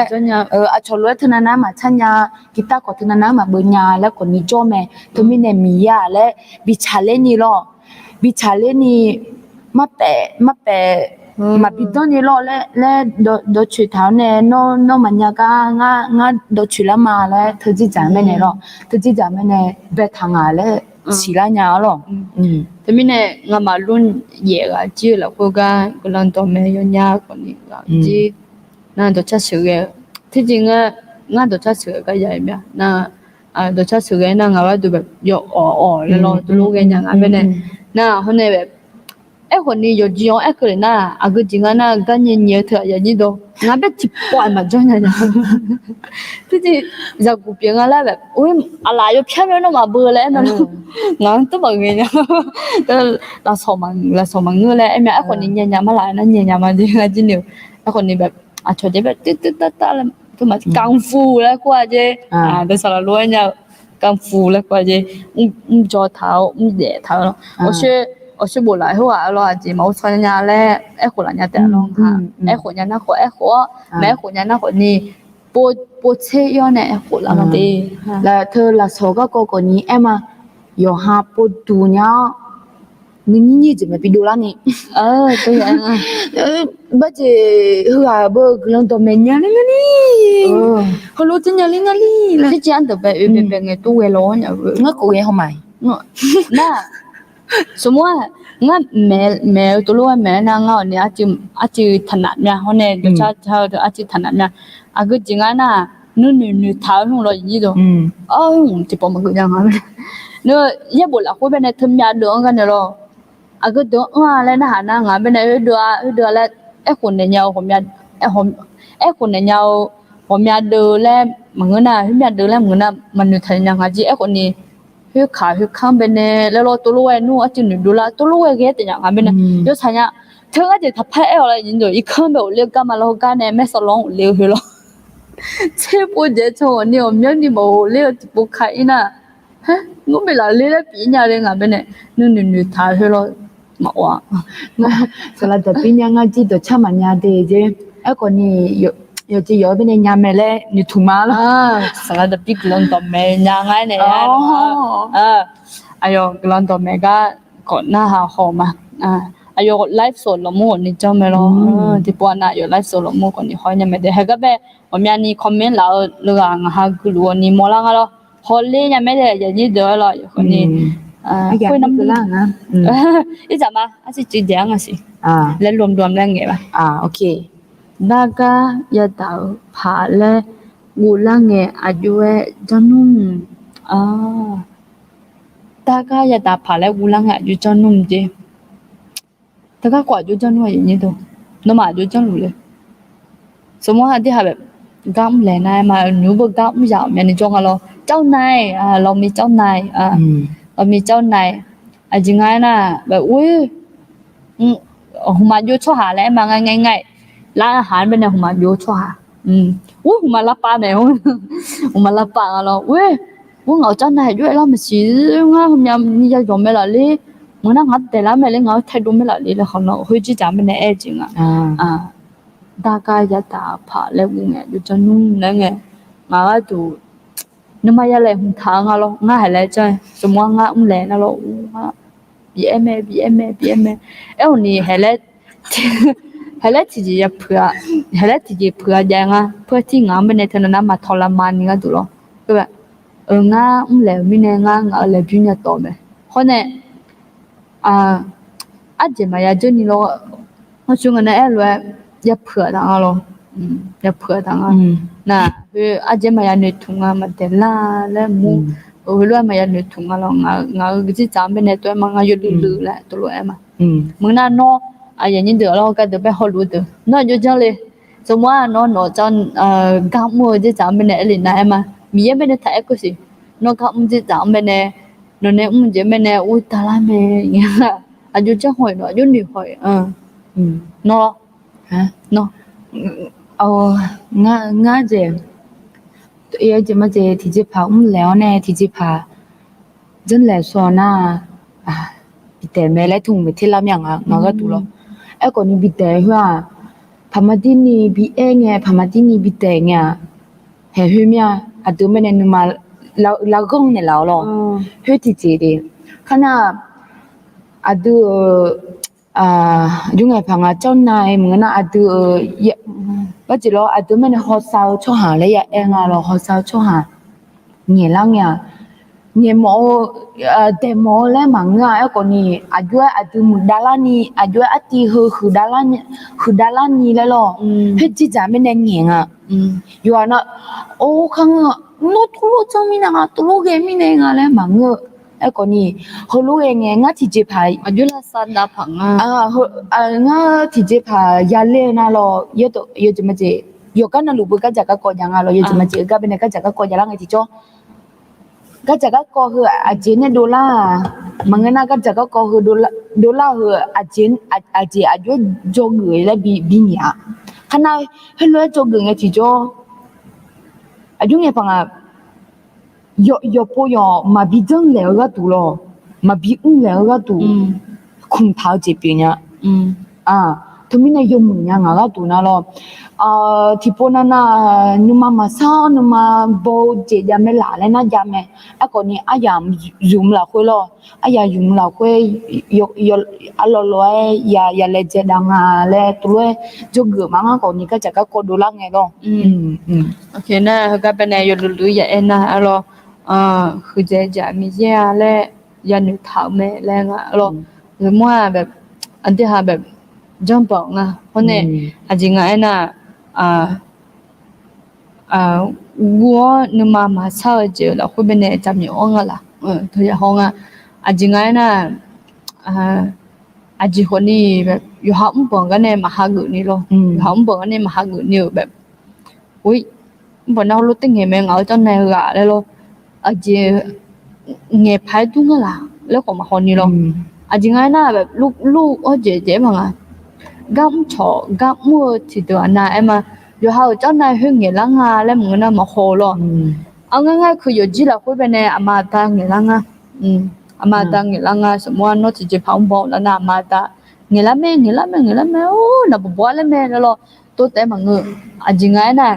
ชลวยทนานามาชัญญากีตาร์ก็ทนานามาเบียแล้วคนนี้โจมทมีเนี่ยมียาและบิชาเลนี่หรอบิชาเลนี่มาเปมาบิดนี่หรอและโดชุดเท้าเนี่ยโนมันยากง่าโดชุดละมาแล้วเธอจีจ่ายไม่เนี่ยหรอเธอจีจ่ายไม่เนี่ยเบทางอะไรสิละเนี่ยหรอแต่มีเนี่ยงามาลุ่นเย่ก็จีแล้วก็กุลันตัวแม่ยอนยาคนนี้ก็จี na do cha su ge thi ji nga do cha su ga ya mya na do cha su ge na nga ba du be yo le lo du lo ge nya nga be ne na ho ne be ai ho ni yo ji yo ai ko na a gu ji nga na ga ni ni tha ya ni do nga be chi po ma jo nya nya thi ji za gu pi nga la be oi ala yo phya me no ma bu le na nga to ba ge nya la so ma ngue le ai mya ai ho ni nya nya ma la na nya nya ma ji nga ji ni ai ho ni be a cho je be ti ti ta ta la to ma kung fu le kwa je de sa la lo nya kung fu le kwa je jo thao de thao lo我是不来话咯，只冇穿呀咧，一户人家得咯哈，一户人那户一户，每户人那户你播车样呢一户啦嘛的， là thơ là số các cô ní em à yo ha po tu nya mình như chỉ mà video lá nè 对呀， bây giờ hư à bơ lần đầu mình nhá lên đi hồi lúc trên nhà lên đi là 你这样都被嘅都会咯呀， ngất cô nghe không mày 那什么nga me tu lo me na nga ne a chi thanat nya ho ne do cha cha a chi thanat nya a gu jinga na nu tha nu lo yi do ti po ma gu yang ha no ye bo la ko be ne thum ya do nga ne lo a gu do le na ha na nga be ne do la e ko ne nya ho mya e ko ne nya ho mya do le ma nga na mya do le ma na man nu tha nya nga ji e ko ni hu kham be ne le lo tu lo nu a chi nu du la tu lo ge te nya nga be ne yo sa nya thơ a je tha pha e la yin do I kham be o le ka ma lo ka ne me so long le hu lo che po je cho ni o myo ni mo le ti po khai na ha ngo be la le pi nya le nga be ne nu tha hu lo ma wa so là tập pin nhang chỉ được chăm mà nhà để chứ ấy còn ni yo chỉ yo bên nhà mẹ lẽ ni thùng má lo sa la da pi klon to me nya ngai ne ayo klon to me ga ko na ha ho ma ayo live so lo mo ni cho me lo ti po na yo live so lo mo ko ni ho nya me de ha ga be o mya ni comment la lo ga nga ha gu lo ni mo la nga lo ho le nya me de ya ni de lo yo ko ni quay năm cái lang á ý chả mà anh chỉ chỉ giảng gì lên rùm lên nghe bà ok daga ya tao phá le gula nghe ajue janum daga ya tao phá le gula nghe ajue janum je daga quả ajue janum là gì đâu nó mà ajue janum le số mà đi học gam lẽ này mà nếu bữa gam dạo mình cho nó cháu này lo mi cháu này mi cháu này chỉ ngay naแบบอุ้ยhuma yo cho hà lẽ mà ngayร้านอาหารเป็นเนี่ยหมาโยชว่าอุ้ยหมาละปาแมวหมาละปาเราเว้ยว่าเงาจ้าไหนด้วยเราไม่ชี้ง่าผมยังนี่จะยอมไม่ละเลยมันนั่งหัดแต่ละไม่เลยเงาไทยดูไม่ละเลยแล้วเขาเนาะเฮ้ยจีจ๋าเป็นเนี่ยจริงดากายจะตาผ่าแล้วกูเนี่ยอยู่จะนุ่มแล้วไงงาดูนึกมาอะไรหุ่นทางเราง่ายแล้วจ้ะสมมติง่ายแรงนะเราบีเอ็มเอ้านี่เห็นแล้วให้แล้วที่จะเพื่อให้แล้วที่จะเพื่อยังเพื่อที่งานเป็นในธนามาทรมานนี่ก็ดูหรอก็แบบงาแล้วมีเนี่ยงาแล้วพี่เนี่ยต่อไหมเพราะเนี่ยอาจจะมาอย่างเช่นนี่เราเขาช่วยกันเนี่ยเลยอย่าเผื่อทางเราอย่าเผื่อทางน่ะคืออาจจะมาอย่างนึกถึงมาเดล่าแล้วมูรู้ว่ามาอย่างนึกถึงเรางาก็จะจำเป็นในตัวมันอยู่ลือแหละตัวเอ็มมึงน่าโนอย่างนี้เดี๋ยวเราก็จะไปหารู้เดี๋ยวน่าจะจังเลยสมมติว่าน้องจังกำมือจะจำเป็นอะไรนะเอ็มมีอะไรเป็นท้ายก็สิน้องกำมือจะจำเป็นน้องเนี่ยจะเป็นอุ้ยตาละเมย์อย่างเงี้ยอายุจะหอยเนาะอายุหนึ่งหอยเนาะฮะเนาะง่าเจตัวเองจะมาเจที่จะพาแล้วเนี่ยที่จะพาจนแล้วส่วนน่ะแต่แม่และถุงไปที่ลำอย่างงาก็ดูแล้วไอ้คนนี้บิดแต่หัวพม่าที่นี่บิเองไงพม่าที่นี่บิดแต่ไงเฮ้ยเมียดูไม่เนี่ยนึกมาเราก็งเนี่ยเราหรอเฮ้ยที่เจดีขณะดูยังไงพังเจ้านายเหมือนน่ะดูว่าจะรอดูไม่เนี่ยหัวเสาช่อหาเลยอย่าเองเราหัวเสาช่อหาเนี่ยแล้วเนี่ย nghe mỏ để mỏ lấy mà ngà ấy còn nì ajua adu mudalani ajua ati hư dalani lấy lo hết chỉ giả bên này nghe à you are not ô khăng nó tu lo cho mình à tu lo cái mình này ngà lấy mà ngơ ấy còn nì hồi lúc ấy nghe ngà thì chỉ phải Aju lah sanda phẳng ngà thì chỉ phải ya lên na lo yo to yo chỉ mà chỉ yo cái nào lục bữa cái jaga coi nhang lo yo chỉ mà chỉ cái bên này cái jaga coi jaga ngay thì cho cái jaga ko hu ajin ne dola mangana cái jaga ko hu dola hu ajin aji ajo jo người la bi nya kana hello jo người ngai chi jo aju nge panga yo po yo ma bi jeng le ga tu lo ma bi un le ga tu khung thao je pi nya thumina yo mu nya nga ga tu na lo tipona na numa masa numa bo je ja me la le na ja me a ko ni ayam zoom la khoi lo aya zoom la khoi yo alo lo ya le je danga le tu le jo gu ma nga ko ni ka ja ka ko do la nge lo ok na ga bên này yo lu ya ena alo khu je ja mi ya le ya nu thao me le nga alo rồi muaแบบอันที่หาแบบจอมปองอ่ะเพราะเนี่ยอาจริงอ่ะน่ะ我那妈妈操着了会不会咱们忘了啦他就好啊อาจริงอ่ะน่ะอาจริงคนนี้แบบอยู่ห้องปองกันเนี่ยมาหากุนี่หรอห้องปองกันเนี่ยมาหากุนี่แบบอุ้ยbọn nó lúc tiếng nghe mẹ ngáo cho này gà đây loอาจริงnghe phải đúng không làแล้วก็มาคนนี้หรออาจริงอ่ะน่ะแบบลูกเจ๊พังอ่ะgam cho gam mua thì đồ anh em mà rồi hao cho này hơi nghe lăng à lấy muốn nó mà hồ lo ông ngayคืออยู่จีlàคุยไปเนี่ยอามาตาnghe lăng àอามาตาnghe lăng à สมมุติnóจะพังบ่แล้วนะอามาตาnghe lắm mẹโอ้น่ะบ่แล้วแม่แล้วตัวแต่มาเงออาจริงไงน่ะ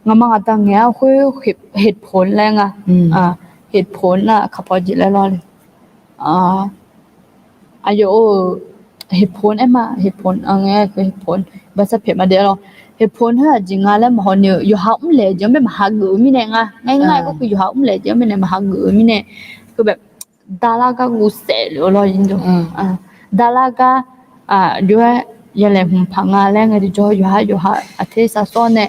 งามาตาngheคุยเหตุผลแรงอ่ะเหตุผลน่ะขับพอจิแล้วเลยอายุเหตุผลไอ้มาเหตุผลไงคือเหตุผลภาษาเพจมาเดี๋ยวเราเหตุผลถ้าจริงๆแล้วมันเนี่ยอยู่ห้องเลยจะไม่มาหาเงินมิเนี่ยง่ายๆก็คืออยู่ห้องเลยจะไม่ได้มาหาเงินมิเนี่ยคือแบบดาราก็กูเสียเลยเราจริงๆดาราก็ด้วยยังไงผมพังอะไรไงที่จะอยู่หาอาทิตย์สักส่วนเนี่ย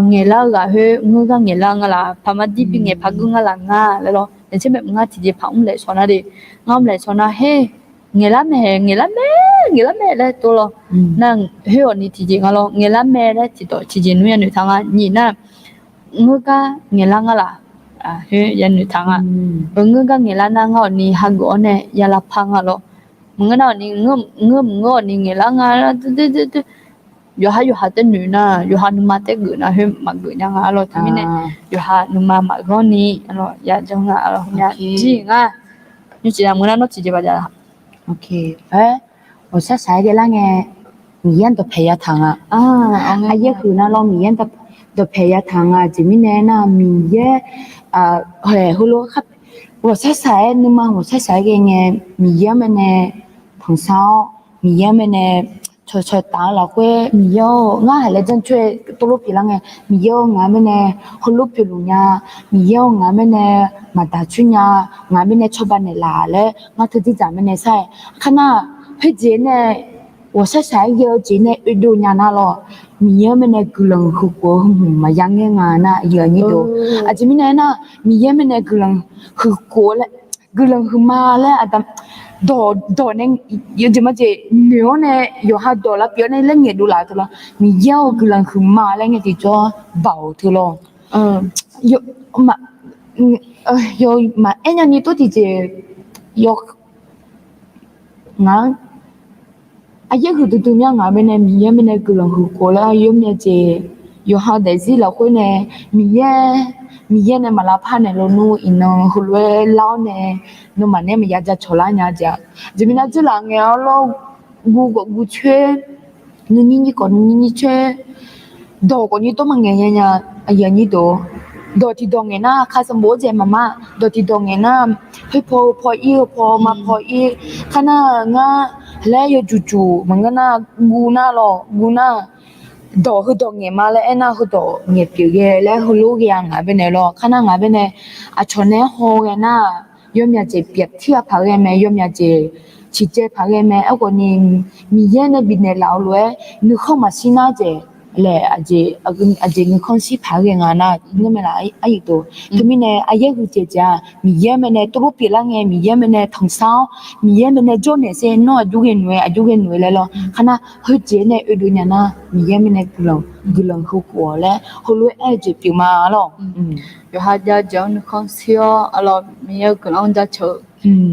เงี้ยละก็เฮ้ยงูก็เงี้ยละก็ละพม่าดีเป็นเงี้ยพักก็ละง่าแล้วเราแต่เช่นแบบง่าที่จะพังเลยส่วนนั้นดิง่าเลยส่วนนั้นเฮ้nghe lắm mẹ đấy tôi lo nàng hiểu ni thì gì ngalo nghe lắm mẹ đấy thì tôi chỉ nuôi người thằng nhỉ na ngư ca nghe lắm ngala hiểu dân người thằng ngư ca nghe lắm ngao ni hàng gỗ này ya la phang ngalo ngư nào ni ngư ni nghe lắm ngala yo ha tên nữ na yo ha numa te gửi na hiểu mặc gửi nhang ngalo thì mình này yo ha numa mặc gỗ ni alo ya trong ngalo ya gì nga như chỉ là ngư nào nó chỉ bao giờ OK， 我晒晒嘅啦嘅，米煙度皮一糖啊，阿爺佢那攞米煙度皮一糖啊，前面呢那米嘢係好多黑，我晒晒你嘛，我晒晒嘅米煙咩呢？糖燒米煙咩呢？菜打落去米煙，我係嚟真最多攞皮啦嘅米煙，我咩呢？好多皮路呀，米煙我咩呢？มาตาชุญญางามิเนชบันเนลาและงาทติจามิเนไซขณะเฮเจเน我晒晒เยอะเจเนอุดูญานาลอมีเยอะเมเนกุลังหุโกหุมายังเงงานะเยอะนี่ดูอาจจะมีเนนะมีเยอะเมเนกุลังหุโกและกุลังหุมาและอะตดอเนยูจิมาเจเนียวเนยูฮาดอลาเปียเนเลงเงดูลาตลอมีเยอะกุลังหุมาและเงติจอเบาตลอโยมาyo mà anh anh tôi thì yo ngã ai giờ cứ tụi nhau ngã bên này mình cứ làm hụt cổ là yo mình chỉ yo ha để gì là cái này mình này mà là phan này lo nu in nó hụt lao này nó mà này mình giờ cho lại nhà giờ chỉ mình nói chỉ là nghe lo gu chơi như còn như chơi đồ còn như tôi mà nghe nhà ai giờ như đồ đồ thì đồ nghe na khai sâm bố dễ mama đồ thì đồ nghe na hơi po yêu po mà po yêu khana nga lấy yo chuchu mà nga na gu na đổ hư đổ nghe mà lại na hư đổ nghe biểu ghê lại hư lú ghê ngã bên này lo khả năng ngã bên này à cho nên hồ cái na yếm nhà chị biết thiệp phá cái mẹ yếm nhà chị chỉ chế phá cái mẹ ở còn ni mi yên này bên này lão lúa người không mà xin na chị lẽ à chị người không xin phá cái ngã na người mình là ai đó thì mình này ai hư chị cha mi yên mình này tôi biết là nghe mi yên mình này thằng sao mi yên mình này cho nên sẽ nó du cái người lại lo khả năng hư chị này ở đâu nhà na mi yên mình này gulong hư của lẽ hư lúa ai chị biểu mà lo yo ha ja jong con sio alo mi yo gulong ja cho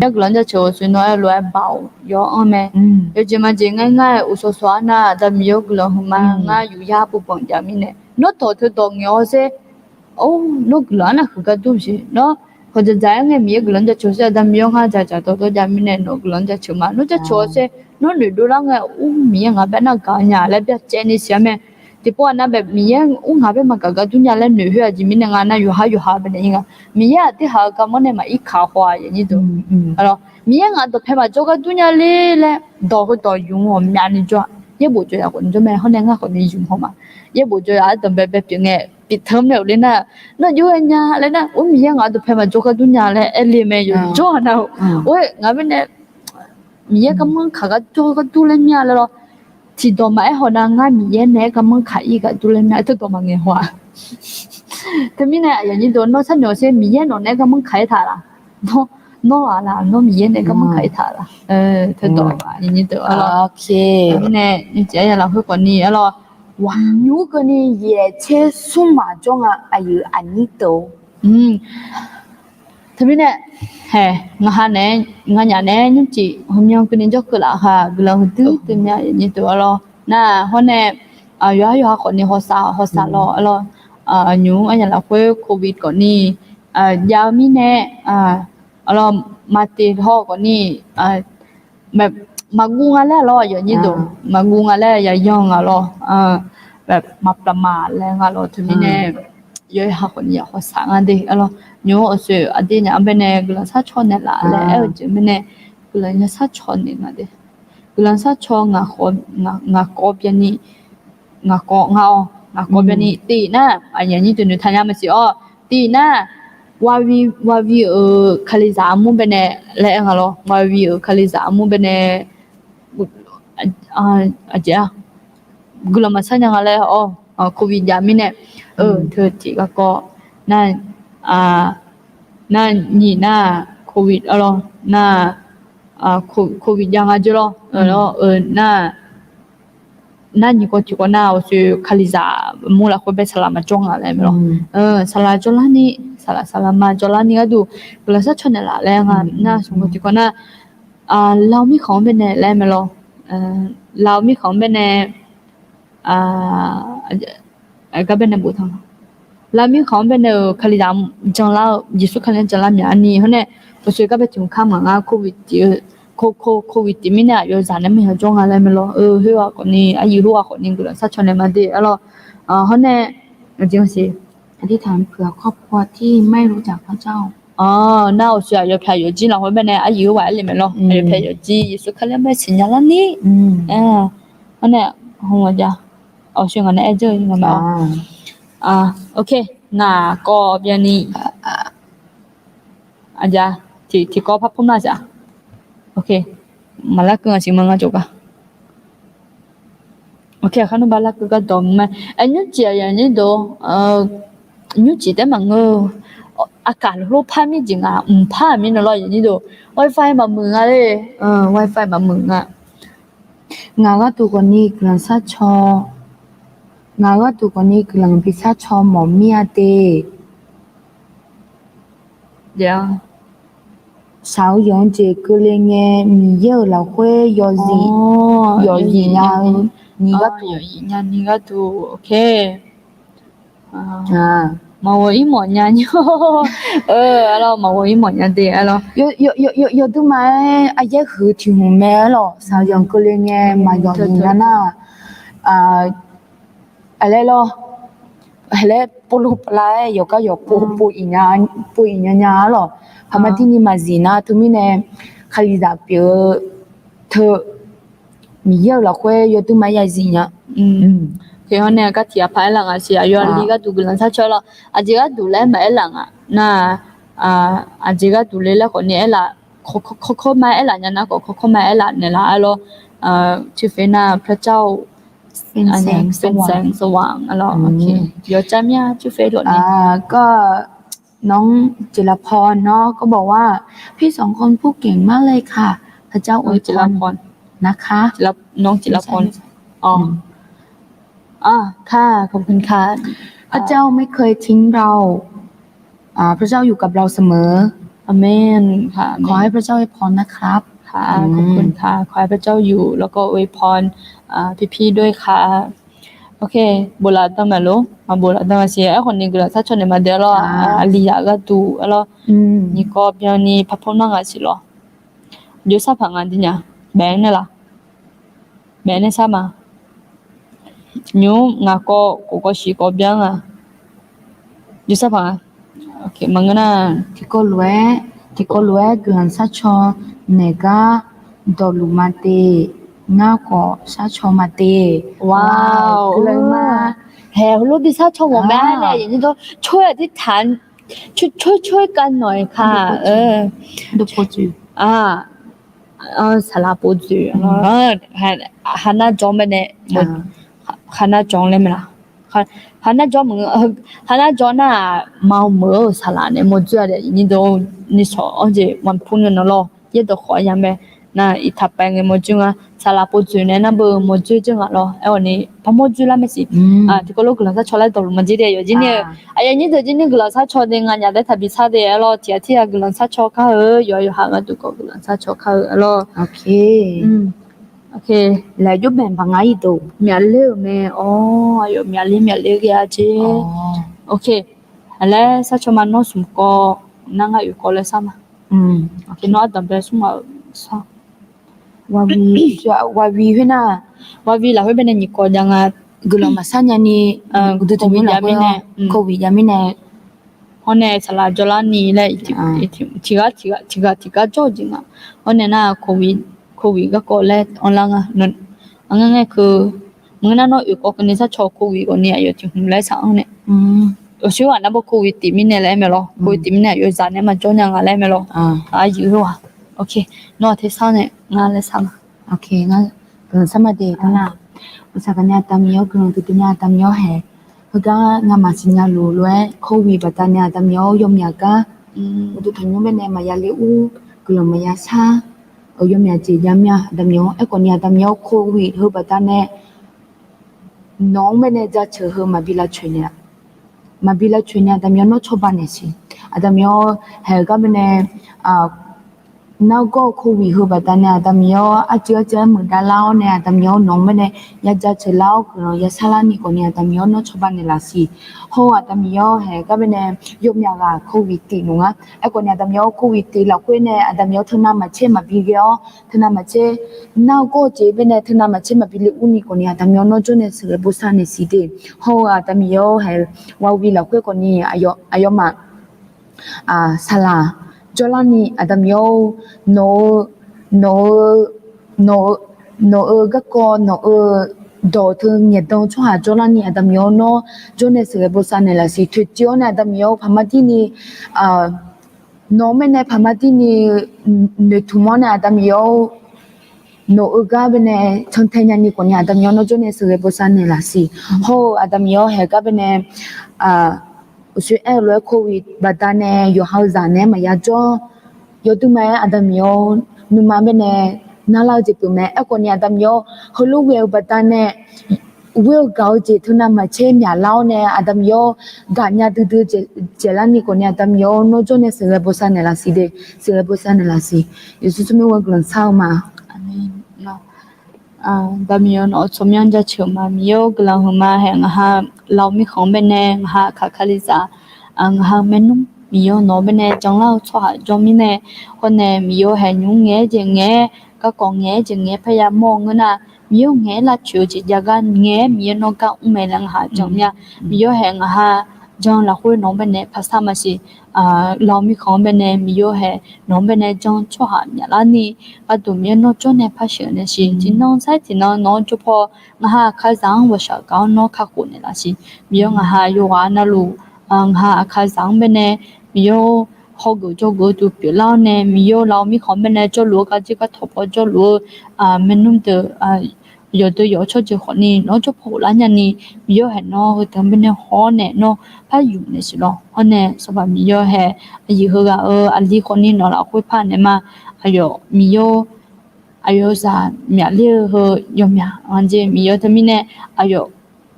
yo gulong ja cho so no lo bao yo ame yo je ma je ngai u so so na da mi yo gulong ma nga yu ya bu bong ja mi ne no to to ngyo se oh no gulong na ka du shi no ho ja ja ngai mi yo gulong ja cho se da mi yo ha ja to ja mi ne no gulong ja cho ma no ja cho se no ni do la nga u mi nga ba na ka nya la bya che ni sia me thì bữa nay bé mình uống hà bé mà cả chúng nhà lên nửa huyết chỉ mình ngàn na yu ha bên này mình thì hà cái món này mà ít khá hoa vậy như đó, alors mình ngàn đồ phải mà cho cái chúng nhà lên đồ cái đồ dùng họ mình ăn cho, ये bộ chơi còn cho mẹ họ đang ngắt còn đi dùng không mà, ये bộ chơi ở tầm bé bé tiếng nghe bị thơm nhiều lên na, nó yêu anh nhà lên na, ủa mình ngàn đồ phải mà cho cái chúng nhà lên, em liền mẹ dùng cho nào, ủa ngàn bên này mình cái món khá cái cho cái tu lên nhà rồi thì đồ mà họ đang ngay mình nè cái món khai cái tu lên này tôi đồ mà nghe hoa thế mình nàyอย่างนี้đồ nó sẵn nhỏ xem mình nó nè cái món khai thà là nó là nó mình nè cái món khai thà là thế đồอย่างนี้đồ ok mình này như thế là hơi còn nhiều rồi哇如果你也切数码中啊哎呦安尼都thế mình này hè ngah này ngah nhà này những chị hôm nay cái này cho cái là ha cái là thứ từ nhà như tôi lo na hôm nay yo còn này họ sa lo nhung anh là quê covid còn này giao mi nè lo mà tiền họ còn nàyแบบมางูงาแล้วloอย่างนี้ดูมางูงาแล้วอย่าย่องloแบบมาประมาทแล้วloถึงนี่yo ha còn nhiều họ sáng anh đi lo nhớ ở sự ở đây nhà bên này cái là sát chọn này là ở chỗ bên này cái là nhà sát chọn này mà đi cái là sát chọn ngà có bên này ngà bên này tì na anh như tụi nó tham gia mà xí tì naว่าวีKhalizah bên này lại ngà loว่าวีKhalizah bên này aja cái là mà sao nhà lại covid ya mình này thưa chị có nên na ni na covid alo na covid yang aja lo na ni ko chi ko na o su Khalizah mula ko be salama chonga le lo sala jolani salama jolani adu plasa chone la le nga na so ko chi ko na lao mi khong bên này le me lo lao mi khong bên này cái bên này bộ thằng là mình không bên nào Khalizah trong lao Giêsu Khalizah trong lao nhà anh hôm nay tôi suy các bé chúng khám mà covid thì mình là rồi giảm mình trong lao mình lo hiểu còn ni ai hiểu còn ni cái là sát chọn mà đi alo hôm nay là gì อธิษฐานเผื่อครอบครัวที่ไม่รู้จักพระเจ้า那我需要有票有机然后边呢啊有外里面咯有票有机耶稣可能没请人了你hôm nay không có gì suy nghĩ này chơi nhưng mà ok na có bên này aja thì có pháp phong na sao ok mà là cái gì mà chỗ cả ok khá nó bảo là cái đồng mà anh nhớ chị như đó nhớ chị đấy mà ngơ cả lúc phá mi gì à phá mi nó lo như đó wifi mà mượn à đấy wifi mà mượn à ngã tụ con đi gần sát cho ngã tụ con đi gần bị sát cho mỏ mía tê yeah sáu giống chị cứ lên nghe mi giờ là quê do gì nha ni ga tu ok mà với mọi nhà nhá alo mà với mọi nhà thì alo yo tu mai ai giờ hư thì hùng mẹ lo sáu giống cứ lên nghe mà do gì na ale lo ale pulu plai yo ka yo pu inya lo hama tini mazina tu mine Khalizah pio thơ mi yo la kwe yo tu mai ya zinya khi họ nè cái thiệp phải là gì à yo lý cái tụ lần sa cho lo à chỉ cái tụ lấy mấy lần à na à chỉ cái tụ lấy là còn nè là khó mấy là nhà nó khó mấy là nè là lo chỉ phải na พระเจ้า เป็นแสงส เป็น ว่า แส ง งสว่างอะโอเคเดี๋ยวจำเนี่ยชื่อเฟซหลดนี่ ก็น้องจิรพรเนาะก็บอกว่า พี่สองคนพูดเก่งมากเลยค่ะ พระเจ้าอวย จิ พ ร ร พร นะคะ น้องจิรพรอ๋อค่ะขอบคุณค่ะ พระเจ้าไม่เคยทิ้งเราพระเจ้าอยู่กับเราเสมอ อาเมนค่ะ ขอให้พระเจ้าอวยพรนะครับ ค่ะขอบคุณค่ะขอให้พระเจ้าอยู่แล้วก็อวยพรพี่ๆด้วยค่ะโอเคbola tamalo bola tamasi a khoni gra sa chone ma de lo aliya ga tu alo ni ko pyo ni phapona nga si lo yo sa phanga di nya bang ne la bang ne sa ma nyu nga ko shi ko byang a yo sa phanga okay mangana thì có lẽ gần sát cho nega dolumate nga ko sa cho mate wow cười mà แฮลูกดิซ่าชงของแม่เนี่ยอย่างนี้ก็ช่วยอธิษฐานช่วยกันหน่อยค่ะดูโปรจูสาราปูจูฮันน่าจอมไปเนี่ยฮันน่าจองเลยมั้ยล่ะฮันน่าจอมมึงฮันน่าจอน่ะเมาเมื่อสาราเนี่ยมันจะเนี่ยนี่都你说而且วันพุ่งเนาะ也都好样呗那一ทับไปเงินมันจึงอ่ะสาราปูจูเนี่ยนะเบอร์มันจึงอ่ะเนาะไอ้วันนี้พอมันจูแล้วไม่สิที่ก็ลูกหลานชอ来ตัวมันจีเดียวจริงเนี่ยไอ้ยันนี่เดี๋ยวจริงเนี่ยหลานชอเด้งอ่ะได้ทับบิซาเดียวเนาะที่หลานชอเขาอยู่หางตัวก็หลานชอเขาเนาะ โอเค โอเค แล้วยุบแบ่งพังไงตัว မြက်လေးမဲဩအယောမြက်လေးကြချေโอเคလဲဆက်ချမနောစုကောနာငါယူကောလဲဆာမโอเคနော်တံပဲဆုမဆာ wa vi hena ဝါဗီလာဟဲ့ဘယ်နဲ့ညီကောကြငါ gulo masanya ni gudu tu mina ko wi ya mine ဟောနေဆလာဂျလာနီလဲတီကကြောဂျင်းငါဟောနေနာကိုဝီကကောလဲအွန်လိုင်းငါငါคือมึงน่ะเนาะอยู่ก็คนนี้ซะชอโควิดก็เนี่ยอยู่ที่หุ่มไล่สังเนี่ยชื่อว่านะบ่โควิดติมิเนี่ยแหละแม่ลอโควิดติมิเนี่ยอยู่ซะเนี่ยมันจ้องยังอะไรแม่ลออยู่ว่ะโอเคเนาะที่ซะเนี่ยงานเลยซะโอเคงั้นกันสมาเดตนะอุสากันเนี่ยตามยอกรงตุติเนี่ยตามยอแฮฮกางามาสิญาลูลวยโควิดบะตาเนี่ยตามยอยมยากะตุทันยมเนี่ยมายาเลอูกลมายาชายมยาจียามยาตามยอไอ้คนเนี่ยตามยอโควิดเฮบะตาเนี่ยน้องไม่เนี่ยจะเชื่อมาบิลาช่วยเนี่ยแต่เมียน้องชอบบ้านเนี่ยสิแต่เมียเฮก็เป็นเนี่ยน้าก็คุยหัวแบบนั้นแต่เมียอาจจะเหมือนดาราเนี่ยแต่เมียน้องไม่เนี่ยอยากจะเชื่อเล่าคืออยากสลานี่คนเนี่ยแต่เมียน้องชอบบ้านเนี่ยละสิเพราะว่าแต่เมียเฮก็เป็นเนี่ยยกอย่างละโควิดตีหนูอ่ะไอ้คนเนี่ยแต่เมียโควิดตีเราคุยเนี่ยแต่เมียทุนน้ำมาเช่มาบิเกียวทุนน้ำมาเช่น้าก็เจ็บเป็นเนี่ยทุนน้ำมาเช่มาบิเลอุนี่คนเนี่ยแต่เมียน้องจนเนี่ยสื่อบุษาเนี่ยสิเดเพราะว่าแต่เมียเฮว่าวิเราคุยคนนี้อายุมาสลาJolani adamyo no ga ko no do thu nye dong chwa Jolani adamyo no jone se bo sa ne la si thu jo na adamyo phamati ni no me ne phamati ni ne thumo na adamyo no ga bene chonthenya ni ko ni adamyo no jone se bo sa ne la si ho adamyo he ga bene usu elo covid badane yo hauzane maya jo yo tume adamyo numa bene nala jipume akoni adamyo holu we badane will go je thuna ma che mya law ne adamyo ganya du jelani ko ne adamyo no jo ne se bosa ne la si de se bosa ne la si yesu tume wa glan sa ma amen no damion otsomian ja chuma mio glahuma hang ha laumi khom bene ha khakhaliza ang ha menum mio no bene jonglao chwa jomine hone mio ha nyung nge je nge ka kong nge je nge phaya mong na mio nge la chu ji jaga nge mio no ka ume lang ha jomya mio hang ha John la hui no bene phasa ma si law mi khom bene mi yo he no bene John cho ha nya la ni a tu mi no cho ne pha shi ne si jin nong sai ti no chu pho nga ha kha zang wa sha ka no kha ku ne la si mi yo nga ha yo wa na lu nga kha zang bene mi yo ho gu cho gu tu pi lao ne mi yo law mi khom bene cho lu ka ji ka tho po cho lu menum de yo to yo cho ji ho ni no cho pho la nya ni mi yo he no hu tam bene ho ne no pha yu ne si lo ho ne so ba mi yo he yi hu ga a li ko ni no la khu pha ne ma ayo mi yo ayo sa mya le ho yo mya anje mi yo to mi ne ayo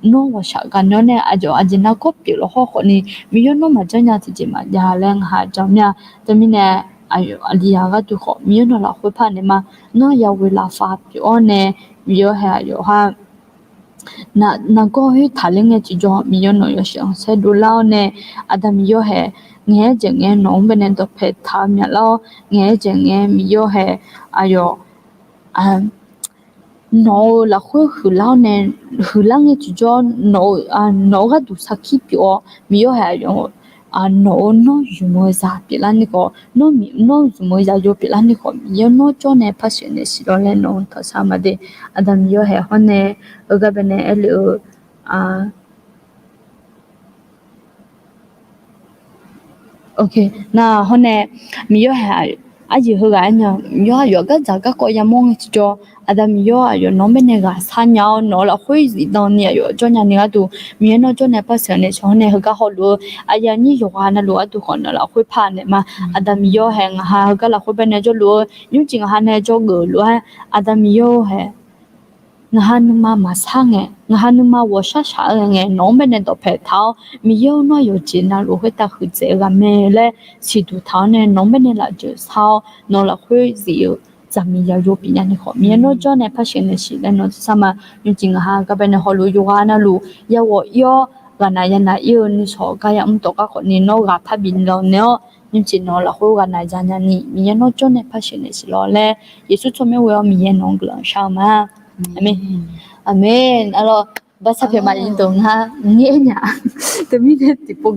no wa sha ga no ne ajo ajina ko pi lo ho ni mi yo no ma ja nya ti ji ma ya leng ha ja mya to mi ne ayo ali ya ga tu ho mi yo no la khu pha ne ma no ya we la fa pi o ne mi yo ha yo ha na ko hi thaling e chi jo mi yo no yo shang se du lao ne adam yo he nge je nge no benen to phe tha mya lao nge je nge mi yo he ayo no la khu hu lao ne hu lang e chi jo no ga du sakhi pi o mi yo he yo no yu mo za pi la ni ko no yu mo za yo pi la ni ko mi yo no cho ne pa se ne si lo le no tha sa ma de adam yo he ho ne ga bene ele okay na hone mi yo ha aji hu ga nya yo ga za ga ko ya mong chi jo adam yo yo no me ne ga sa nya no la hui zi no ni yo jo nya ni ga tu mi no jo ne pa se ne cho ne hu ga ho lu aya ni yo ha na lu tu ko na la hui pha ne ma adam yo he nga ha ga la hui be ne jo lu yu jing ha ne jo ge lu adam yo he ngahan ma sange ngahan ma wo sha sha nge no me ne do phe thao mi yo no yo jin na lu he ta khu je ga me le si tu thao ne no me ne la je sao no la khu zi yo za mi ya yo pi nya ne kho mi no jo ne pha shin ne si le no sa ma yu jing ha ga be ne ho lu yo ga na lu ya wo yo ga na ya na yo ni so ga ya to ka kho ni no ga pha bin lo ne yu jin no la khu ga na ja nya ni mi no jo ne pha shin ne si lo le yesu cho me wo mi ye no gla sha ma Amen. Amen. Alors, bah ça fait mal donc ha. Nghe nhả. Tôi biết thì cô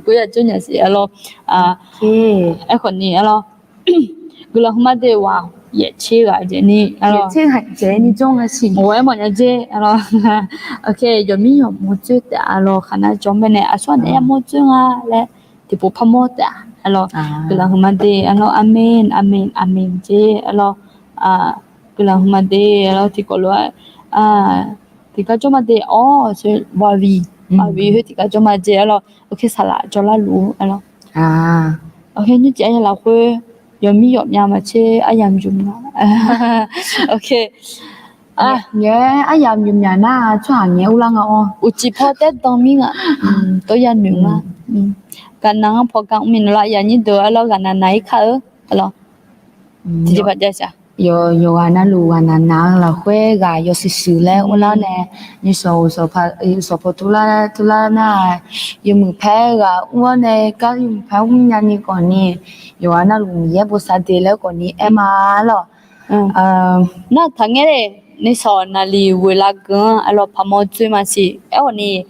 ya cho nhà sĩ alors ai còn ni alors. Cứ là hôm nay wow, ye chi ga je ni alors. Ye chi ha je ni jong ha si. Moi mà nhà je alors. OK, yo mi yo mo chu ta alors khana jong bên này à soan em mo chu nga le. Thì bộ pha mo ta. Alors, cứ là hôm nay alors amen amen amen je alors cứ là hôm nay thì có loại thì cái chỗ mà để sẽ vào vì thì cái chỗ mà để là ok xả lại cho là lú alors ok như chị là quê giờ mi dọn nhà mà chơi ai làm dùng nó ok nhớ ai làm dùng nhà na cho hàng nhớ ulang uchi po tết đông mi ngạ tôi ăn miếng mà cái nắng po căng mình lại nhà như đó alors cái này khá alors thì bạn chơi sao yo ana lu ana na la khue ga yo si le ola ne ni so pa tu la na yo mu phe ga wo ne ka yo mu phe wu nya ni ko ni yo ana lu ye bo sa de le ko ni e ma lo na thang nghe ni so na li we la gan alors pa mo chui ma si e o ni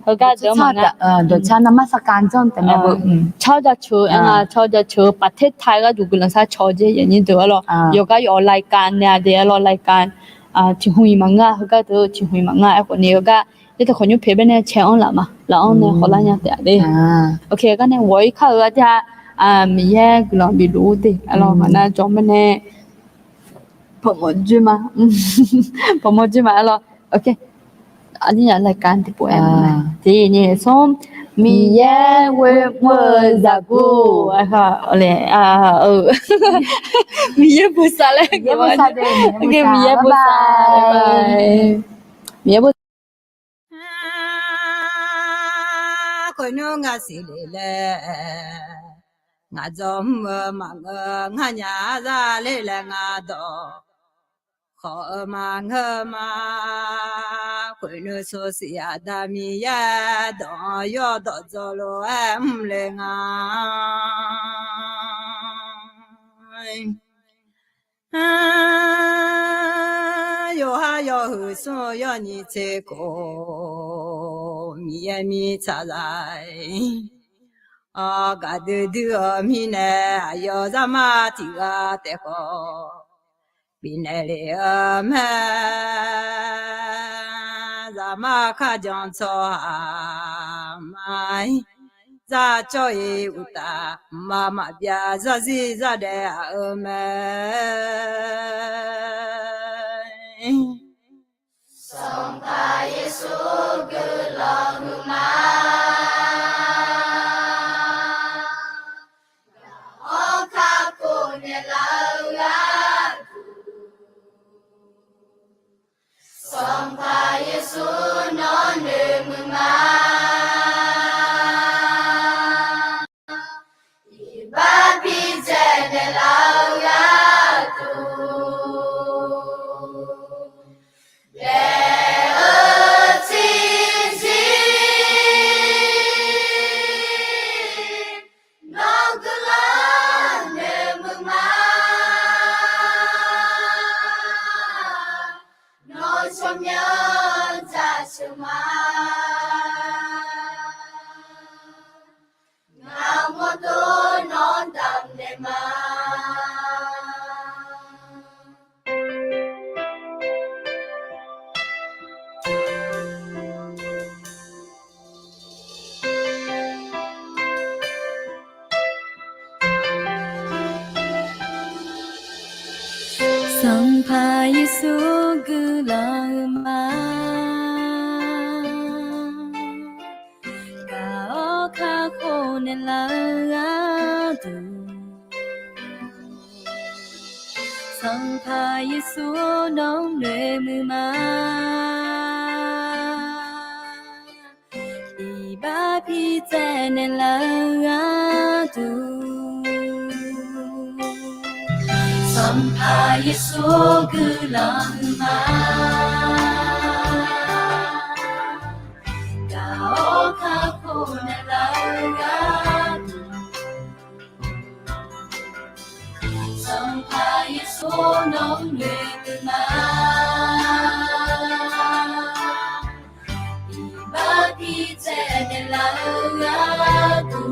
ho ga do ma nga do cha na ma sa kan jong te me bo chao da chu chao da chu pa the thai ga du gu lan sa cho je ye ni do lo yo ga yo lai kan ne de lo lai kan chi hui ma nga ho ga do chi hui ma nga e ko ni yo ga ye to khonyu phe be ne che on la ma la on ne ho la nya te de ok ga ne wo kha ga ja mi ye gu lo bi lu de alors na cho me ne pa mo ju ma pa mo ju ma alors ok anh nhận lại can thì của em này thì như xong mi ye we mơ za bu lệ mi ye bu sa lệ ye bo sa de mi ye bu sa bye mi ye bu coi nó ngã xì lệ ngã dòm mà ngã nhà ra lệ ngã đỏ khó mà ngơ mà quên nó số xì đa mi ya đỏ yo đỏ cho lo em lệ ngã yo ha yo hu so yo ni che ko mi mi cha lai ga du mi ne yo zama ti ga te ko bine le me zama kha jon cho mai za cho ye uta mama bia za zi za de me Song pa Yesu gu lo gu ma o ka ko ne la ga Song pa Yesu no ne mu ma ba bi je ne la ga tu Song pa Yesu gu la ma ga o ka ko ne la du Song pa Yesu nong nue mu ma I ba pi te ne la du Song pa Yesu gu la ma ga o ka ko ne la du Song pa Yesu nong nue mu ma I ba pi te ne la du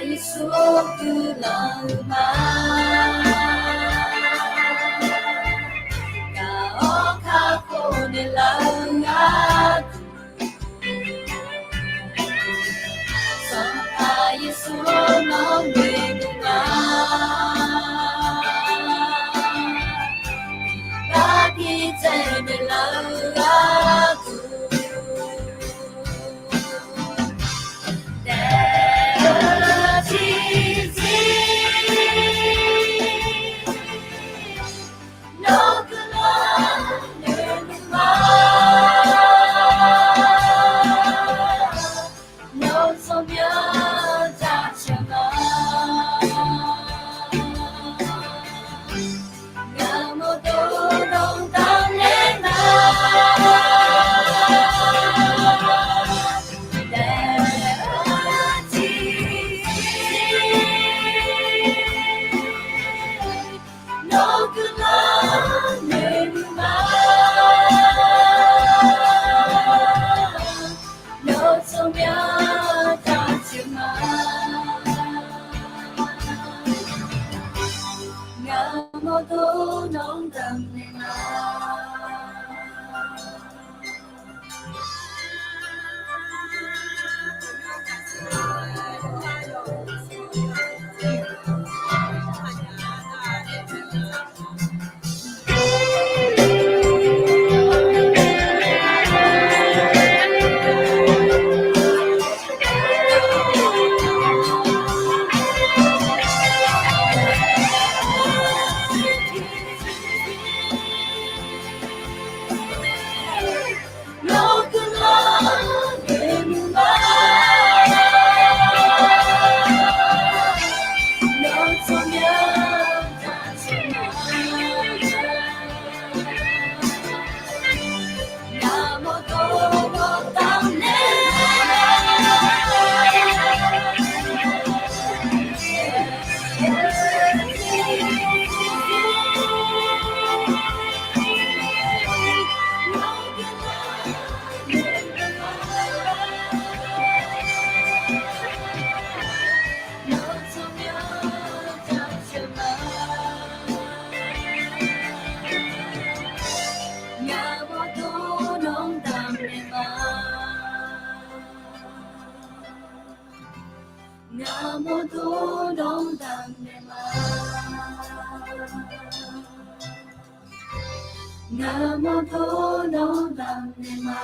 Yesu gu la ma ga o ka ko ne la Song pa Yesu no me ga ba pi te ne la နေမှာငါမတို့တော့တမ်းနေမှာငါမတို့တော့တမ်းနေမှာ